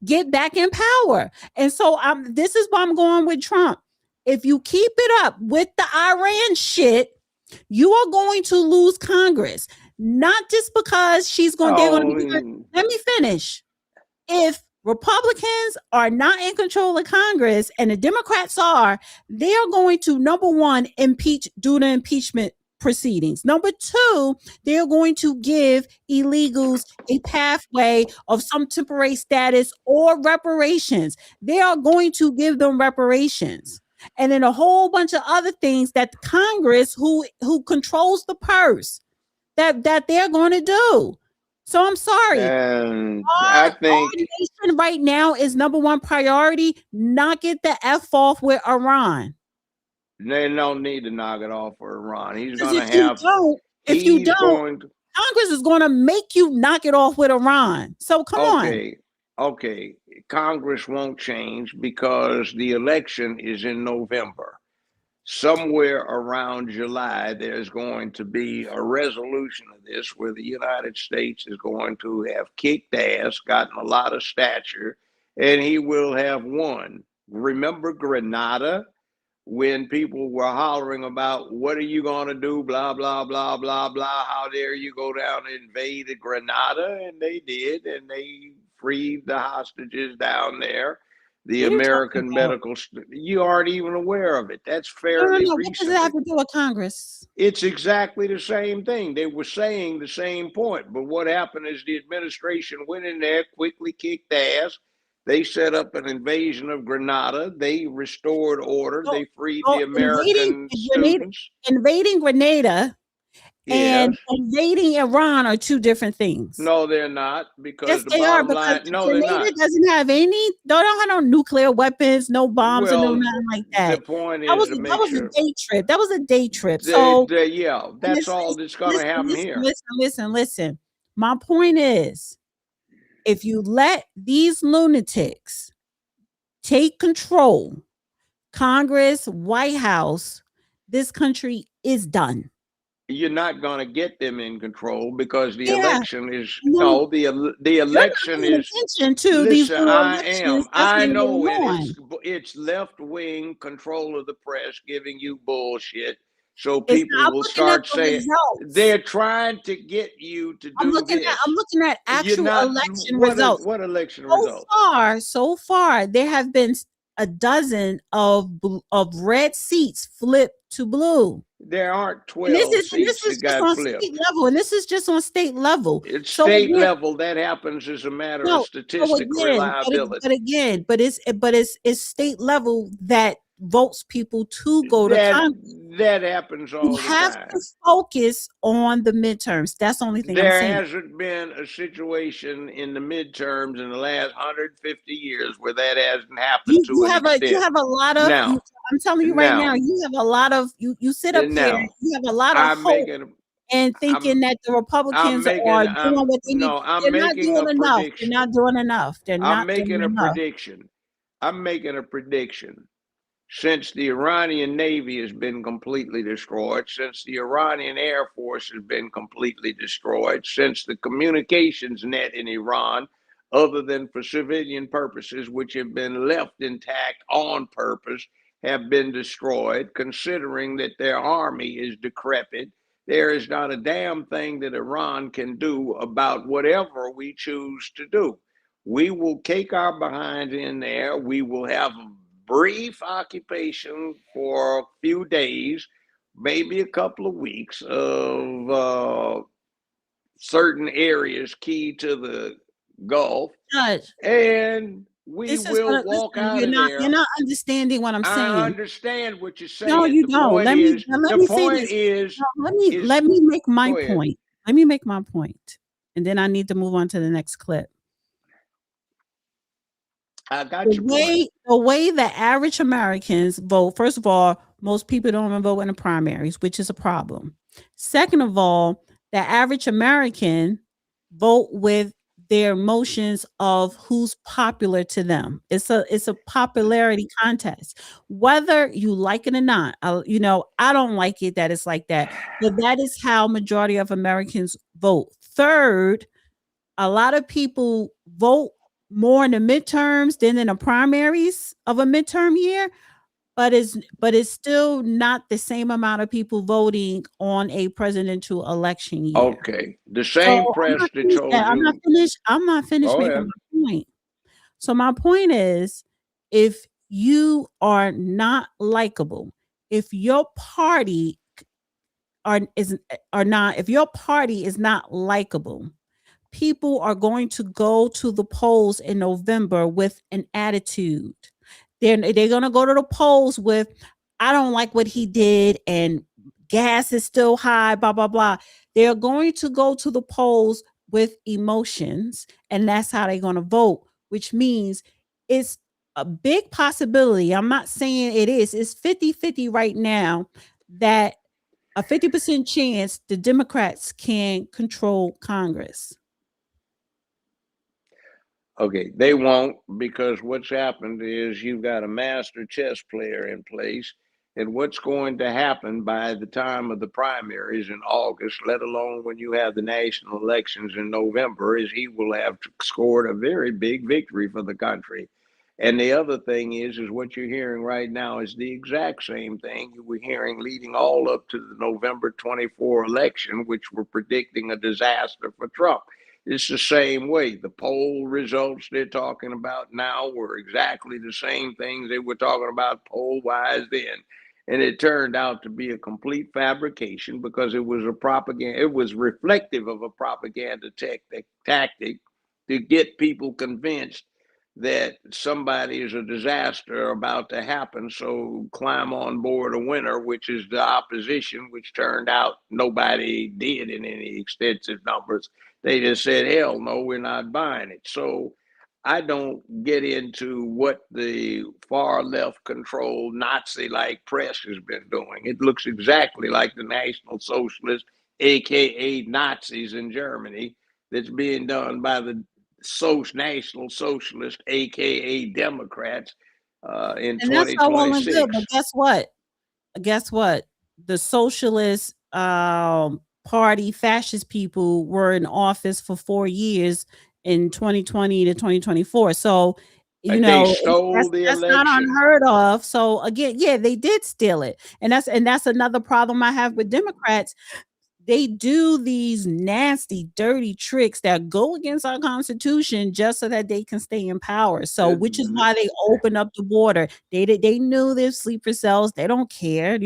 get back in power. And so this is why I'm going with Trump. If you keep it up with the Iran shit, you are going to lose Congress. Not just because she's going to, let me finish. If Republicans are not in control of Congress and the Democrats are, they are going to, number one, do the impeachment proceedings. Number two, they're going to give illegals a pathway of some temporary status or reparations. They are going to give them reparations. And then a whole bunch of other things that Congress, who controls the purse, that they're going to do. So I'm sorry. I think our nation right now is number one priority. Knock it the F off with Iran. They don't need to knock it off for Iran. He's going to have. If you don't, Congress is going to make you knock it off with Iran. So come on. Okay. Congress won't change because the election is in November. Somewhere around July, there's going to be a resolution of this where the United States is going to have kicked ass, gotten a lot of stature, and he will have won. Remember Grenada? When people were hollering about, what are you going to do, blah, blah, blah, blah, blah, how dare you go down and invade Grenada? And they did, and they freed the hostages down there. The American medical, you aren't even aware of it. That's fairly recent. What does it have to do with Congress? It's exactly the same thing. They were saying the same point. But what happened is the administration went in there, quickly kicked ass, They set up an invasion of Grenada. They restored order. They freed the invading American Grenada, students. invading Grenada and Yes. invading Iran are two different things. No, they're not, because Yes, the they are, bottom because line, no, they're Grenada not. doesn't have any, they don't have no nuclear weapons, no bombs, or no Well, nothing like the that. point That is was to a, make sure day trip. That was a day trip. yeah, that's all that's going to happen here. Listen. My point is, if you let these lunatics take control, Congress, White House, this country is done. You're not going to get them in control because the Yeah. election is No. the You're not election paying is. attention to these Listen, little I elections am. that's I been know, going and on. it's left wing control of the press giving you bullshit. So It's people I'm will looking at start the saying results. they're trying to get you to I'm do looking at You're actual not. election results. What election results? So far, there have been a dozen of red seats flipped to blue. There aren't And 12 this seats is that just got on flipped. state level, and this is just on state level. It's So state again, level. That happens as a matter of no, so statistic again, reliability. but it's state level that votes people to go to Congress. That happens You all the have time. to focus on the midterms. That's the only thing I'm There saying. hasn't been a situation in the midterms in the last 150 years where that hasn't happened to an extent. You have a lot of Now, I'm telling you right now, you have a lot of you sit up here, now, you have a lot of I'm hope making and thinking that the Republicans are doing what they need. I'm They're not making doing a enough. They're prediction. not doing enough. They're I'm not doing making a enough. prediction. I'm making a prediction. Since the Iranian Navy has been completely destroyed, since the Iranian Air Force has been completely destroyed, since the communications net in Iran, other than for civilian purposes, which have been left intact on purpose, have been destroyed, considering that their army is decrepit, there is not a damn thing that Iran can do about whatever we choose to do. We will kick our behinds in there. We will have a brief occupation for a few days, maybe a couple of weeks of certain areas key to the Gulf, Judge, and we will walk out of there. You're not understanding what I'm saying. I understand what you're saying. No, you the don't. Point let is, me the say point this. is, No, is, let me make my go ahead. point. Let me make my point, and then I need to move on to the next clip. I got your point. The way the average Americans vote, first of all, most people don't even vote in the primaries, which is a problem. Second of all, the average American vote with their emotions of who's popular to them. It's a popularity contest, whether you like it or not. I don't like it that it's like that, but that is how majority of Americans vote. Third, a lot of people vote more in the midterms than in the primaries of a midterm year, but it's still not the same amount of people voting on a presidential election year. Okay, the same press that told you. I'm not finished making my point. So my point is, if you are not likable, if your party is not likable, people are going to go to the polls in November with an attitude. They're going to go to the polls with, I don't like what he did, and gas is still high, blah, blah, blah. They're going to go to the polls with emotions, and that's how they're going to vote, which means it's a big possibility. I'm not saying it is. It's 50-50 right now that a 50% chance the Democrats can control Congress. Okay, they won't, because what's happened is you've got a master chess player in place, and what's going to happen by the time of the primaries in August, let alone when you have the national elections in November, is he will have scored a very big victory for the country. And the other thing is what you're hearing right now is the exact same thing you were hearing leading all up to the November 24 election, which were predicting a disaster for Trump. It's the same way. The poll results they're talking about now were exactly the same things they were talking about poll-wise then. And it turned out to be a complete fabrication because it was it was reflective of a propaganda tactic to get people convinced that somebody is a disaster about to happen, so climb on board a winner, which is the opposition, which turned out nobody did in any extensive numbers. They just said, hell no, we're not buying it. So I don't get into what the far left controlled Nazi like press has been doing. It looks exactly like the National Socialist, aka Nazis in Germany, that's being done by the National Socialist, aka Democrats, in And that's all well and good, 2026. but guess what? Guess what? The socialist party fascist people were in office for 4 years in 2020 to 2024. So, you They know, stole the that's not election. unheard of. So again, yeah, they did steal it. And that's another problem I have with Democrats. They do these nasty, dirty tricks that go against our Constitution just so that they can stay in power. So, which is why they open up the border. They knew there's sleeper cells. They don't care,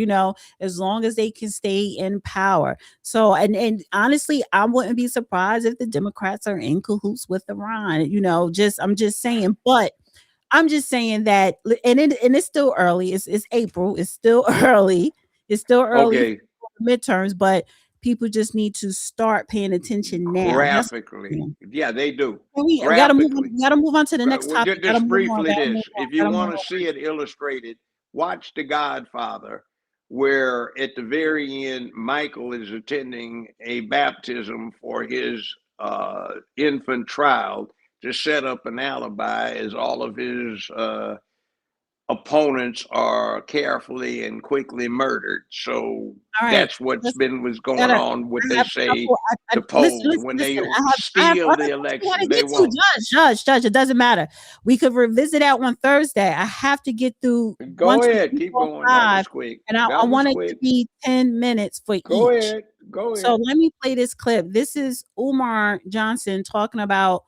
as long as they can stay in power. So, and honestly, I wouldn't be surprised if the Democrats are in cahoots with Iran. I'm just saying, but. I'm just saying that, and it's still early. It's April. It's still early. It's still early Okay, for midterms, but people just need to start paying attention now. That's graphically, yeah, they do. we gotta move on. Graphically, We gotta move on to the next well, topic. Gotta just move on. briefly, Gotta move this: on. if you Gotta move want to on. see it illustrated, watch The Godfather, where at the very end, Michael is attending a baptism for his infant child to set up an alibi, as all of his opponents are carefully and quickly murdered. So All right. that's what's Listen, was I going gotta. on, what I they have a say, couple. the Listen, polls. When they I have steal other the things we gotta election, they get to. won't. Judge. It doesn't matter. We could revisit that one Thursday. I have to get through one, Go two, ahead, three, keep four, going. That five, was quick. and I That was want it to quick. be 10 minutes for Go each. ahead. Go So ahead. let me play this clip. This is Umar Johnson talking about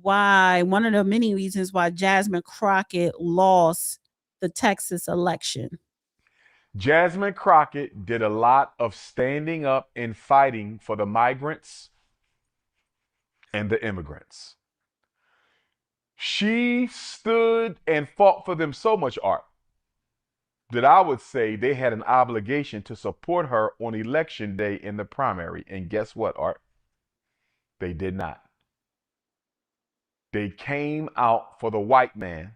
why one of the many reasons why Jasmine Crockett lost the Texas election. Jasmine Crockett did a lot of standing up and fighting for the migrants and the immigrants. She stood and fought for them so much, Art, that I would say they had an obligation to support her on election day in the primary. And guess what, Art? They did not. They came out for the white man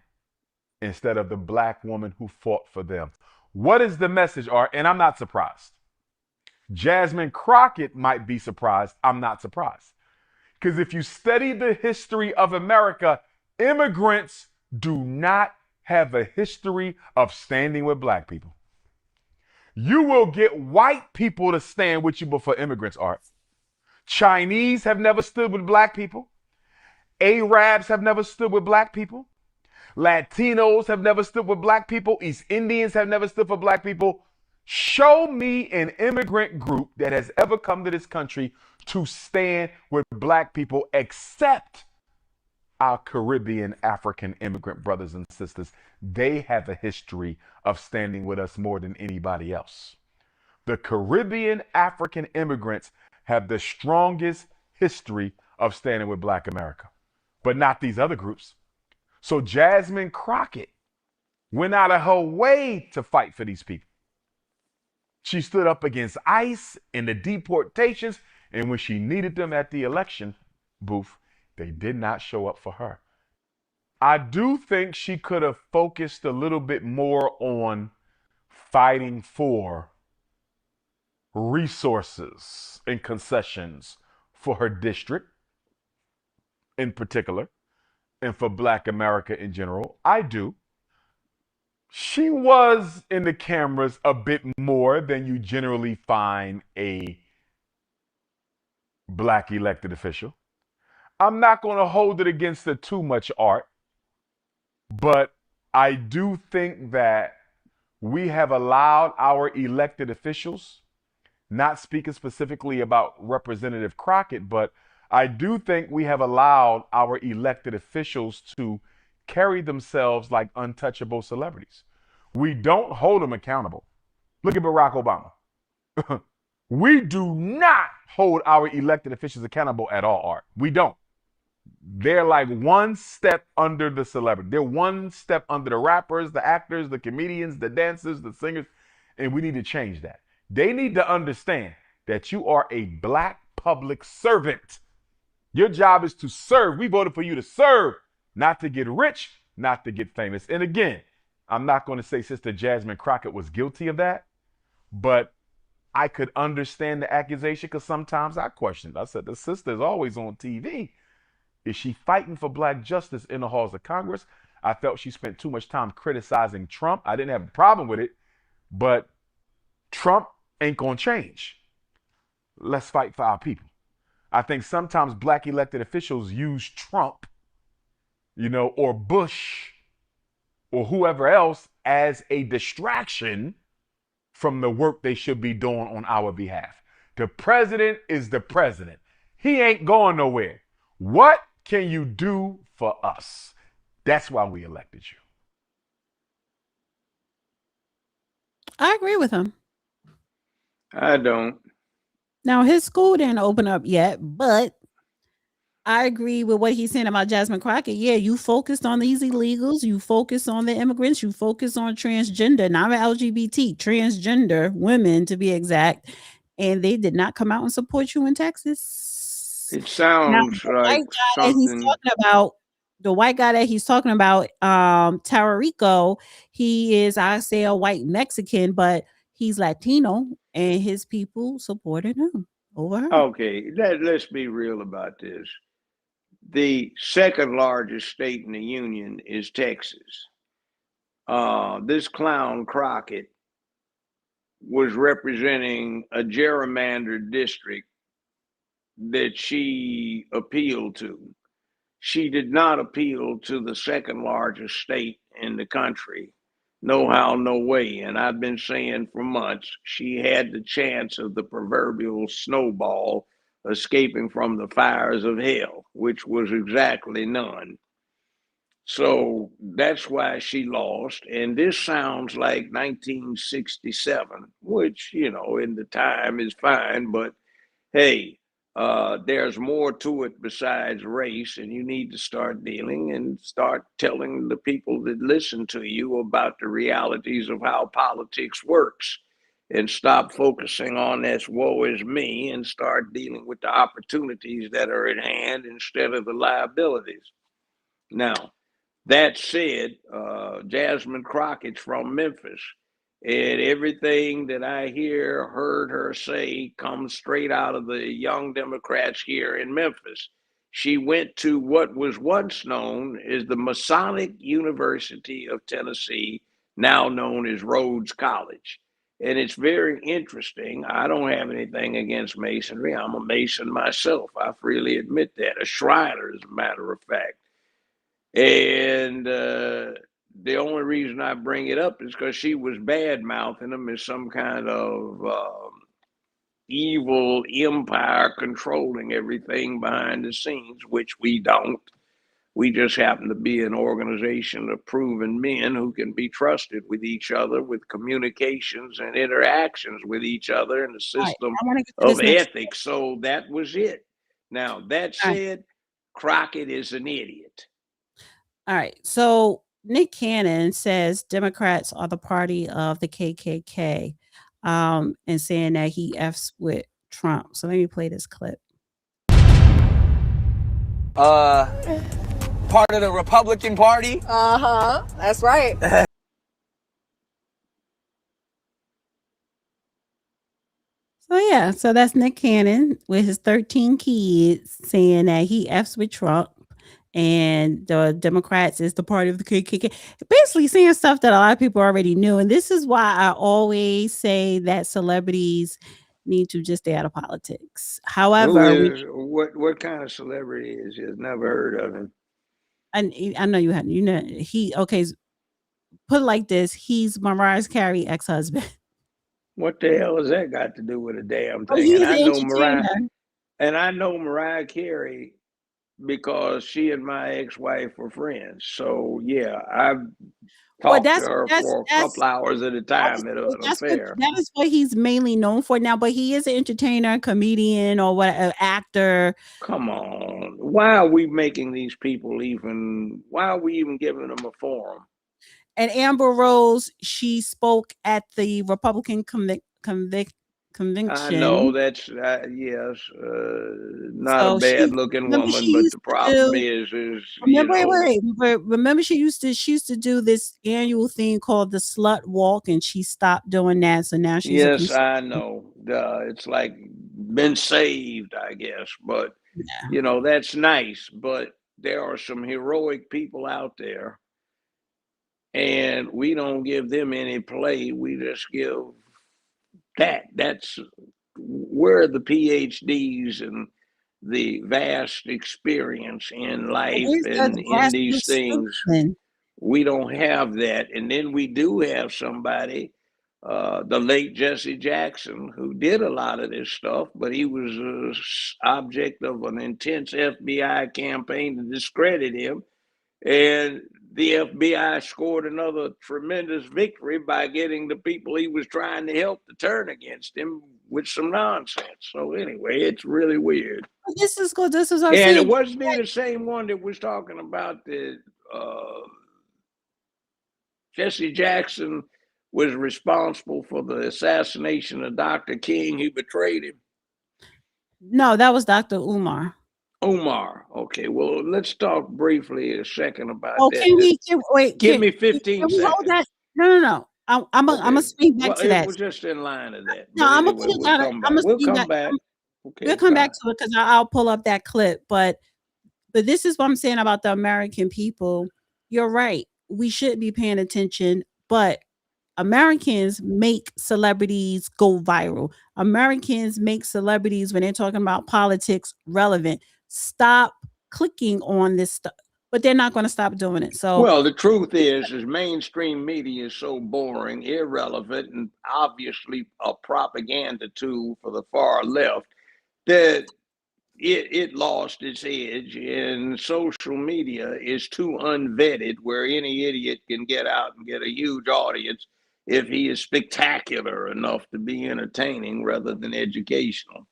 instead of the black woman who fought for them. What is the message, Art? And I'm not surprised. Jasmine Crockett might be surprised. I'm not surprised. Because if you study the history of America, immigrants do not have a history of standing with black people. You will get white people to stand with you before immigrants, Art. Chinese have never stood with black people. Arabs have never stood with black people. Latinos have never stood with black people. East Indians have never stood for black people. Show me an immigrant group that has ever come to this country to stand with black people except our Caribbean African immigrant brothers and sisters. They have a history of standing with us more than anybody else. The Caribbean African immigrants have the strongest history of standing with black America, but not these other groups. So Jasmine Crockett went out of her way to fight for these people. She stood up against ICE and the deportations, and when she needed them at the election booth, they did not show up for her. I do think she could have focused a little bit more on fighting for resources and concessions for her district in particular, and for black America in general. I do. She was in the cameras a bit more than you generally find a black elected official. I'm not going to hold it against her too much, Art, but I do think that we have allowed our elected officials, not speaking specifically about Representative Crockett, but I do think we have allowed our elected officials to carry themselves like untouchable celebrities. We don't hold them accountable. Look at Barack Obama. We do not hold our elected officials accountable at all, Art. We don't. They're like one step under the celebrity. They're one step under the rappers, the actors, the comedians, the dancers, the singers, and we need to change that. They need to understand that you are a black public servant. Your job is to serve. We voted for you to serve, not to get rich, not to get famous. And again, I'm not going to say Sister Jasmine Crockett was guilty of that, but I could understand the accusation because sometimes I questioned. I said, the sister is always on TV. Is she fighting for black justice in the halls of Congress? I felt she spent too much time criticizing Trump. I didn't have a problem with it, but Trump ain't going to change. Let's fight for our people. I think sometimes black elected officials use Trump, or Bush or whoever else as a distraction from the work they should be doing on our behalf. The president is the president. He ain't going nowhere. What can you do for us? That's why we elected you. I agree with him. I don't. Now, his school didn't open up yet, but I agree with what he's saying about Jasmine Crockett. Yeah, you focused on these illegals, you focus on the immigrants, you focus on transgender, not LGBT, transgender women to be exact, and they did not come out and support you in Texas. It sounds like something. The white guy that he's talking about, Tarico, he is, I say, a white Mexican, but he's Latino, and his people supported him over her. Okay, let's be real about this. The second largest state in the union is Texas. This clown Crockett was representing a gerrymandered district that she appealed to. She did not appeal to the second largest state in the country. No how, no way. And I've been saying for months, she had the chance of the proverbial snowball escaping from the fires of hell, which was exactly none. So that's why she lost. And this sounds like 1967, which, in the time is fine, but hey, there's more to it besides race, and you need to start dealing and start telling the people that listen to you about the realities of how politics works, and stop focusing on this woe is me and start dealing with the opportunities that are at hand instead of the liabilities. Now, that said, Jasmine Crockett's from Memphis. And everything that I heard her say comes straight out of the young Democrats here in Memphis. She went to what was once known as the Masonic University of Tennessee, now known as Rhodes College. And it's very interesting. I don't have anything against Masonry. I'm a Mason myself. I freely admit that. A Shriner, as a matter of fact. And the only reason I bring it up is because she was bad-mouthing them as some kind of evil empire controlling everything behind the scenes, which we don't. We just happen to be an organization of proven men who can be trusted with each other, with communications and interactions with each other in a system of ethics. So that was it. Now, that said, Crockett is an idiot. All right. So Nick Cannon says Democrats are the party of the KKK, and saying that he F's with Trump. So let me play this clip. Part of the Republican Party? That's right. So that's Nick Cannon with his 13 kids saying that he F's with Trump. And the Democrats is the party of the KKK. Basically saying stuff that a lot of people already knew. And this is why I always say that celebrities need to just stay out of politics. However, what kind of celebrity is he? I've never heard of him. And I know you hadn't. Put it like this: he's Mariah Carey's ex-husband. What the hell has that got to do with a damn thing? I know Mariah Carey because she and my ex-wife were friends. So yeah, Well, talk to her for a couple hours at a time at an affair. That is what he's mainly known for now. But he is an entertainer, comedian, or what, an actor. Come on, why are we making these people even? Why are we even giving them a forum? And Amber Rose, she spoke at the Republican convention. I know that's yes, not So a bad looking woman, but the problem is remember she used to do this annual thing called the Slut Walk, and she stopped doing that. So now she's yes, I know. It's like been saved, I guess, but you know that's nice. But there are some heroic people out there, and we don't give them any play. We just give that's where the PhDs and the vast experience in life and in these things. We don't have that. And then we do have somebody, the late Jesse Jackson, who did a lot of this stuff, but he was an object of an intense FBI campaign to discredit him. And the FBI scored another tremendous victory by getting the people he was trying to help to turn against him with some nonsense. So anyway, it's really weird. This is good. This is and it wasn't the same one that was talking about the Jesse Jackson was responsible for the assassination of Dr. King. He betrayed him. No, that was Dr. Umar. Omar. Okay, well, let's talk briefly a second about that. Give me 15 seconds. Hold that? No. I'm gonna speak back to that. It was just in line of that. No, I'm gonna put it down. We'll come back. Okay, we'll come back to it because I'll pull up that clip. But this is what I'm saying about the American people. You're right. We should be paying attention, but Americans make celebrities go viral. Americans make celebrities, when they're talking about politics, relevant. Stop clicking on this stuff, but they're not going to stop doing it. So, well, the truth is mainstream media is so boring, irrelevant, and obviously a propaganda tool for the far left that it lost its edge, and social media is too unvetted where any idiot can get out and get a huge audience if he is spectacular enough to be entertaining rather than educational.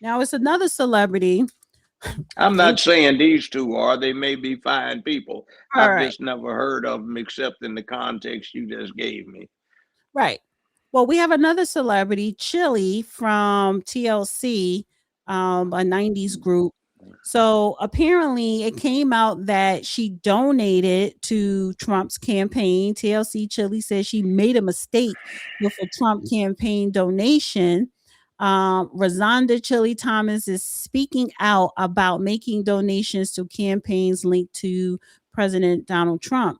Now it's another celebrity. I'm not saying these two are. They may be fine people. I've just never heard of them except in the context you just gave me. Right. Well, we have another celebrity, Chili from TLC, a 90s group. So apparently it came out that she donated to Trump's campaign. TLC Chili says she made a mistake with a Trump campaign donation. Rosanda Chili Thomas is speaking out about making donations to campaigns linked to President Donald Trump.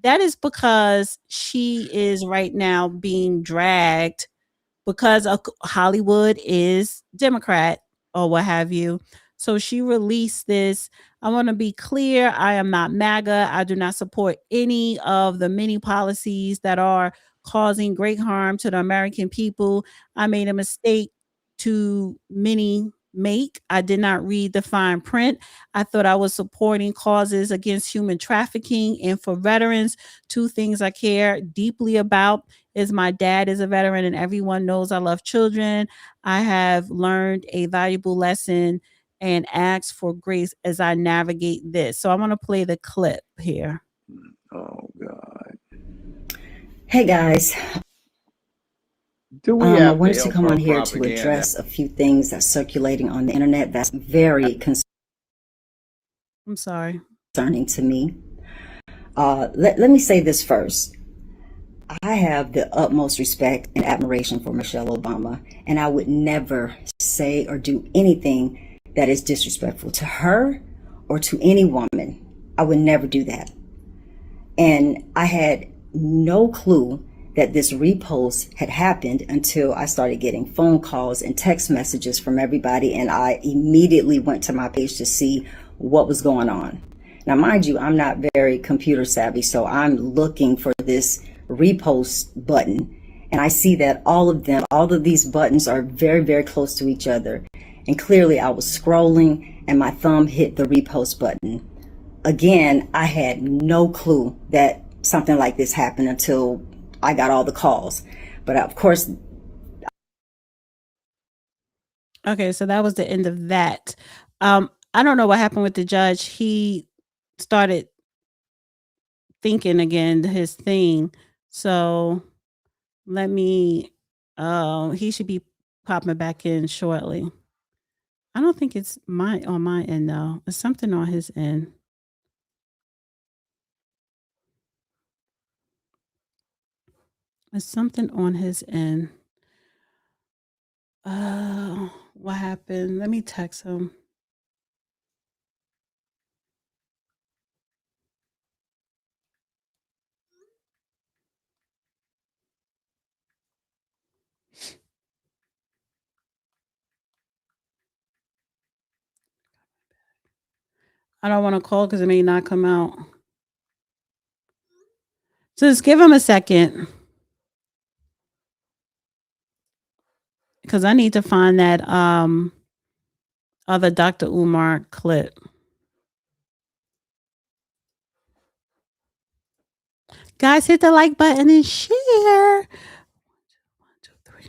That is because she is right now being dragged because Hollywood is Democrat or what have you. So she released this. I want to be clear. I am not MAGA. I do not support any of the many policies that are causing great harm to the American people. I made a mistake to make. I did not read the fine print. I thought I was supporting causes against human trafficking and for veterans. Two things I care deeply about is my dad is a veteran and everyone knows I love children. I have learned a valuable lesson and ask for grace as I navigate this. So I'm going to play the clip here. Oh, God. Hey, guys. I wanted to come on here to address a few things that's circulating on the internet that's very concerning to me. Let me say this first. I have the utmost respect and admiration for Michelle Obama, and I would never say or do anything that is disrespectful to her or to any woman. I would never do that. And I had no clue that this repost had happened until I started getting phone calls and text messages from everybody, and I immediately went to my page to see what was going on. Now, mind you, I'm not very computer savvy, so I'm looking for this repost button, and I see that all of these buttons are very, very close to each other. And clearly I was scrolling and my thumb hit the repost button. Again, I had no clue that something like this happen until I got all the calls. But of course. Okay, so that was the end of that. I don't know what happened with the judge. He started thinking again his thing. So let me he should be popping back in shortly. I don't think it's on my end though. It's something on his end. It's something on his end. What happened? Let me text him. I don't want to call because it may not come out. So just give him a second. Because I need to find that other Dr. Umar clip. Guys, hit the like button and share.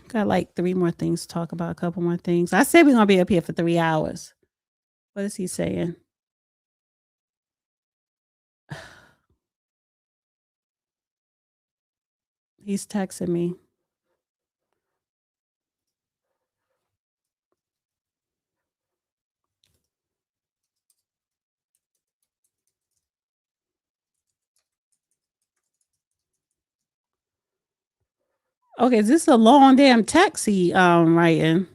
Got like 3 more things to talk about, a couple more things. I said we're going to be up here for 3 hours. What is he saying? He's texting me. Okay, this is a long damn text he writing.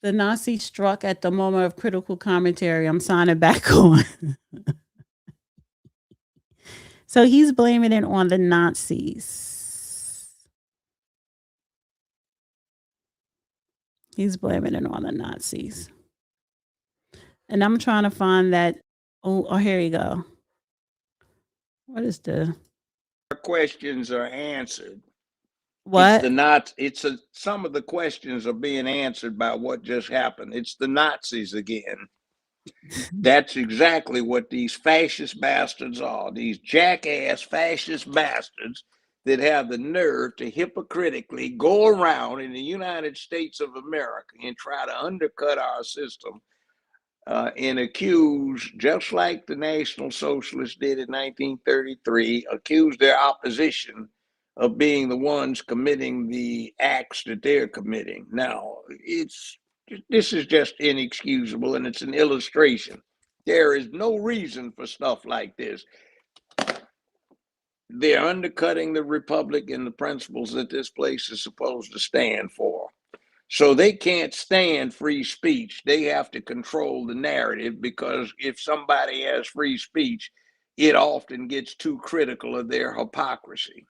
The Nazi struck at the moment of critical commentary. I'm signing back on. So he's blaming it on the Nazis. He's blaming it on the Nazis. And I'm trying to find that. Oh, here you go. What is the questions are answered? What? Some of the questions are being answered by what just happened. It's the Nazis again. That's exactly what these fascist bastards are. These jackass fascist bastards that have the nerve to hypocritically go around in the United States of America and try to undercut our system and accuse, just like the National Socialists did in 1933, accuse their opposition of being the ones committing the acts that they're committing. Now, this is just inexcusable, and it's an illustration. There is no reason for stuff like this. They're undercutting the republic and the principles that this place is supposed to stand for. So they can't stand free speech. They have to control the narrative, because if somebody has free speech, it often gets too critical of their hypocrisy.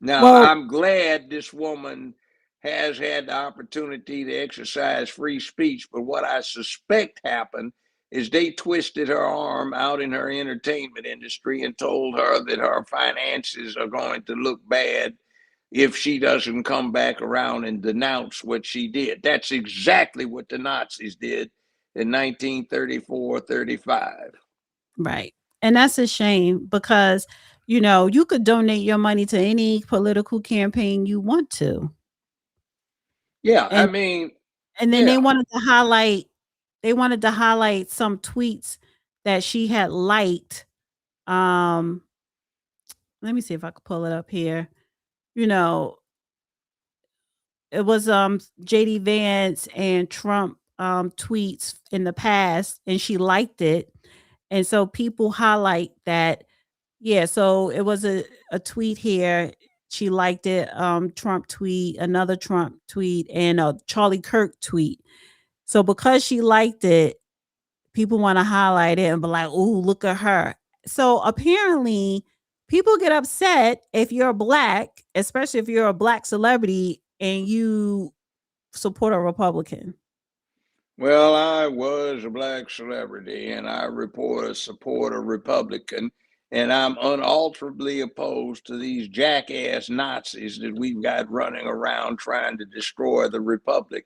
Now, I'm glad this woman has had the opportunity to exercise free speech, but what I suspect happened is they twisted her arm out in her entertainment industry and told her that her finances are going to look bad if she doesn't come back around and denounce what she did. That's exactly what the Nazis did in 1934-35. Right. And that's a shame, because, you could donate your money to any political campaign you want to. Yeah, And then they wanted to highlight some tweets that she had liked. Let me see if I could pull it up here. It was JD Vance and Trump tweets in the past, and she liked it. And so people highlight that. Yeah, so it was a tweet here. She liked it. Trump tweet, another Trump tweet, and a Charlie Kirk tweet. So because she liked it, people want to highlight it and be like, "Oh, look at her." So apparently, people get upset if you're black, especially if you're a black celebrity and you support a Republican. Well, I was a black celebrity and I support a Republican. And I'm unalterably opposed to these jackass Nazis that we've got running around trying to destroy the Republic,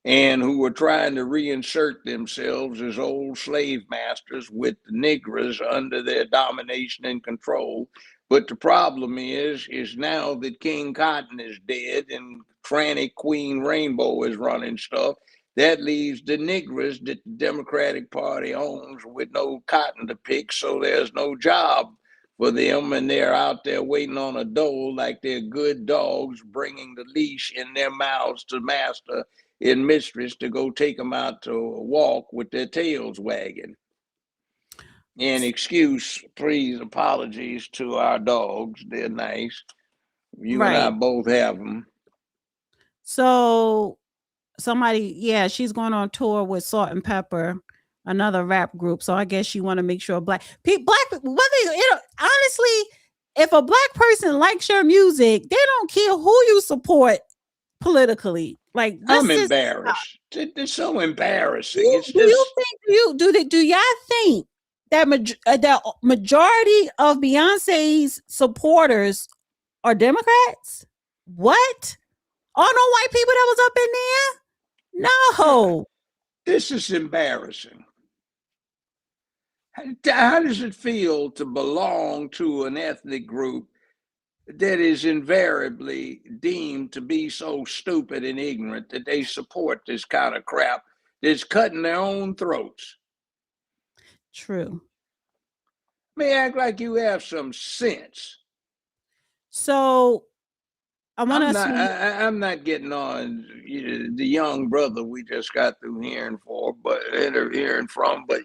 and who are trying to reinsert themselves as old slave masters with the Negroes under their domination and control. But the problem is now that King Cotton is dead and Franny Queen Rainbow is running stuff, that leaves the Negroes that the Democratic Party owns with no cotton to pick, so there's no job for them, and they're out there waiting on a dole like they're good dogs, bringing the leash in their mouths to master and mistress to go take them out to a walk with their tails wagging. And please, apologies to our dogs. They're nice. You and I both have them. So somebody, yeah, she's going on tour with Salt and Pepper, another rap group. So I guess you want to make sure black people, honestly, if a black person likes your music, they don't care who you support politically. Like, I'm embarrassed. It's so embarrassing. Do y'all think that that majority of Beyonce's supporters are Democrats? What? All no white people that was up in there? No. This is embarrassing. How does it feel to belong to an ethnic group that is invariably deemed to be so stupid and ignorant that they support this kind of crap that's cutting their own throats? True. May act like you have some sense. So I'm not getting on the young brother we just got through hearing from, but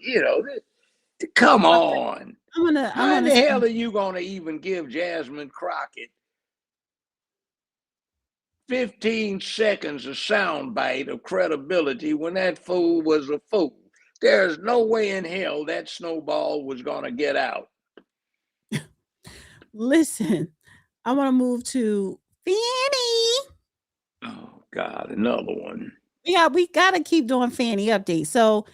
come on. How the hell are you going to even give Jasmine Crockett 15 seconds of soundbite of credibility when that fool was a fool? There's no way in hell that snowball was going to get out. Listen, I want to move to Fanny. Oh, God, another one. Yeah, we got to keep doing Fanny updates. So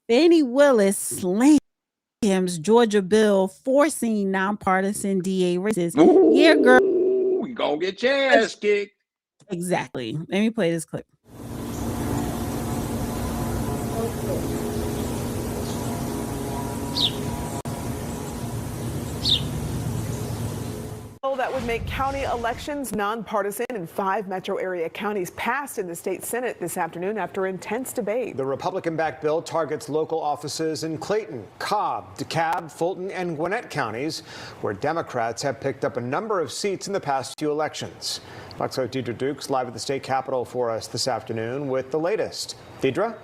Fannie Willis slams Georgia bill forcing nonpartisan DA races. Yeah, girl. You gonna get your ass kicked. Exactly. Let me play this clip. That would make county elections nonpartisan in 5 metro area counties passed in the state Senate this afternoon after intense debate. The Republican-backed bill targets local offices in Clayton, Cobb, DeKalb, Fulton, and Gwinnett counties, where Democrats have picked up a number of seats in the past few elections. Fox 5's Deidre Dukes live at the state capitol for us this afternoon with the latest. Deidre?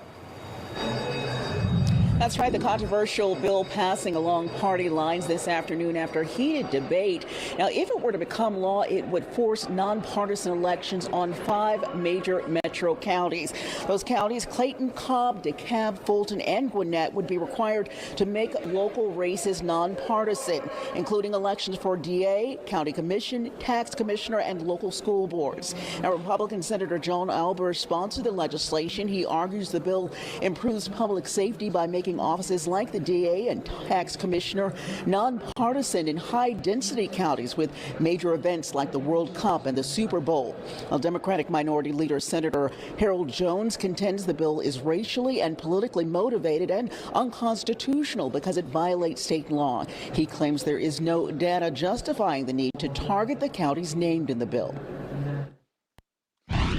That's right. The controversial bill passing along party lines this afternoon after heated debate. Now, if it were to become law, it would force nonpartisan elections on 5 major metro counties. Those counties, Clayton, Cobb, DeKalb, Fulton, and Gwinnett, would be required to make local races nonpartisan, including elections for DA, county commission, tax commissioner, and local school boards. Now, Republican Senator John Albers sponsored the legislation. He argues the bill improves public safety by making offices like the DA and tax commissioner nonpartisan in high-density counties with major events like the World Cup and the Super Bowl. While Democratic Minority Leader Senator Harold Jones contends the bill is racially and politically motivated and unconstitutional because it violates state law. He claims there is no data justifying the need to target the counties named in the bill.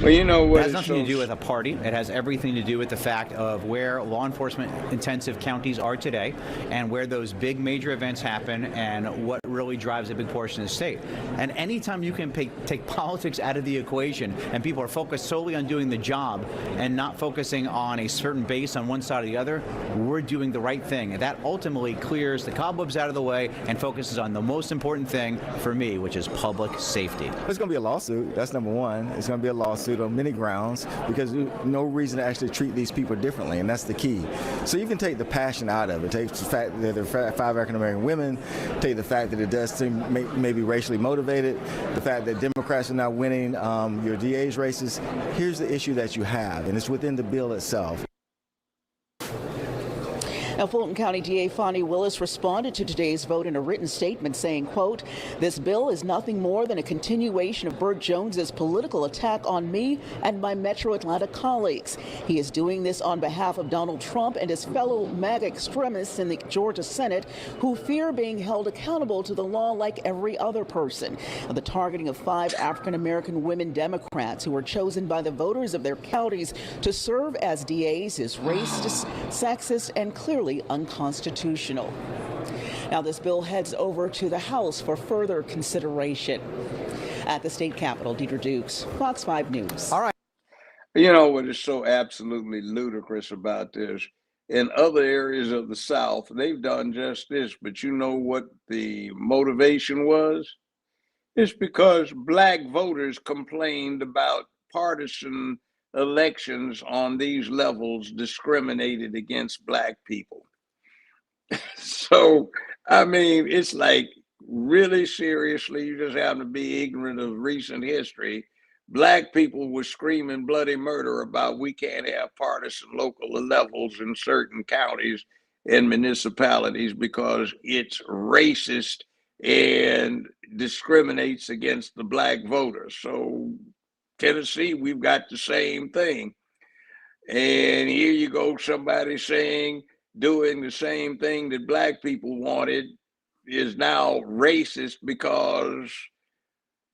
Well, you know what? It has nothing to do with a party. It has everything to do with the fact of where law enforcement intensive counties are today and where those big major events happen and what really drives a big portion of the state. And anytime you can take politics out of the equation and people are focused solely on doing the job and not focusing on a certain base on one side or the other, we're doing the right thing. And that ultimately clears the cobwebs out of the way and focuses on the most important thing for me, which is public safety. There's going to be a lawsuit. That's number one. It's going to be a lawsuit on many grounds because there's no reason to actually treat these people differently, and that's the key. So you can take the passion out of it, take the fact that there are 5 African-American women, take the fact that it does seem maybe racially motivated, the fact that Democrats are not winning your DA's races. Here's the issue that you have, and it's within the bill itself. Now, Fulton County DA Fonnie Willis responded to today's vote in a written statement saying, quote, "This bill is nothing more than a continuation of Burt Jones's political attack on me and my Metro Atlanta colleagues. He is doing this on behalf of Donald Trump and his fellow MAGA extremists in the Georgia Senate who fear being held accountable to the law like every other person." The targeting of 5 African-American women Democrats who were chosen by the voters of their counties to serve as DAs is racist, sexist, and clearly unconstitutional. Now, this bill heads over to the House for further consideration. At the state capitol, Deidre Dukes, Fox 5 News. All right. You know what is so absolutely ludicrous about this? In other areas of the South, they've done just this, but you know what the motivation was? It's because black voters complained about partisan elections on these levels discriminated against black people. So, I mean, it's like, really seriously, you just happen to be ignorant of recent history. Black people were screaming bloody murder about we can't have partisan local levels in certain counties and municipalities because it's racist and discriminates against the black voters. So Tennessee, we've got the same thing. And here you go, somebody saying doing the same thing that black people wanted is now racist because,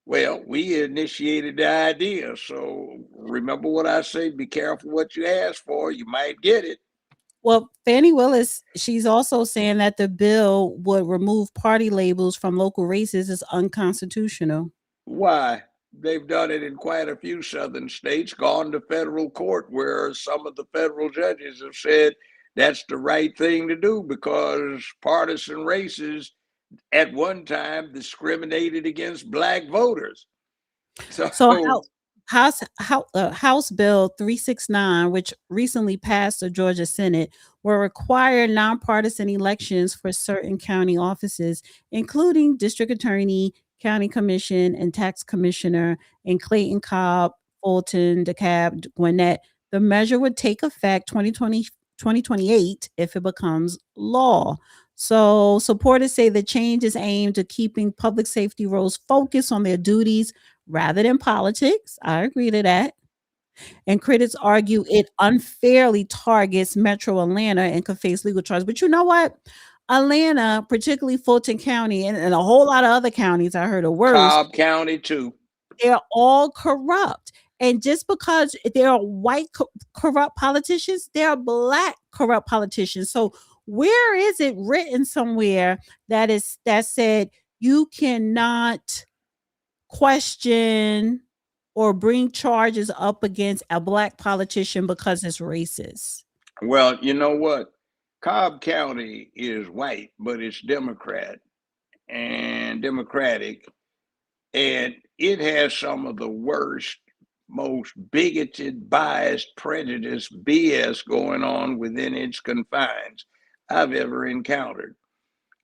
well, we initiated the idea. So remember what I say, be careful what you ask for, you might get it. Well, Fannie Willis, she's also saying that the bill would remove party labels from local races is unconstitutional. Why? They've done it in quite a few southern states, gone to federal court where some of the federal judges have said that's the right thing to do because partisan races at one time discriminated against black voters. So House Bill 369, which recently passed the Georgia Senate, will require nonpartisan elections for certain county offices, including district attorney, county commission, and tax commissioner in Clayton, Cobb, Fulton, DeKalb, Gwinnett. The measure would take effect 2028 if it becomes law. So supporters say the change is aimed at keeping public safety roles focused on their duties rather than politics. I agree to that. And critics argue it unfairly targets Metro Atlanta and could face legal charges. But you know what? Atlanta, particularly Fulton County and a whole lot of other counties, I heard a word. Cobb County too. They're all corrupt. And just because there are white corrupt politicians, there are black corrupt politicians. So where is it written somewhere that said you cannot question or bring charges up against a black politician because it's racist? Well, you know what? Cobb County is white, but it's Democratic, and it has some of the worst, most bigoted, biased, prejudiced BS going on within its confines I've ever encountered.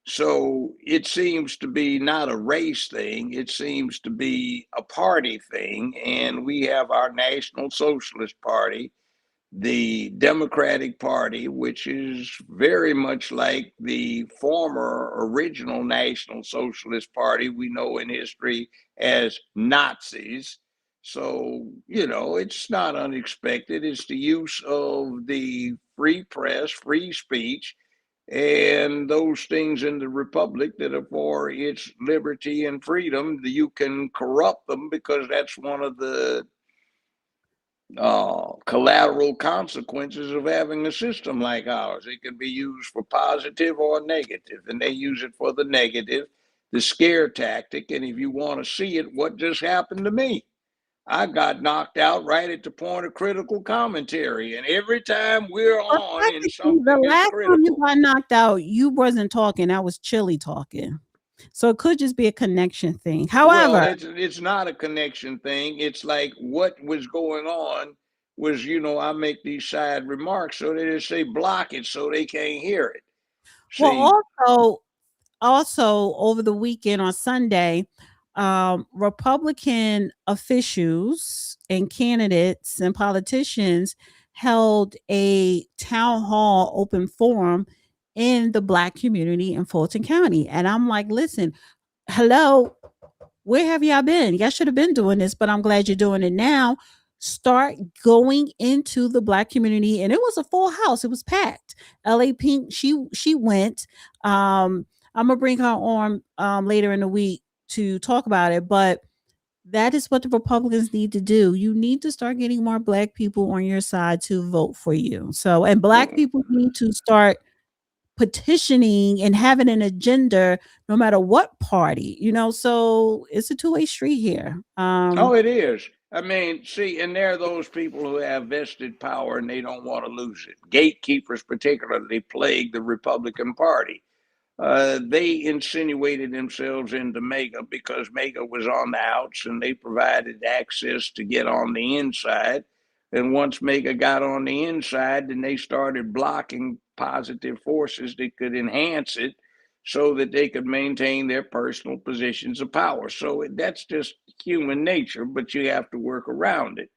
So it seems to be not a race thing, it seems to be a party thing, and we have our National Socialist Party, the Democratic Party, which is very much like the former original National Socialist Party we know in history as Nazis. So, you know, it's not unexpected. It's the use of the free press, free speech, and those things in the republic that are for its liberty and freedom. You can corrupt them because that's one of the collateral consequences of having a system like ours. It can be used for positive or negative, and they use it for the negative, the scare tactic. And if you want to see it, what just happened to me? I got knocked out right at the point of critical commentary, and every time we're on in something The last critical, time you got knocked out, you wasn't talking. I was Chili talking. So it could just be a connection thing. However, well, it's not a connection thing. It's like what was going on was, you know, I make these side remarks so they just say block it so they can't hear it. See? well, also over the weekend on Sunday, Republican officials and candidates and politicians held a town hall open forum in the Black community in Fulton County. And I'm like, listen, hello, where have y'all been? Y'all should have been doing this, but I'm glad you're doing it now. Start going into the Black community. And it was a full house. It was packed. LA Pink, she went. I'm gonna bring her on later in the week to talk about it. But that is what the Republicans need to do. You need to start getting more Black people on your side to vote for you. So, and Black people need to start petitioning and having an agenda no matter what party, so it's a two-way street here. Oh, it is. I mean, see, and there are those people who have vested power and they don't want to lose it. Gatekeepers, particularly, plague the Republican Party. They insinuated themselves into MAGA because MAGA was on the outs and they provided access to get on the inside. And once MAGA got on the inside, then they started blocking positive forces that could enhance it so that they could maintain their personal positions of power. So that's just human nature, but you have to work around it.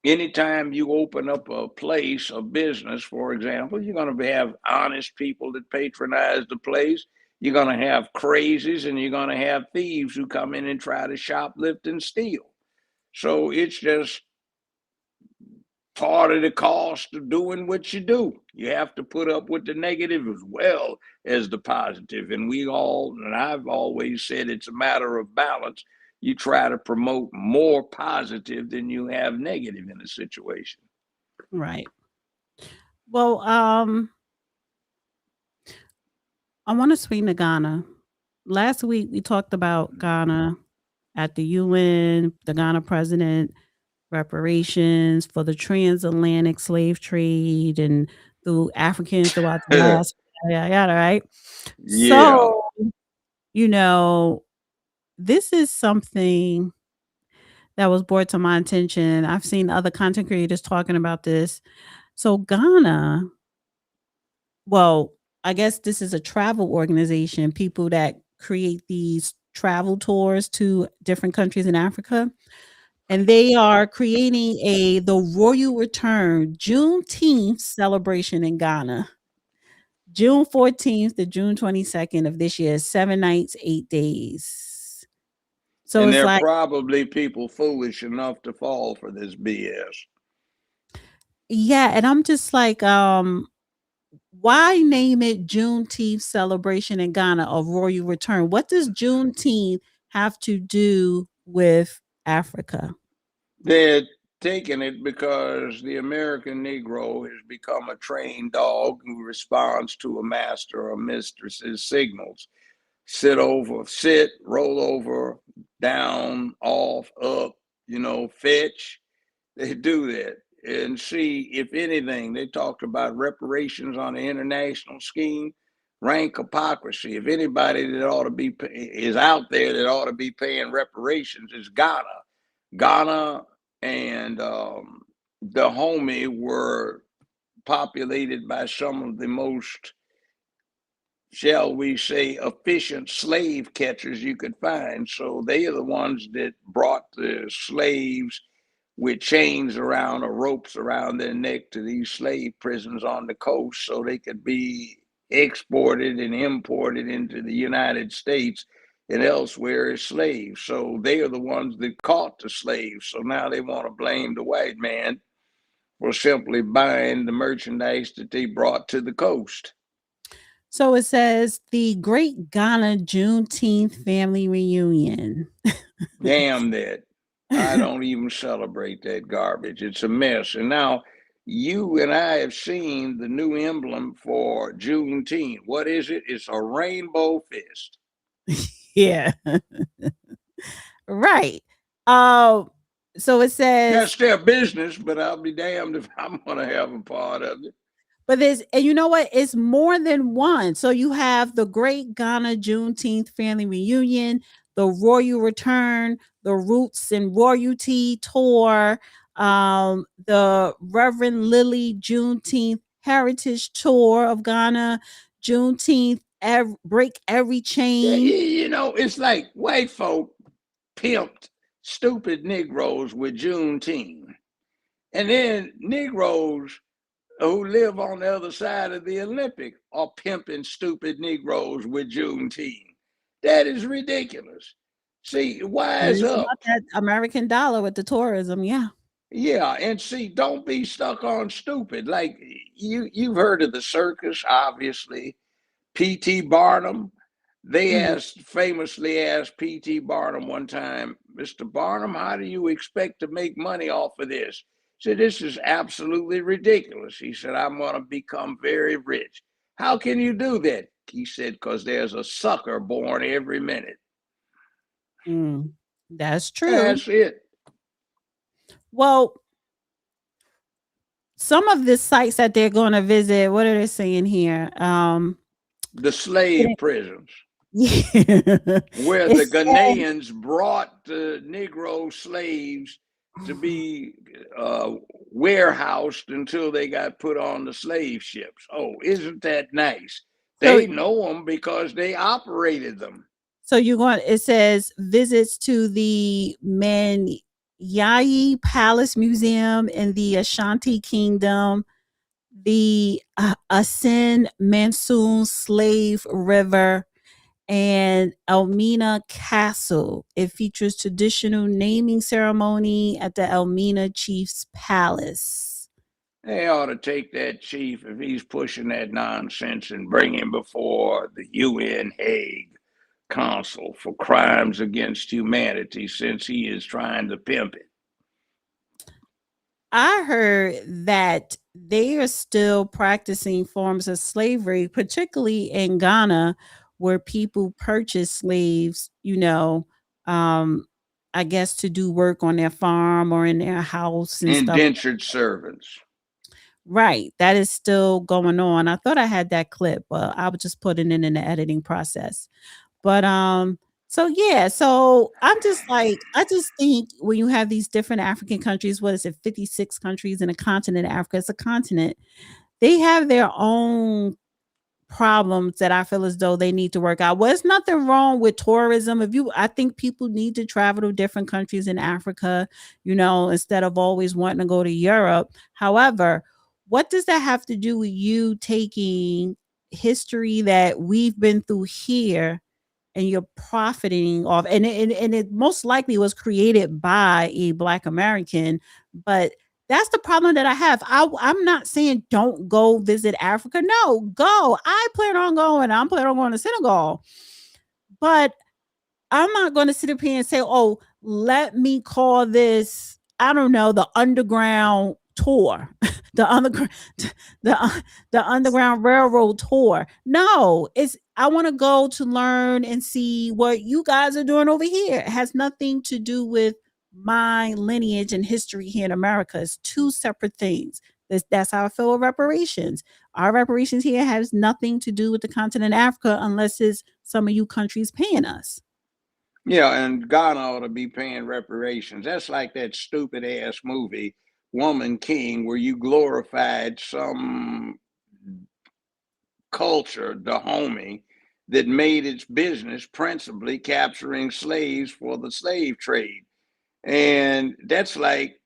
Anytime you open up a place, a business, for example, you're going to have honest people that patronize the place. You're going to have crazies and you're going to have thieves who come in and try to shoplift and steal. So it's just part of the cost of doing what you do. You have to put up with the negative as well as the positive. And I've always said it's a matter of balance. You try to promote more positive than you have negative in a situation. Right. Well, I want to swing to Ghana. Last week we talked about Ghana at the UN, the Ghana president, reparations for the transatlantic slave trade and through Africans throughout the last yada, right? Yeah. So, this is something that was brought to my attention. I've seen other content creators talking about this. So Ghana, well, I guess this is a travel organization, people that create these travel tours to different countries in Africa. And they are creating the Royal Return Juneteenth celebration in Ghana. June 14th to June 22nd of this year, 7 nights, 8 days. So and it's there are like, probably people foolish enough to fall for this BS. yeah, and I'm just like, why name it Juneteenth celebration in Ghana of Royal Return? What does Juneteenth have to do with Africa? They're taking it because the American Negro has become a trained dog who responds to a master or mistress's signals. Sit, roll over, down, off, up, fetch. They do that. And see, if anything, they talked about reparations on the international scheme. Rank hypocrisy. If anybody that ought to be is out there that ought to be paying reparations, is Ghana. Ghana and Dahomey were populated by some of the most, shall we say, efficient slave catchers you could find. So they are the ones that brought the slaves with chains around or ropes around their neck to these slave prisons on the coast so they could be exported and imported into the United States and elsewhere as slaves. So they are the ones that caught the slaves. So now they want to blame the white man for simply buying the merchandise that they brought to the coast. So it says the Great Ghana Juneteenth Family Reunion. Damn that. I don't even celebrate that garbage. It's a mess. And now you and I have seen the new emblem for Juneteenth. What is it? It's a rainbow fist. Yeah. Right. So it says that's their business, but I'll be damned if I'm gonna have a part of it. But and you know what? It's more than one. So you have the Great Ghana Juneteenth Family Reunion, the Royal Return, the Roots and Royalty Tour, the Reverend Lily Juneteenth Heritage Tour of Ghana, Juneteenth Break Every Chain. It's like white folk pimped stupid Negroes with Juneteenth. And then Negroes who live on the other side of the Olympic are pimping stupid Negroes with Juneteenth. That is ridiculous. See, wise It's up. about that American dollar with the tourism, yeah. Yeah, and see, don't be stuck on stupid. Like you've heard of the circus, obviously. P.T. Barnum. They famously asked P.T. Barnum one time, Mr. Barnum, how do you expect to make money off of this? He said, this is absolutely ridiculous. He said, I'm going to become very rich. How can you do that? He said, because there's a sucker born every minute. That's true. That's it. Well, some of the sites that they're going to visit, what are they saying here? The slave prisons. Yeah. Where the Ghanaians brought the Negro slaves to be warehoused until they got put on the slave ships. Oh, isn't that nice? They know them because they operated them. So it says visits to the Manyayi Palace Museum in the Ashanti Kingdom, the Asin Mansoon Slave River, and Elmina Castle. It features traditional naming ceremony at the Elmina Chief's Palace. They ought to take that chief if he's pushing that nonsense and bring him before the UN Hague Council for crimes against humanity, since he is trying to pimp it. I heard that they are still practicing forms of slavery, particularly in Ghana, where people purchase slaves, I guess to do work on their farm or in their house and stuff. Indentured servants. Right. That is still going on. I thought I had that clip, but I would just put it in the editing process. But so I'm just like, I just think when you have these different African countries, what is it, 56 countries in a continent, Africa is a continent, they have their own problems that I feel as though they need to work out. Well, there's nothing wrong with tourism. I think people need to travel to different countries in Africa, instead of always wanting to go to Europe. However, what does that have to do with you taking history that we've been through here and you're profiting off, and it most likely was created by a Black American, but that's the problem that I have. I'm not saying don't go visit Africa. No, go. I plan on going. I'm planning on going to Senegal, but I'm not going to sit up here and say, oh, let me call this, I don't know, the underground tour, the underground railroad tour. No, I want to go to learn and see what you guys are doing over here. It has nothing to do with my lineage and history here in America. It's two separate things. That's how I feel with reparations. Our reparations here has nothing to do with the continent of Africa unless it's some of you countries paying us. Yeah, and Ghana ought to be paying reparations. That's like that stupid ass movie, Woman King, where you glorified some culture, Dahomey, that made its business principally capturing slaves for the slave trade. And that's like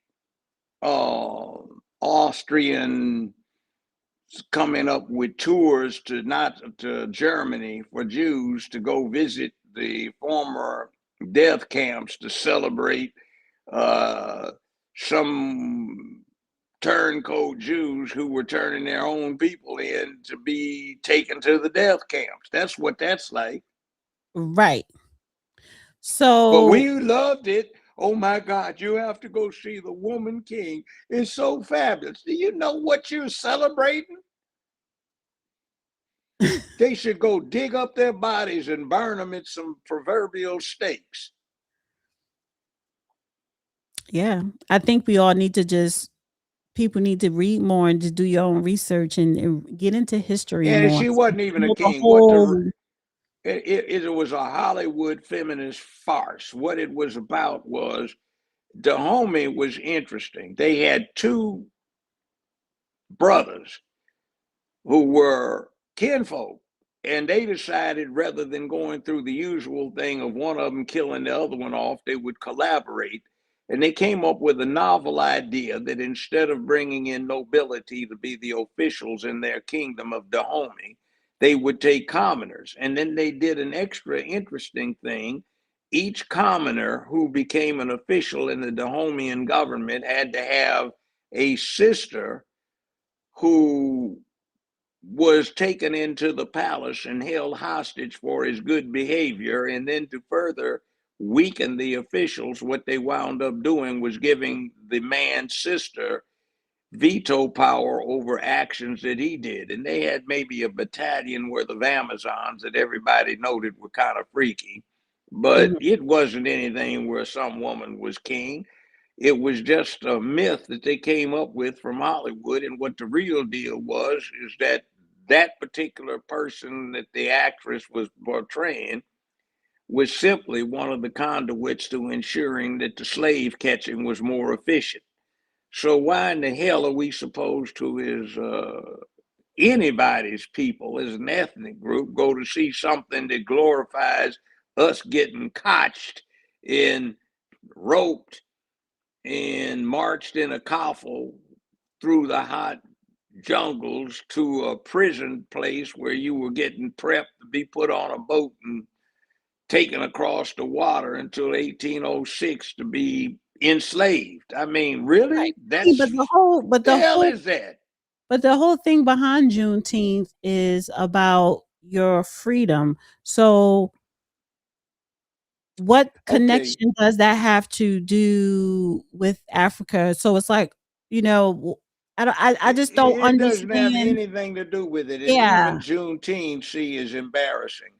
Austrian coming up with tours to Germany for Jews to go visit the former death camps to celebrate some turncoat Jews who were turning their own people in to be taken to the death camps. That's what that's like. Right. So, but we loved it. Oh my God, you have to go see the Woman King. It's so fabulous. Do you know what you're celebrating? They should go dig up their bodies and burn them at some proverbial stakes. Yeah, I think we all need to people need to read more and just do your own research and get into history more. And she wasn't even a king. It was a Hollywood feminist farce. What it was about was Dahomey was interesting. They had two brothers who were kinfolk, and they decided rather than going through the usual thing of one of them killing the other one off, they would collaborate. And they came up with a novel idea that instead of bringing in nobility to be the officials in their kingdom of Dahomey, they would take commoners. And then they did an extra interesting thing. Each commoner who became an official in the Dahomean government had to have a sister who was taken into the palace and held hostage for his good behavior. And then to further weaken the officials, what they wound up doing was giving the man's sister veto power over actions that he did. And they had maybe a battalion worth of Amazons that everybody noted were kind of freaky, but it wasn't anything where some woman was king. It was just a myth that they came up with from Hollywood. And what the real deal was is that that particular person that the actress was portraying was simply one of the conduits to ensuring that the slave catching was more efficient. So why in the hell are we supposed to, as anybody's people, as an ethnic group, go to see something that glorifies us getting cotched and roped and marched in a coffle through the hot jungles to a prison place where you were getting prepped to be put on a boat and taken across the water until 1806 to be enslaved? I mean, really? Right. That's But the hell whole is that? But the whole thing behind Juneteenth is about your freedom. So what Okay, connection does that have to do with Africa? So it's like, I just don't it doesn't have understand. anything to do with it. And Yeah. even Juneteenth, see, is embarrassing.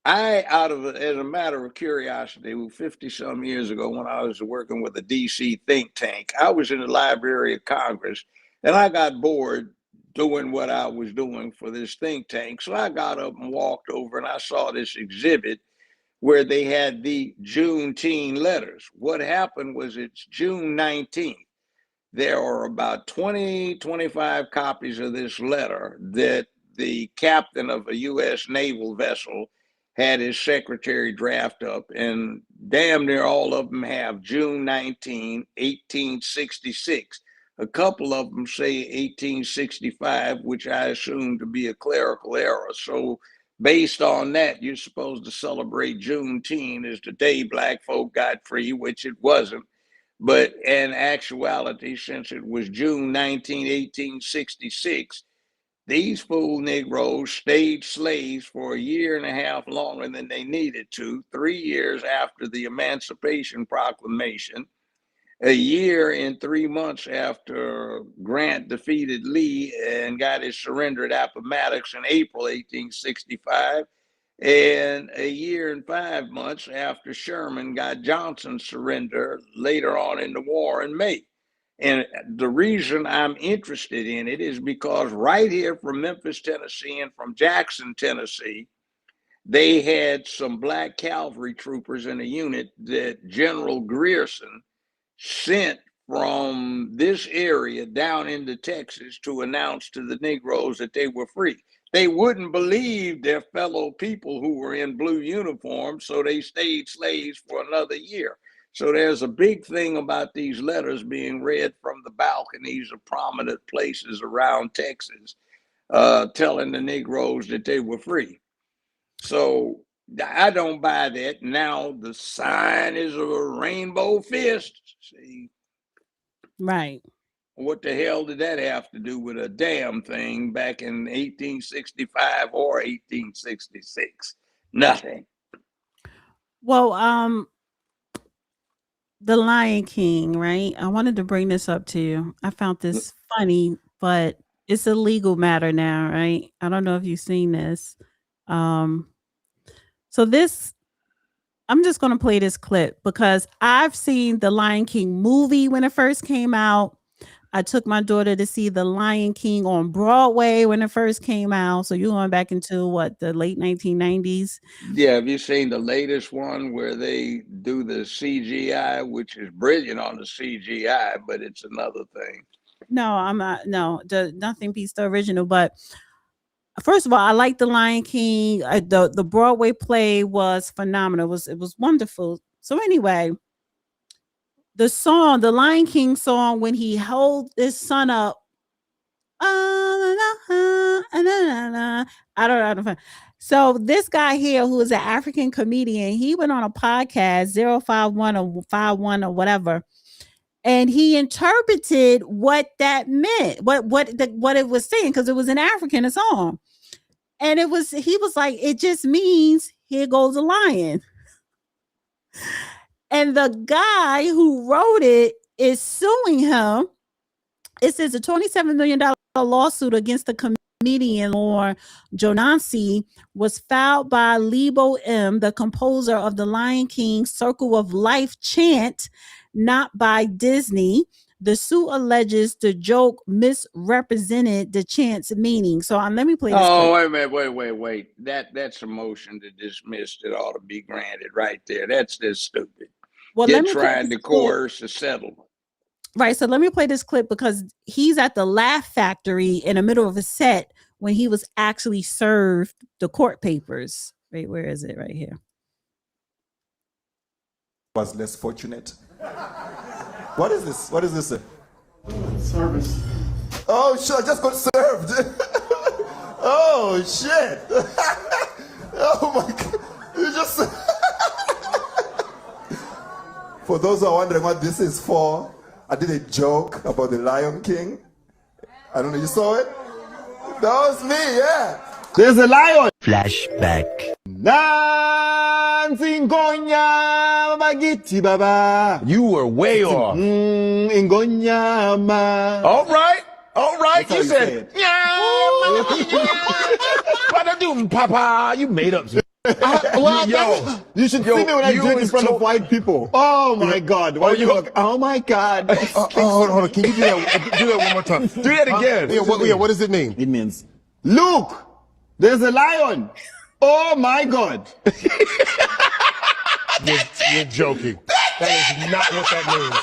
As a matter of curiosity, 50 some years ago, when I was working with a DC think tank, I was in the Library of Congress and I got bored doing what I was doing for this think tank. So I got up and walked over and I saw this exhibit where they had the Juneteenth letters. What happened was it's June 19th. There are about 20, 25 copies of this letter that the captain of a U.S. naval vessel had his secretary draft up, and damn near all of them have June 19, 1866. A couple of them say 1865, which I assume to be a clerical error. So based on that, you're supposed to celebrate Juneteenth as the day black folk got free, which it wasn't. But in actuality, since it was June 19, 1866, these fool Negroes stayed slaves for a year and a half longer than they needed to, 3 years after the Emancipation Proclamation, a year and 3 months after Grant defeated Lee and got his surrender at Appomattox in April 1865, and a year and 5 months after Sherman got Johnson's surrender later on in the war in May. And the reason I'm interested in it is because right here from Memphis, Tennessee, and from Jackson, Tennessee, they had some black cavalry troopers in a unit that General Grierson sent from this area down into Texas to announce to the Negroes that they were free. They wouldn't believe their fellow people who were in blue uniforms, so they stayed slaves for another year. So there's a big thing about these letters being read from the balconies of prominent places around Texas, telling the Negroes that they were free. So I don't buy that. Now the sign is a rainbow fist. See, Right. what the hell did that have to do with a damn thing back in 1865 or 1866? Nothing. Well, The Lion King, right? I wanted to bring this up to you. I found this funny, but it's a legal matter now, right? I don't know if you've seen this. Um, so this, I'm just going to play this clip because I've seen the Lion King movie when it first came out. I took my daughter to see the Lion King on Broadway when it first came out. So you're going back into what, the late 1990s? Yeah, have you seen the latest one where they do the CGI, which is brilliant on the CGI, but it's another thing? No, I'm not. No, nothing beats the original. But first of all, I like the Lion King. The Broadway play was phenomenal. It was wonderful. So anyway, the song, the Lion King song, when he held his son up. I don't know. So this guy here, who is an African comedian, he went on a podcast, 051 or 51 or whatever, and he interpreted what that meant, what it was saying, because it was in African, a song. And he was like, it just means here goes a lion. And the guy who wrote it is suing him. It says a $27 million lawsuit against the comedian Lord Jonasi was filed by Lebo M, the composer of the Lion King Circle of Life chant, not by Disney. The suit alleges the joke misrepresented the chant's meaning. So let me play this. Oh, wait a minute, wait. That's a motion to dismiss that ought to be granted right there. That's just stupid. Well, You're trying to coerce a settlement. Right. So let me play this clip because he's at the Laugh Factory in the middle of a set when he was actually served the court papers. Wait, where is it? Right here. Was less fortunate. What is this? What is this? Service. Oh shit! I just got served. Oh shit! Oh my god! You just. For those who are wondering what this is for, I did a joke about the Lion King. I don't know. You saw it? That was me. Yeah. There's a lion. Flashback. You were way off. All right. You said, Papa. You made up. You should see me when I do it in front of white people. Oh my God! Oh my God! Hold on. Can you do that one more time? Do that again. What does it mean? It means, look, there's a lion. Oh my God! You're joking. That is not what that means.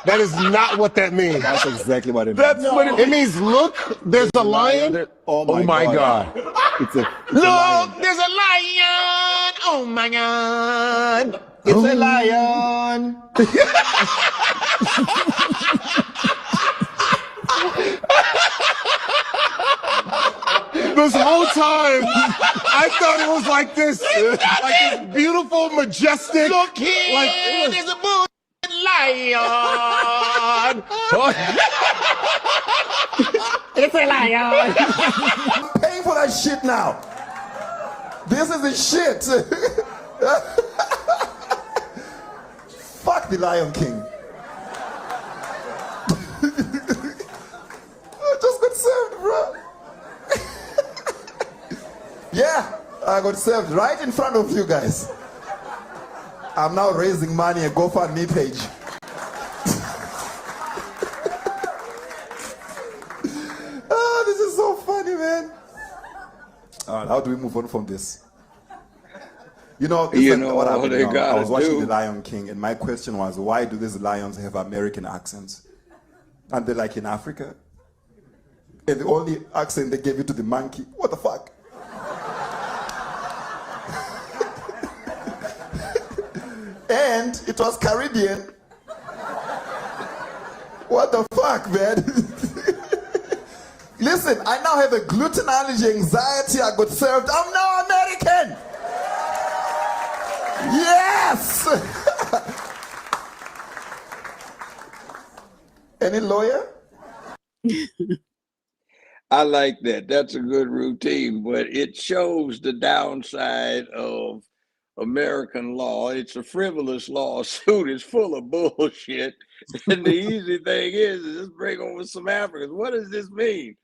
That is not what that means. That's exactly what it means. That's what it means. Look, there's a lion. Oh my God! It's a Look, there's a lion. Oh my God. It's a lion. This whole time, I thought it was like this beautiful, majestic. Look here, there's a moon lion. It's a lion. I'm paying for that shit now. This is the shit. Fuck the Lion King. I just got served, bro. Yeah, I got served right in front of you guys. I'm now raising money, a GoFundMe page. Oh, this is so funny, man. All right, how do we move on from this? You know what happened. I was watching The Lion King, and my question was, why do these lions have American accents? And they're like in Africa. And the only accent they gave you to the monkey. What the fuck? And it was Caribbean. What the fuck, man? Listen, I now have a gluten allergy, anxiety. I got served. I'm now American. Yes. Any lawyer? I like that. That's a good routine, but it shows the downside of American law. It's a frivolous lawsuit. It's full of bullshit. And the easy thing is just bring over some Africans. What does this mean?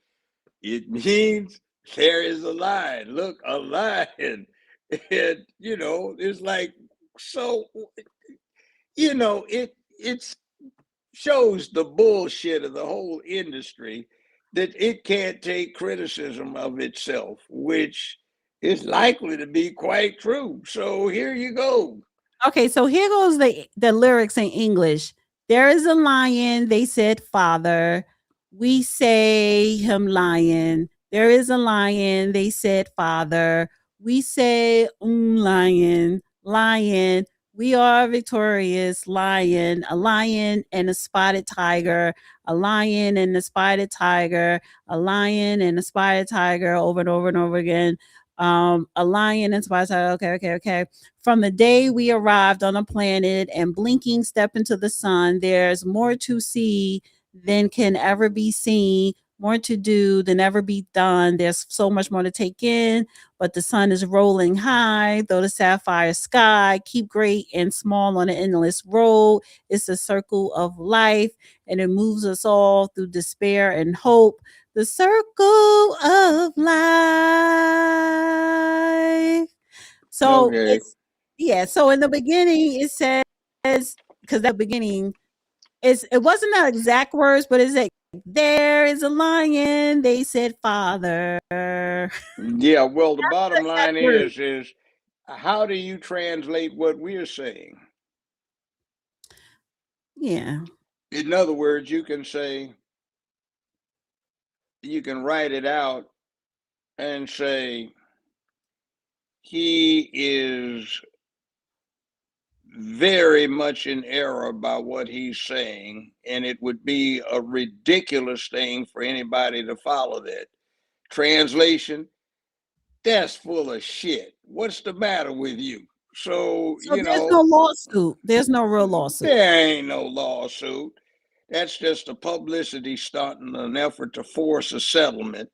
It means there is a lion. Look, a lion. And, it's like, so, it shows the bullshit of the whole industry that it can't take criticism of itself, which is likely to be quite true. So here you go. Okay, so here goes the lyrics in English. There is a lion, they said father. We say him lion. There is a lion, they said father. We say lion, lion. We are victorious. Lion, a lion and a spotted tiger, a lion and a spotted tiger, a lion and a spotted tiger over and over and over again. A lion and spotted tiger. Okay. From the day we arrived on a planet and blinking step into the sun, there's more to see than can ever be seen, more to do than ever be done. There's so much more to take in, but the sun is rolling high, though the sapphire sky keep great and small on an endless road. It's a circle of life, and it moves us all through despair and hope. The circle of life. So Okay. so in the beginning it says, because that beginning it wasn't the exact words, but it's like, there is a lion, they said father. Yeah, well, the bottom line is how do you translate what we're saying? Yeah. In other words, you can write it out and say, he is very much in error by what he's saying, and it would be a ridiculous thing for anybody to follow that. Translation, that's full of shit. What's the matter with you? So there's no lawsuit. There's no real lawsuit. There ain't no lawsuit. That's just a publicity stunt in an effort to force a settlement.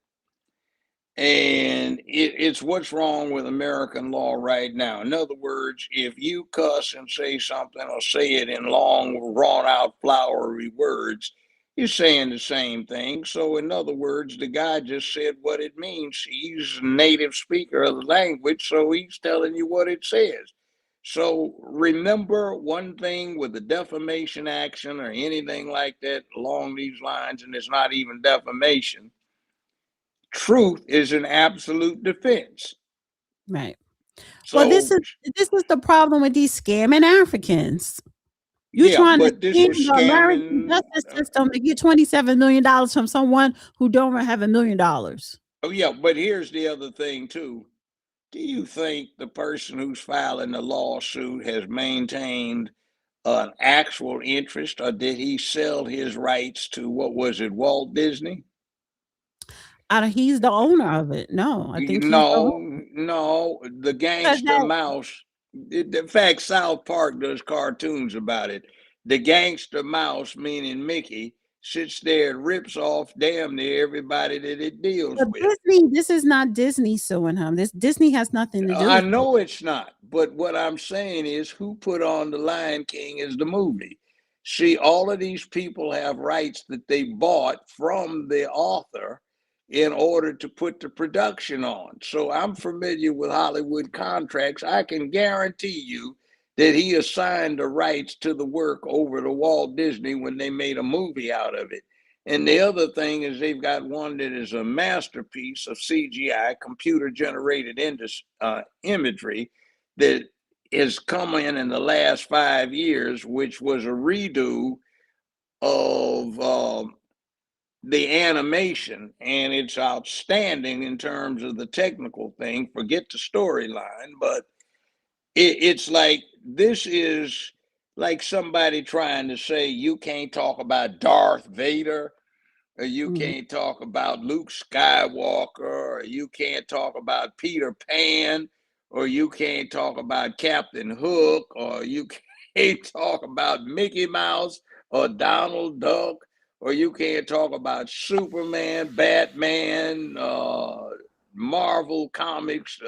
And it's what's wrong with American law right now. In other words, if you cuss and say something or say it in long, drawn out, flowery words, you're saying the same thing. So in other words, the guy just said what it means. He's a native speaker of the language, so he's telling you what it says. So remember one thing with the defamation action or anything like that along these lines, and it's not even defamation. Truth is an absolute defense. Right. So, well, this is the problem with these scamming Africans. You're trying to scam the American justice system to get $27 million from someone who don't have $1 million. Oh yeah, but here's the other thing too. Do you think the person who's filing the lawsuit has maintained an actual interest, or did he sell his rights to, what was it, Walt Disney? He's the owner of it. No, I think no, the gangster mouse. In fact, South Park does cartoons about it. The gangster mouse, meaning Mickey, sits there and rips off damn near everybody that it deals with. Disney, this is not Disney suing him. Disney has nothing to do with I know it's not, but what I'm saying is, who put on The Lion King is the movie. See, all of these people have rights that they bought from the author in order to put the production on. So I'm familiar with Hollywood contracts. I can guarantee you that he assigned the rights to the work over to Walt Disney when they made a movie out of it. And the other thing is, they've got one that is a masterpiece of CGI, computer generated imagery, that has come in the last 5 years, which was a redo of the animation, and it's outstanding in terms of the technical thing. Forget the storyline, but it's like, this is like somebody trying to say you can't talk about Darth Vader, or you can't talk about Luke Skywalker, or you can't talk about Peter Pan, or you can't talk about Captain Hook, or you can't talk about Mickey Mouse or Donald Duck, or you can't talk about Superman, Batman, Marvel Comics,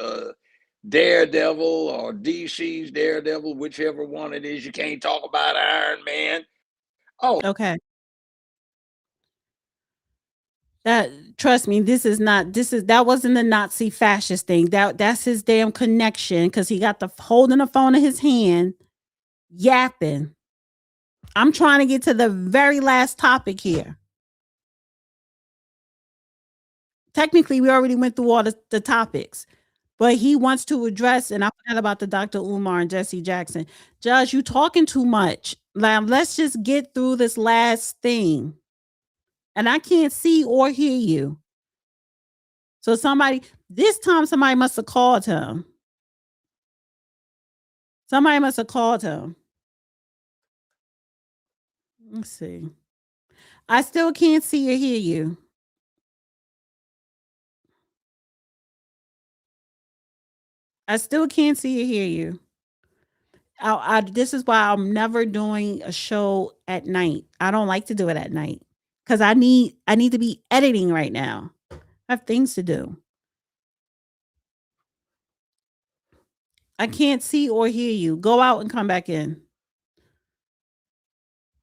Daredevil, or DC's Daredevil, whichever one it is. You can't talk about Iron Man. Oh, okay. That, trust me, that wasn't the Nazi fascist thing. That's his damn connection, because he got holding the phone in his hand, yapping. I'm trying to get to the very last topic here. Technically, we already went through all the topics, but he wants to address, and I forgot about the Dr. Umar and Jesse Jackson. Judge, you talking too much. Now, let's just get through this last thing. And I can't see or hear you. So this time somebody must have called him. Somebody must have called him. Let's see. I still can't see or hear you. I still can't see or hear you. This is why I'm never doing a show at night. I don't like to do it at night because I need to be editing right now. I have things to do. I can't see or hear you. Go out and come back in.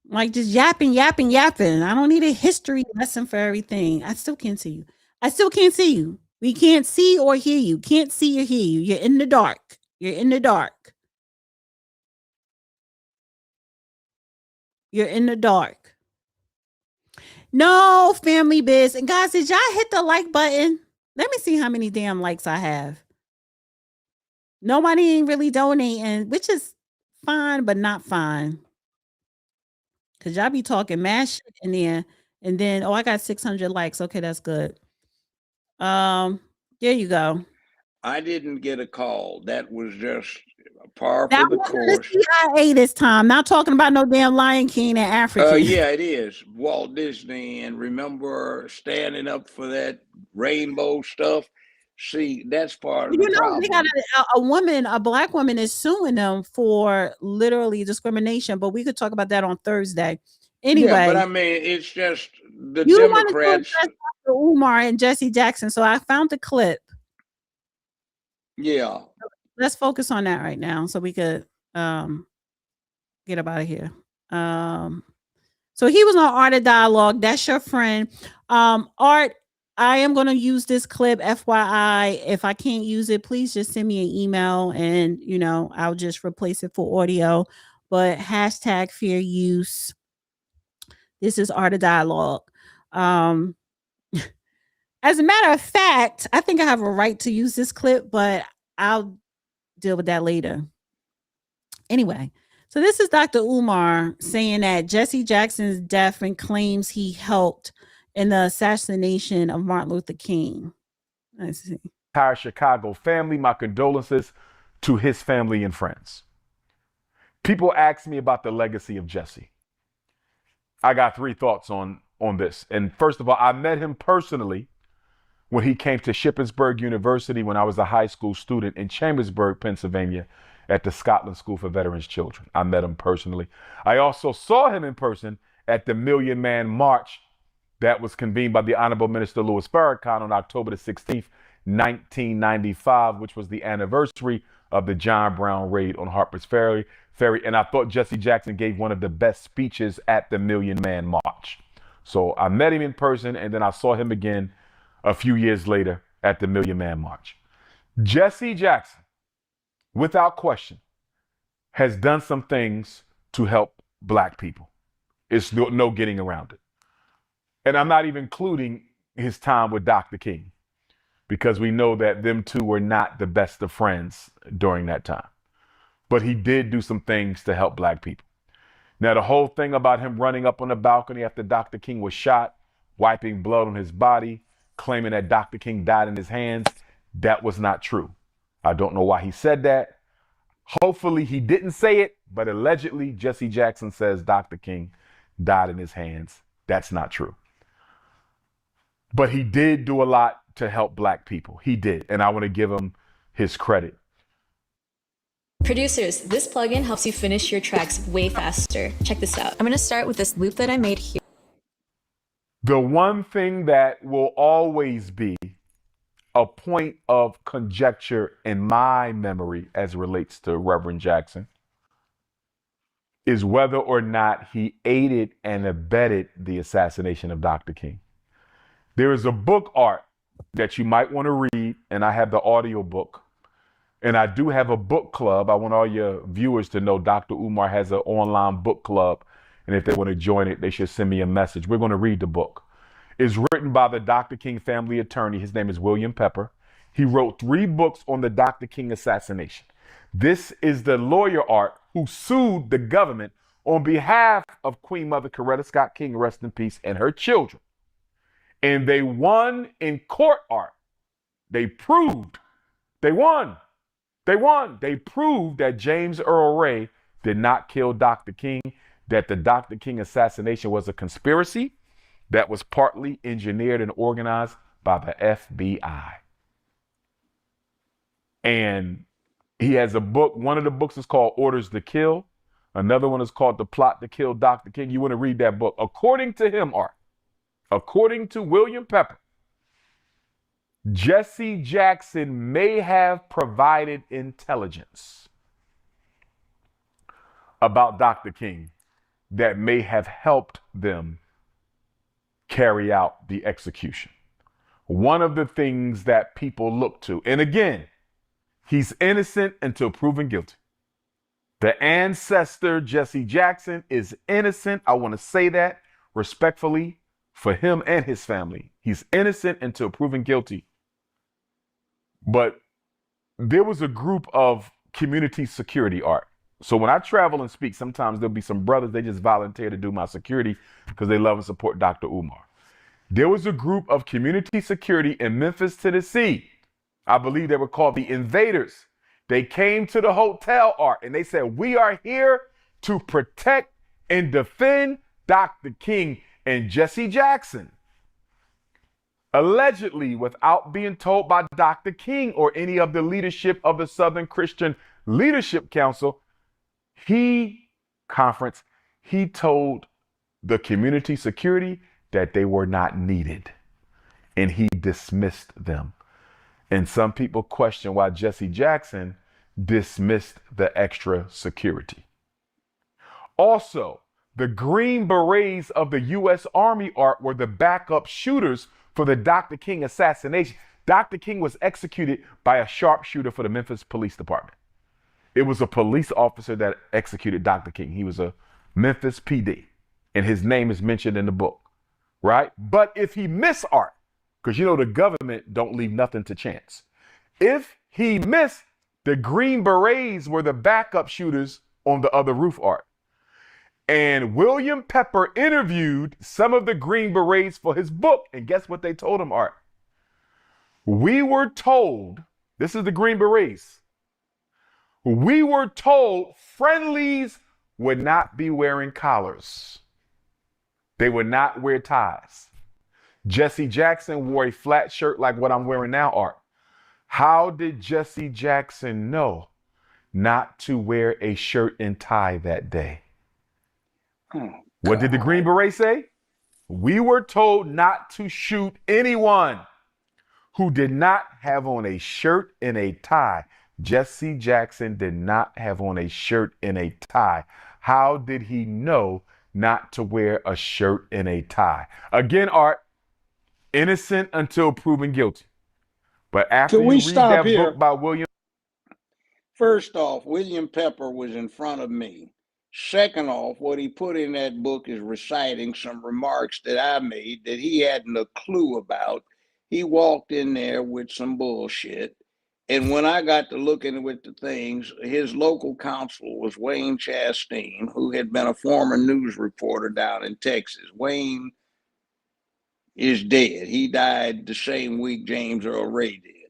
Like just yapping. I don't need a history lesson for everything. I still can't see you. I still can't see you. We can't see or hear you. Can't see or hear you. You're in the dark. You're in the dark. You're in the dark. No, family biz. And guys, did y'all hit the like button? Let me see how many damn likes I have. Nobody ain't really donating, which is fine, but not fine. Because y'all be talking mad shit in there. And then, I got 600 likes. Okay, that's good. There you go. I didn't get a call. That was just par That for the course. The CIA this time. Not talking about no damn Lion King in Africa. Yeah, it is. Walt Disney. And remember standing up for that rainbow stuff. See, that's part of the problem. They got a black woman is suing them for literally discrimination, but we could talk about that on Thursday. Anyway. Yeah, but I mean, it's just the Democrats. Dr. Umar and Jesse Jackson. So I found the clip. Yeah. Let's focus on that right now so we could get up out of here. So he was on Art of Dialogue. That's your friend. Art, I am going to use this clip, FYI. If I can't use it, please just send me an email and, I'll just replace it for audio. But hashtag fair use. This is Art of Dialogue. As a matter of fact, I think I have a right to use this clip, but I'll deal with that later. Anyway, so this is Dr. Umar saying that Jesse Jackson's death and claims he helped in the assassination of Martin Luther King. Let's see. Entire Chicago family, my condolences to his family and friends. People ask me about the legacy of Jesse. I got 3 thoughts on this. And first of all, I met him personally when he came to Shippensburg University when I was a high school student in Chambersburg, Pennsylvania, at the Scotland School for Veterans Children. I met him personally. I also saw him in person at the Million Man March that was convened by the Honorable Minister Louis Farrakhan on October the 16th, 1995, which was the anniversary of the John Brown raid on Harper's Ferry. And I thought Jesse Jackson gave one of the best speeches at the Million Man March. So I met him in person, and then I saw him again a few years later at the Million Man March. Jesse Jackson, without question, has done some things to help Black people. It's no getting around it. And I'm not even including his time with Dr. King, because we know that them two were not the best of friends during that time. But he did do some things to help Black people. Now, the whole thing about him running up on the balcony after Dr. King was shot, wiping blood on his body, claiming that Dr. King died in his hands, that was not true. I don't know why he said that. Hopefully he didn't say it, but allegedly Jesse Jackson says Dr. King died in his hands. That's not true. But he did do a lot to help Black people. He did. And I want to give him his credit. Producers, this plugin helps you finish your tracks way faster. Check this out. I'm going to start with this loop that I made here. The one thing that will always be a point of conjecture in my memory as it relates to Reverend Jackson is whether or not he aided and abetted the assassination of Dr. King. There is a book, Art, that you might want to read, and I have the audio book. And I do have a book club. I want all your viewers to know Dr. Umar has an online book club. And if they want to join it, they should send me a message. We're going to read the book. It's written by the Dr. King family attorney. His name is William Pepper. He wrote 3 books on the Dr. King assassination. This is the lawyer, Art, who sued the government on behalf of Queen Mother Coretta Scott King, rest in peace, and her children. And they won in court, Art. They proved they won. They won. They proved that James Earl Ray did not kill Dr. King, that the Dr. King assassination was a conspiracy that was partly engineered and organized by the FBI. And he has a book. One of the books is called Orders to Kill. Another one is called The Plot to Kill Dr. King. You want to read that book. According to him, Art, according to William Pepper, Jesse Jackson may have provided intelligence about Dr. King that may have helped them carry out the execution. One of the things that people look to, and again, he's innocent until proven guilty. The ancestor, Jesse Jackson, is innocent. I want to say that respectfully for him and his family. He's innocent until proven guilty. But there was a group of community security, Art. So when I travel and speak, sometimes there'll be some brothers, they just volunteer to do my security because they love and support Dr. Umar. There was a group of community security in Memphis, Tennessee. I believe they were called the Invaders. They came to the hotel, Art, and they said, we are here to protect and defend Dr. King and Jesse Jackson. Allegedly, without being told by Dr. King or any of the leadership of the Southern Christian Leadership Council, he told the community security that they were not needed, and he dismissed them. And some people question why Jesse Jackson dismissed the extra security. Also, the Green Berets of the U.S. Army, Art, were the backup shooters for the Dr. King assassination. Dr. King was executed by a sharpshooter for the Memphis Police Department. It was a police officer that executed Dr. King. He was a Memphis PD, and his name is mentioned in the book, right? But if he missed, Art, because you know the government don't leave nothing to chance. If he missed, the Green Berets were the backup shooters on the other roof, Art. And William Pepper interviewed some of the Green Berets for his book. And guess what they told him, Art? We were told, this is the Green Berets, we were told friendlies would not be wearing collars. They would not wear ties. Jesse Jackson wore a flat shirt like what I'm wearing now, Art. How did Jesse Jackson know not to wear a shirt and tie that day? What did the Green Beret say? We were told not to shoot anyone who did not have on a shirt and a tie. Jesse Jackson did not have on a shirt and a tie. How did he know not to wear a shirt and a tie? Again, Art, innocent until proven guilty. But after you read that book by William... First off, William Pepper was in front of me. Second off, what he put in that book is reciting some remarks that I made that he hadn't a clue about. He walked in there with some bullshit. And when I got to looking with the things, his local counsel was Wayne Chastain, who had been a former news reporter down in Texas. Wayne is dead. He died the same week James Earl Ray did.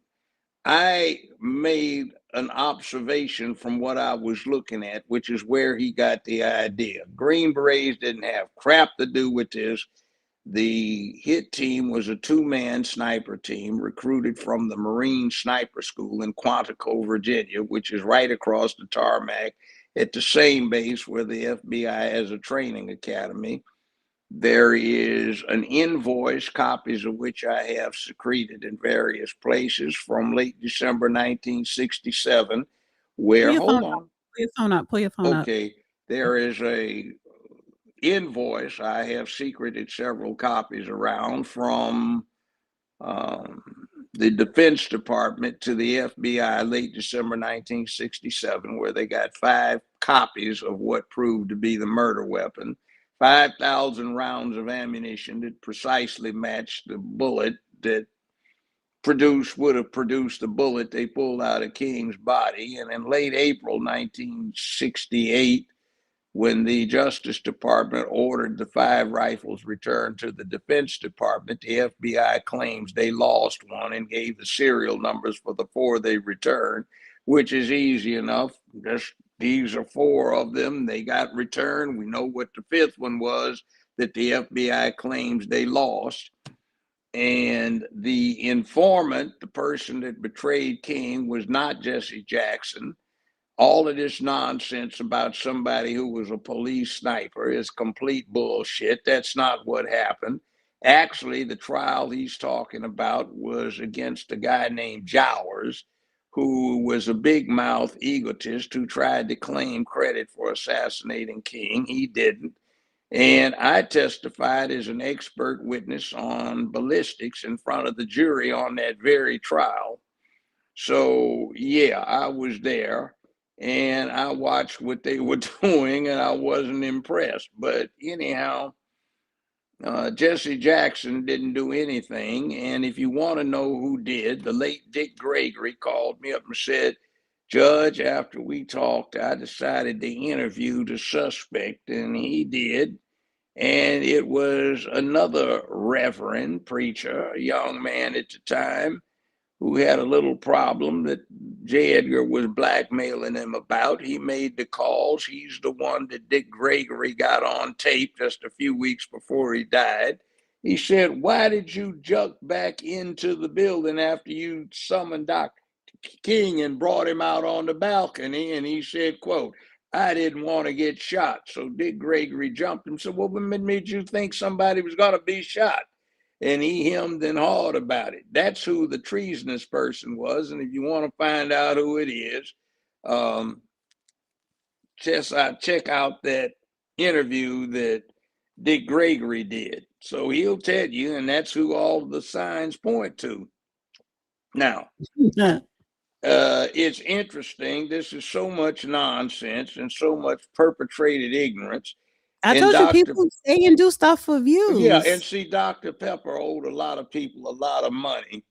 I made an observation from what I was looking at, which is where he got the idea. Green Berets didn't have crap to do with this. The hit team was a two-man sniper team recruited from the Marine Sniper School in Quantico, Virginia, which is right across the tarmac at the same base where the FBI has a training academy. There is an invoice, copies of which I have secreted in various places from late December 1967, where, hold on. Pull your phone up, pull your phone up. Okay, there is a invoice I have secreted several copies around from the Defense Department to the FBI late December 1967, where they got 5 copies of what proved to be the murder weapon. 5,000 rounds of ammunition that precisely matched the bullet that would have produced the bullet they pulled out of King's body. And in late April 1968, when the Justice Department ordered the 5 rifles returned to the Defense Department, the FBI claims they lost one and gave the serial numbers for the 4 they returned. which is easy enough. Just these are 4 of them. They got returned. We know what the 5th one was that the FBI claims they lost. And the informant, the person that betrayed King, was not Jesse Jackson. All of this nonsense about somebody who was a police sniper is complete bullshit. That's not what happened. Actually, the trial he's talking about was against a guy named Jowers, who was a big mouth egotist who tried to claim credit for assassinating King. He didn't. And I testified as an expert witness on ballistics in front of the jury on that very trial. So, yeah, I was there and I watched what they were doing and I wasn't impressed. But anyhow, Jesse Jackson didn't do anything. And if you want to know who did, the late Dick Gregory called me up and said, Judge, after we talked, I decided to interview the suspect, and he did. And it was another reverend preacher, a young man at the time, who had a little problem that J. Edgar was blackmailing him about. He made the calls. He's the one that Dick Gregory got on tape just a few weeks before he died. He said, why did you jump back into the building after you summoned Dr. King and brought him out on the balcony? And he said, quote, I didn't want to get shot. So Dick Gregory jumped him and said, well, what made you think somebody was going to be shot? And he hemmed and hawed about it. That's who the treasonous person was. And if you want to find out who it is, check out that interview that Dick Gregory did. So he'll tell you, and that's who all the signs point to. Now, it's interesting. This is so much nonsense and so much perpetrated ignorance. I told you people say and do stuff for views. Yeah, and see, Dr. Pepper owed a lot of people a lot of money.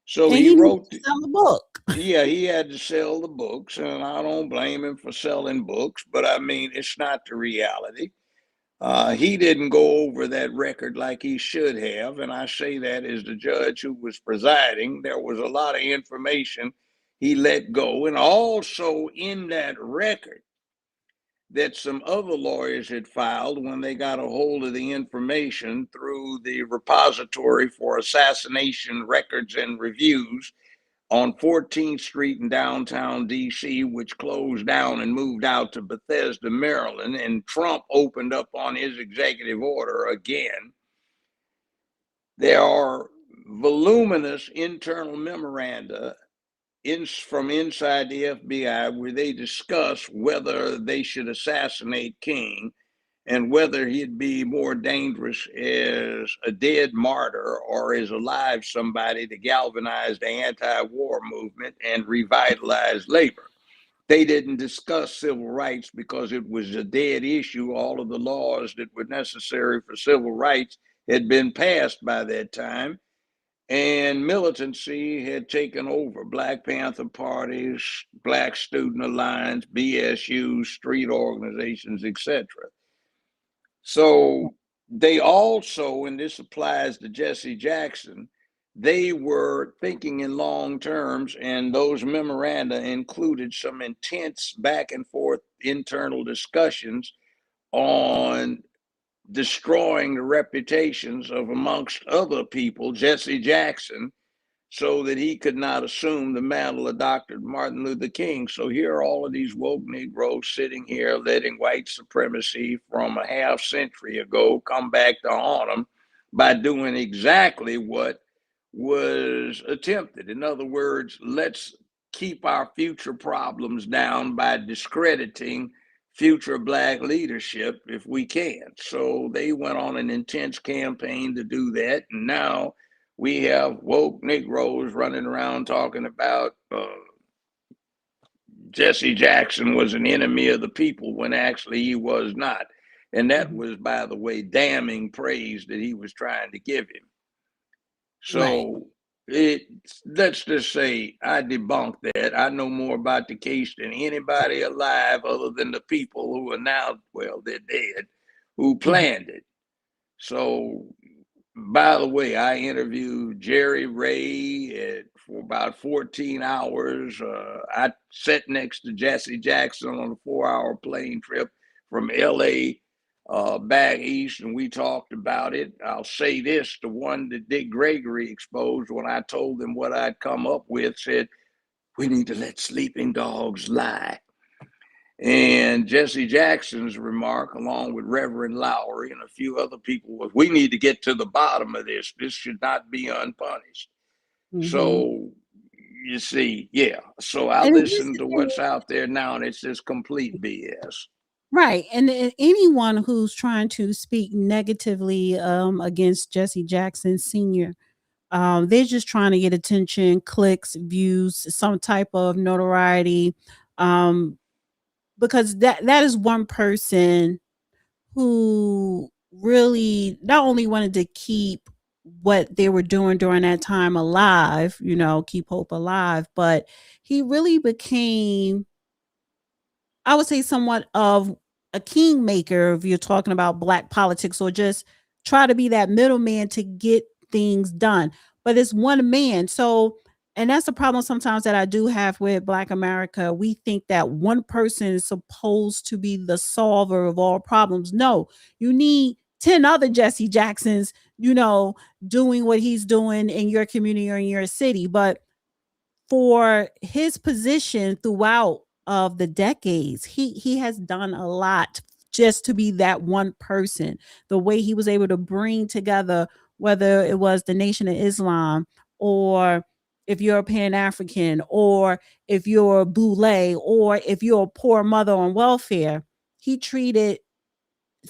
So he wrote to sell a book. Yeah, he had to sell the books, and I don't blame him for selling books, but I mean, it's not the reality. He didn't go over that record like he should have, and I say that as the judge who was presiding. There was a lot of information he let go, and also in that record that some other lawyers had filed when they got a hold of the information through the repository for assassination records and reviews on 14th Street in downtown DC, which closed down and moved out to Bethesda, Maryland, and Trump opened up on his executive order again. There are voluminous internal memoranda from inside the FBI where they discuss whether they should assassinate King and whether he'd be more dangerous as a dead martyr or as alive somebody to galvanize the anti-war movement and revitalize labor. They didn't discuss civil rights because it was a dead issue. All of the laws that were necessary for civil rights had been passed by that time, and militancy had taken over. Black Panther parties, Black Student Alliance, BSU, street organizations, etc. So they also, and this applies to Jesse Jackson, they were thinking in long terms, and those memoranda included some intense back and forth internal discussions on destroying the reputations of, amongst other people, Jesse Jackson, so that he could not assume the mantle of Dr. Martin Luther King. So here are all of these woke Negroes sitting here letting white supremacy from a half century ago come back to haunt them by doing exactly what was attempted. In other words, let's keep our future problems down by discrediting future Black leadership if we can. So they went on an intense campaign to do that. And now we have woke Negroes running around talking about Jesse Jackson was an enemy of the people when actually he was not. And that was, by the way, damning praise that he was trying to give him. So let's just say I debunked that. I know more about the case than anybody alive other than the people who are now, well, they're dead, who planned it. So by the way, I interviewed Jerry Ray for about 14 hours. I sat next to Jesse Jackson on a 4-hour plane trip from LA back east, and we talked about it. I'll say this, the one that Dick Gregory exposed, when I told him what I'd come up with, said, "We need to let sleeping dogs lie." And Jesse Jackson's remark, along with Reverend Lowry and a few other people, was, "We need to get to the bottom of this. This should not be unpunished." So you see, yeah. So I listen to what's out there now, and it's just complete BS. Right. And anyone who's trying to speak negatively against Jesse Jackson Sr., they're just trying to get attention, clicks, views, some type of notoriety. Because that is one person who really not only wanted to keep what they were doing during that time alive, keep hope alive, but he really became, I would say, somewhat of a kingmaker if you're talking about black politics, or just try to be that middleman to get things done. But it's one man. So, and that's the problem sometimes that I do have with Black America. We think that one person is supposed to be the solver of all problems. No, you need 10 other Jesse Jacksons, doing what he's doing in your community or in your city. But for his position throughout of the decades, he has done a lot just to be that one person. The way he was able to bring together, whether it was the Nation of Islam, or if you're a Pan-African, or if you're a Boule, or if you're a poor mother on welfare, he treated,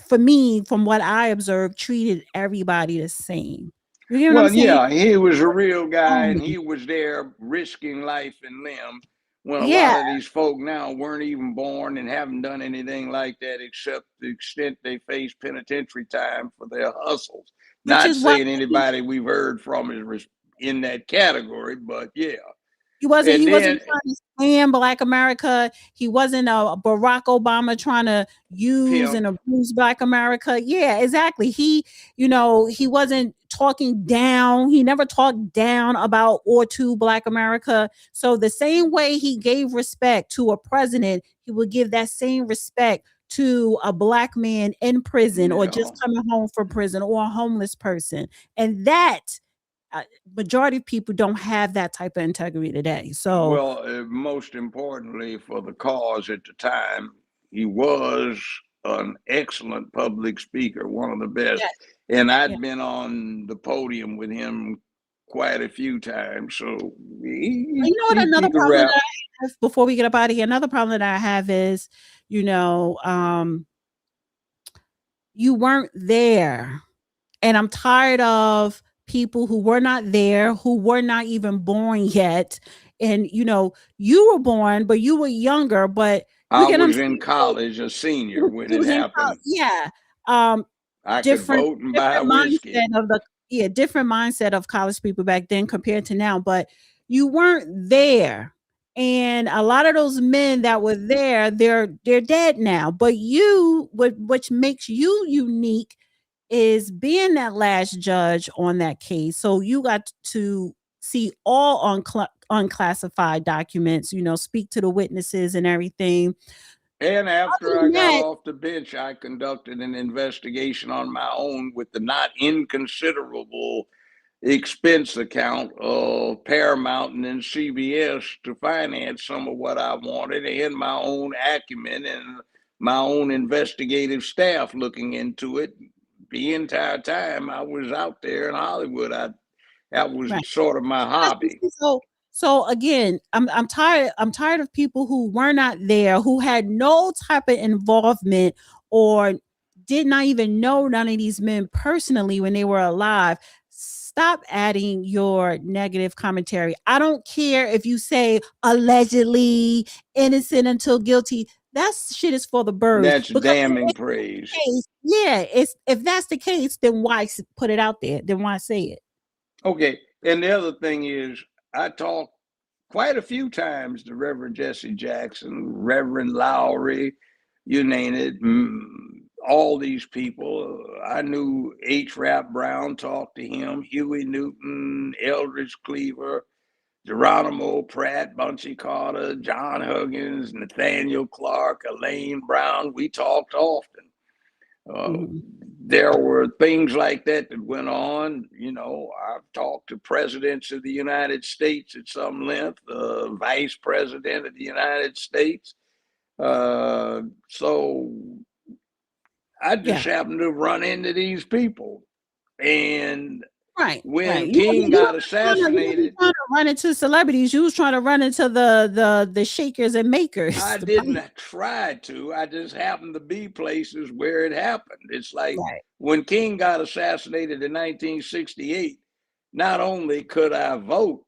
for me, from what I observed, treated everybody the same. You know what I'm saying? Yeah, he was a real guy, and he was there risking life and limb when a lot of these folk now weren't even born and haven't done anything like that, except the extent they face penitentiary time for their hustles. Not saying anybody we've heard from is in that category, but yeah. He wasn't trying to slam Black America. He wasn't a Barack Obama trying to use and abuse Black America. Yeah, exactly. He wasn't talking down. He never talked down about or to Black America. So the same way he gave respect to a president, he would give that same respect to a Black man in prison, or just coming home from prison, or a homeless person. And that majority of people don't have that type of integrity today. So, well, most importantly for the cause at the time, he was an excellent public speaker, one of the best. Yes. And I'd been on the podium with him quite a few times. So, another problem that I have, before we get up out of here, another problem that I have is, you weren't there. And I'm tired of people who were not there, who were not even born yet. And, you were born, but you were younger, but I was in college, a senior when it happened. Yeah. I could vote and buy whiskey. Different mindset of college people back then compared to now, but you weren't there. And a lot of those men that were there, they're dead now. But which makes you unique is being that last judge on that case. So you got to see all unclassified documents, speak to the witnesses and everything. And after I got off the bench, I conducted an investigation on my own with the not inconsiderable expense account of Paramount and CBS to finance some of what I wanted, and my own acumen and my own investigative staff looking into it. The entire time I was out there in Hollywood, that was sort of my hobby. So again, I'm tired of people who were not there, who had no type of involvement, or did not even know none of these men personally when they were alive. Stop adding your negative commentary. I don't care if you say allegedly, innocent until guilty. That shit is for the birds. That's damning praise. If that's the case, then why put it out there? Then why say it? Okay. And the other thing is, I talked quite a few times to Reverend Jesse Jackson, Reverend Lowry, you name it, all these people. I knew H. Rap Brown, talked to him, Huey Newton, Eldridge Cleaver, Geronimo Pratt, Bunchy Carter, John Huggins, Nathaniel Clark, Elaine Brown. We talked often. There were things like that that went on. You know, I've talked to presidents of the United States at some length, vice president of the United States. So I just happened to run into these people. And when King got assassinated, you trying to run into celebrities. You was trying to run into the shakers and makers. I didn't try to. I just happened to be places where it happened. It's like when King got assassinated in 1968, not only could I vote,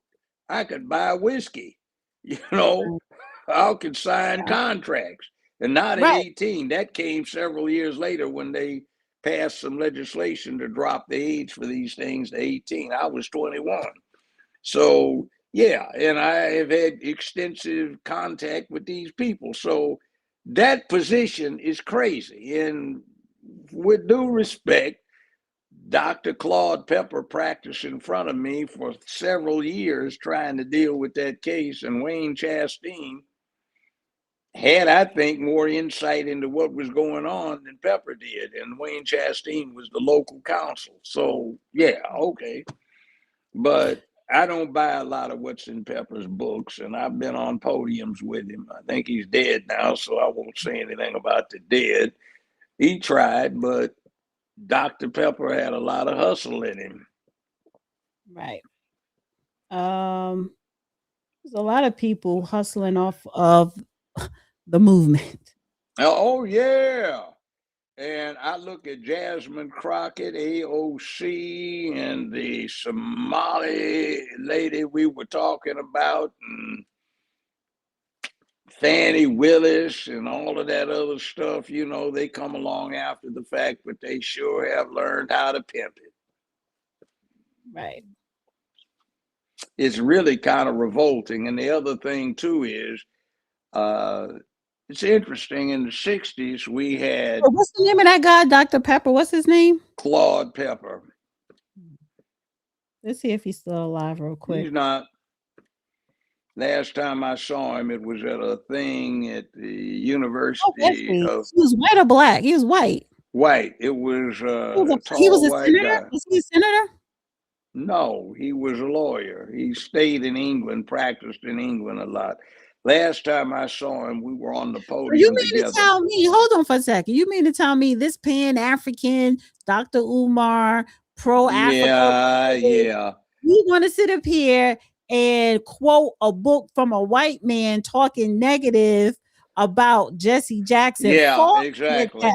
I could buy whiskey. You know, I could sign contracts. And not at 18. That came several years later when they passed some legislation to drop the age for these things to 18. I was 21. So, yeah, and I have had extensive contact with these people. So that position is crazy. And with due respect, Dr. Claude Pepper practiced in front of me for several years trying to deal with that case, and Wayne Chasteen had, I think, more insight into what was going on than Pepper did. And Wayne Chasteen was the local counsel. So, yeah, okay. But I don't buy a lot of what's in Pepper's books, and I've been on podiums with him. I think he's dead now, so I won't say anything about the dead. He tried, but Dr. Pepper had a lot of hustle in him. Right. There's a lot of people hustling off of the movement. Oh, yeah. And I look at Jasmine Crockett, AOC, and the Somali lady we were talking about, and Fannie Willis, and all of that other stuff. You know, they come along after the fact, but they sure have learned how to pimp it. Right. It's really kind of revolting. And the other thing, too, is it's interesting. In the 60s, we had... What's the name of that guy, Dr. Pepper? What's his name? Claude Pepper. Let's see if he's still alive real quick. He's not. Last time I saw him, it was at a thing at the University of... He was white or black? He was white. White. It was he was a senator? Was he a senator? No, he was a lawyer. He stayed in England, practiced in England a lot. Last time I saw him, we were on the podium You mean together. to tell me, hold on for a second, you mean to tell me this Pan-African, Dr. Umar, pro-Africa, yeah. You want to sit up here and quote a book from a white man talking negative about Jesse Jackson? Yeah, exactly.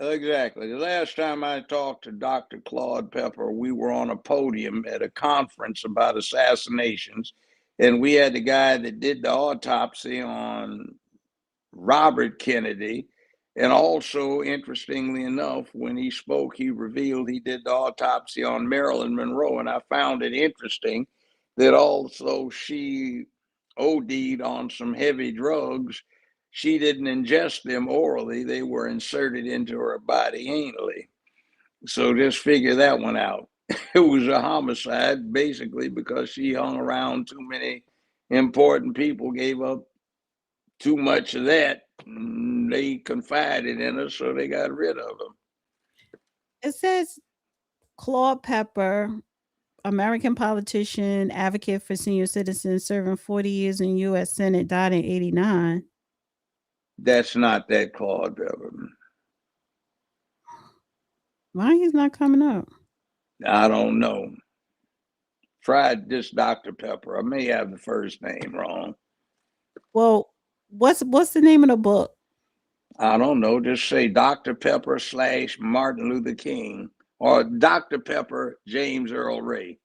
Exactly. The last time I talked to Dr. Claude Pepper, we were on a podium at a conference about assassinations, and we had the guy that did the autopsy on Robert Kennedy. And also, interestingly enough, when he spoke, he revealed he did the autopsy on Marilyn Monroe. And I found it interesting that also she OD'd on some heavy drugs. She didn't ingest them orally. They were inserted into her body anally. So just figure that one out. It was a homicide, basically, because she hung around too many important people, gave up too much of that. They confided in her, so they got rid of them. It says Claude Pepper, American politician, advocate for senior citizens, serving 40 years in U.S. Senate, died in 89. That's not that Claude Pepper. Why he's not coming up? I don't know. Tried this Dr. Pepper. I may have the first name wrong. Well, what's the name of the book? I don't know. Just say Dr. Pepper / Martin Luther King, or Dr. Pepper James Earl Ray.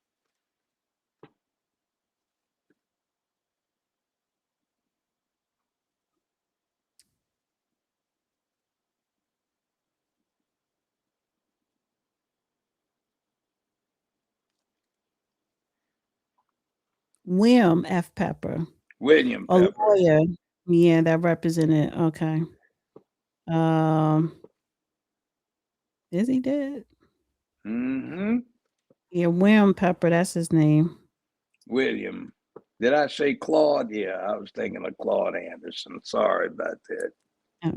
William F. Pepper. William a Pepper. Lawyer. Yeah, that represented. Okay. Is he dead? Mm-hmm. Yeah, William Pepper, that's his name. William. Did I say Claude? Yeah, I was thinking of Claude Anderson. Sorry about that.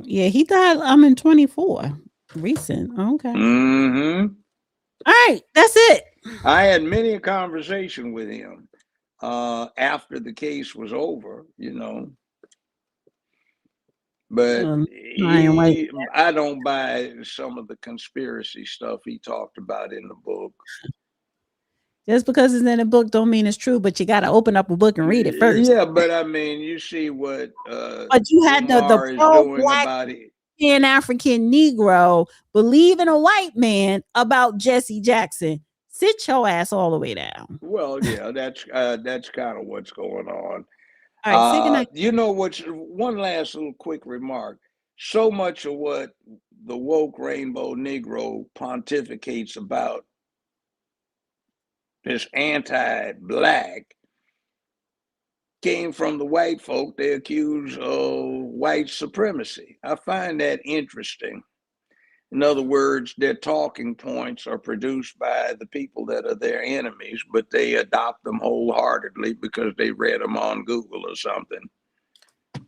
Yeah, he died. I'm in 24. Recent. Okay. Mm-hmm. All right, that's it. I had many a conversation with him after the case was over, But I don't buy some of the conspiracy stuff he talked about in the book. Just because it's in a book don't mean it's true, but you got to open up a book and read it first. Yeah, but I mean, you see what but you had the pro-black Pan-African Negro believing a white man about Jesse Jackson. Sit your ass all the way down. Well, yeah, that's kind of what's going on. All right, say goodnight. You know what's one last little quick remark. So much of what the woke rainbow Negro pontificates about this anti-black came from the white folk they accuse of white supremacy. I find that interesting. In other words, their talking points are produced by the people that are their enemies, but they adopt them wholeheartedly because they read them on Google or something.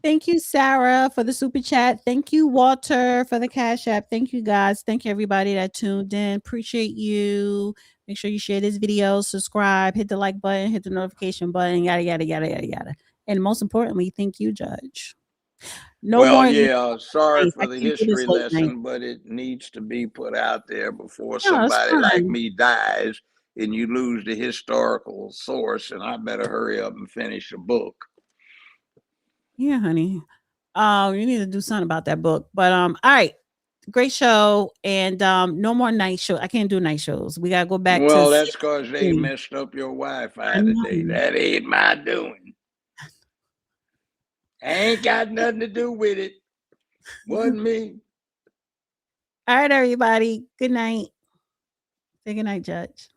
Thank you, Sarah, for the super chat. Thank you, Walter, for the Cash App. Thank you, guys. Thank you, everybody that tuned in. Appreciate you. Make sure you share this video, subscribe, hit the like button, hit the notification button, yada, yada, yada, yada, yada. And most importantly, thank you, Judge. Sorry for the history lesson, but it needs to be put out there before somebody like me dies and you lose the historical source, and I better hurry up and finish the book. Yeah, honey. You need to do something about that book. But all right. Great show. And no more night show. I can't do night shows. We gotta go back to that's because they messed up your Wi-Fi today. That ain't my doing. I ain't got nothing to do with it. Wasn't me. All right, everybody. Good night. Say good night, Judge.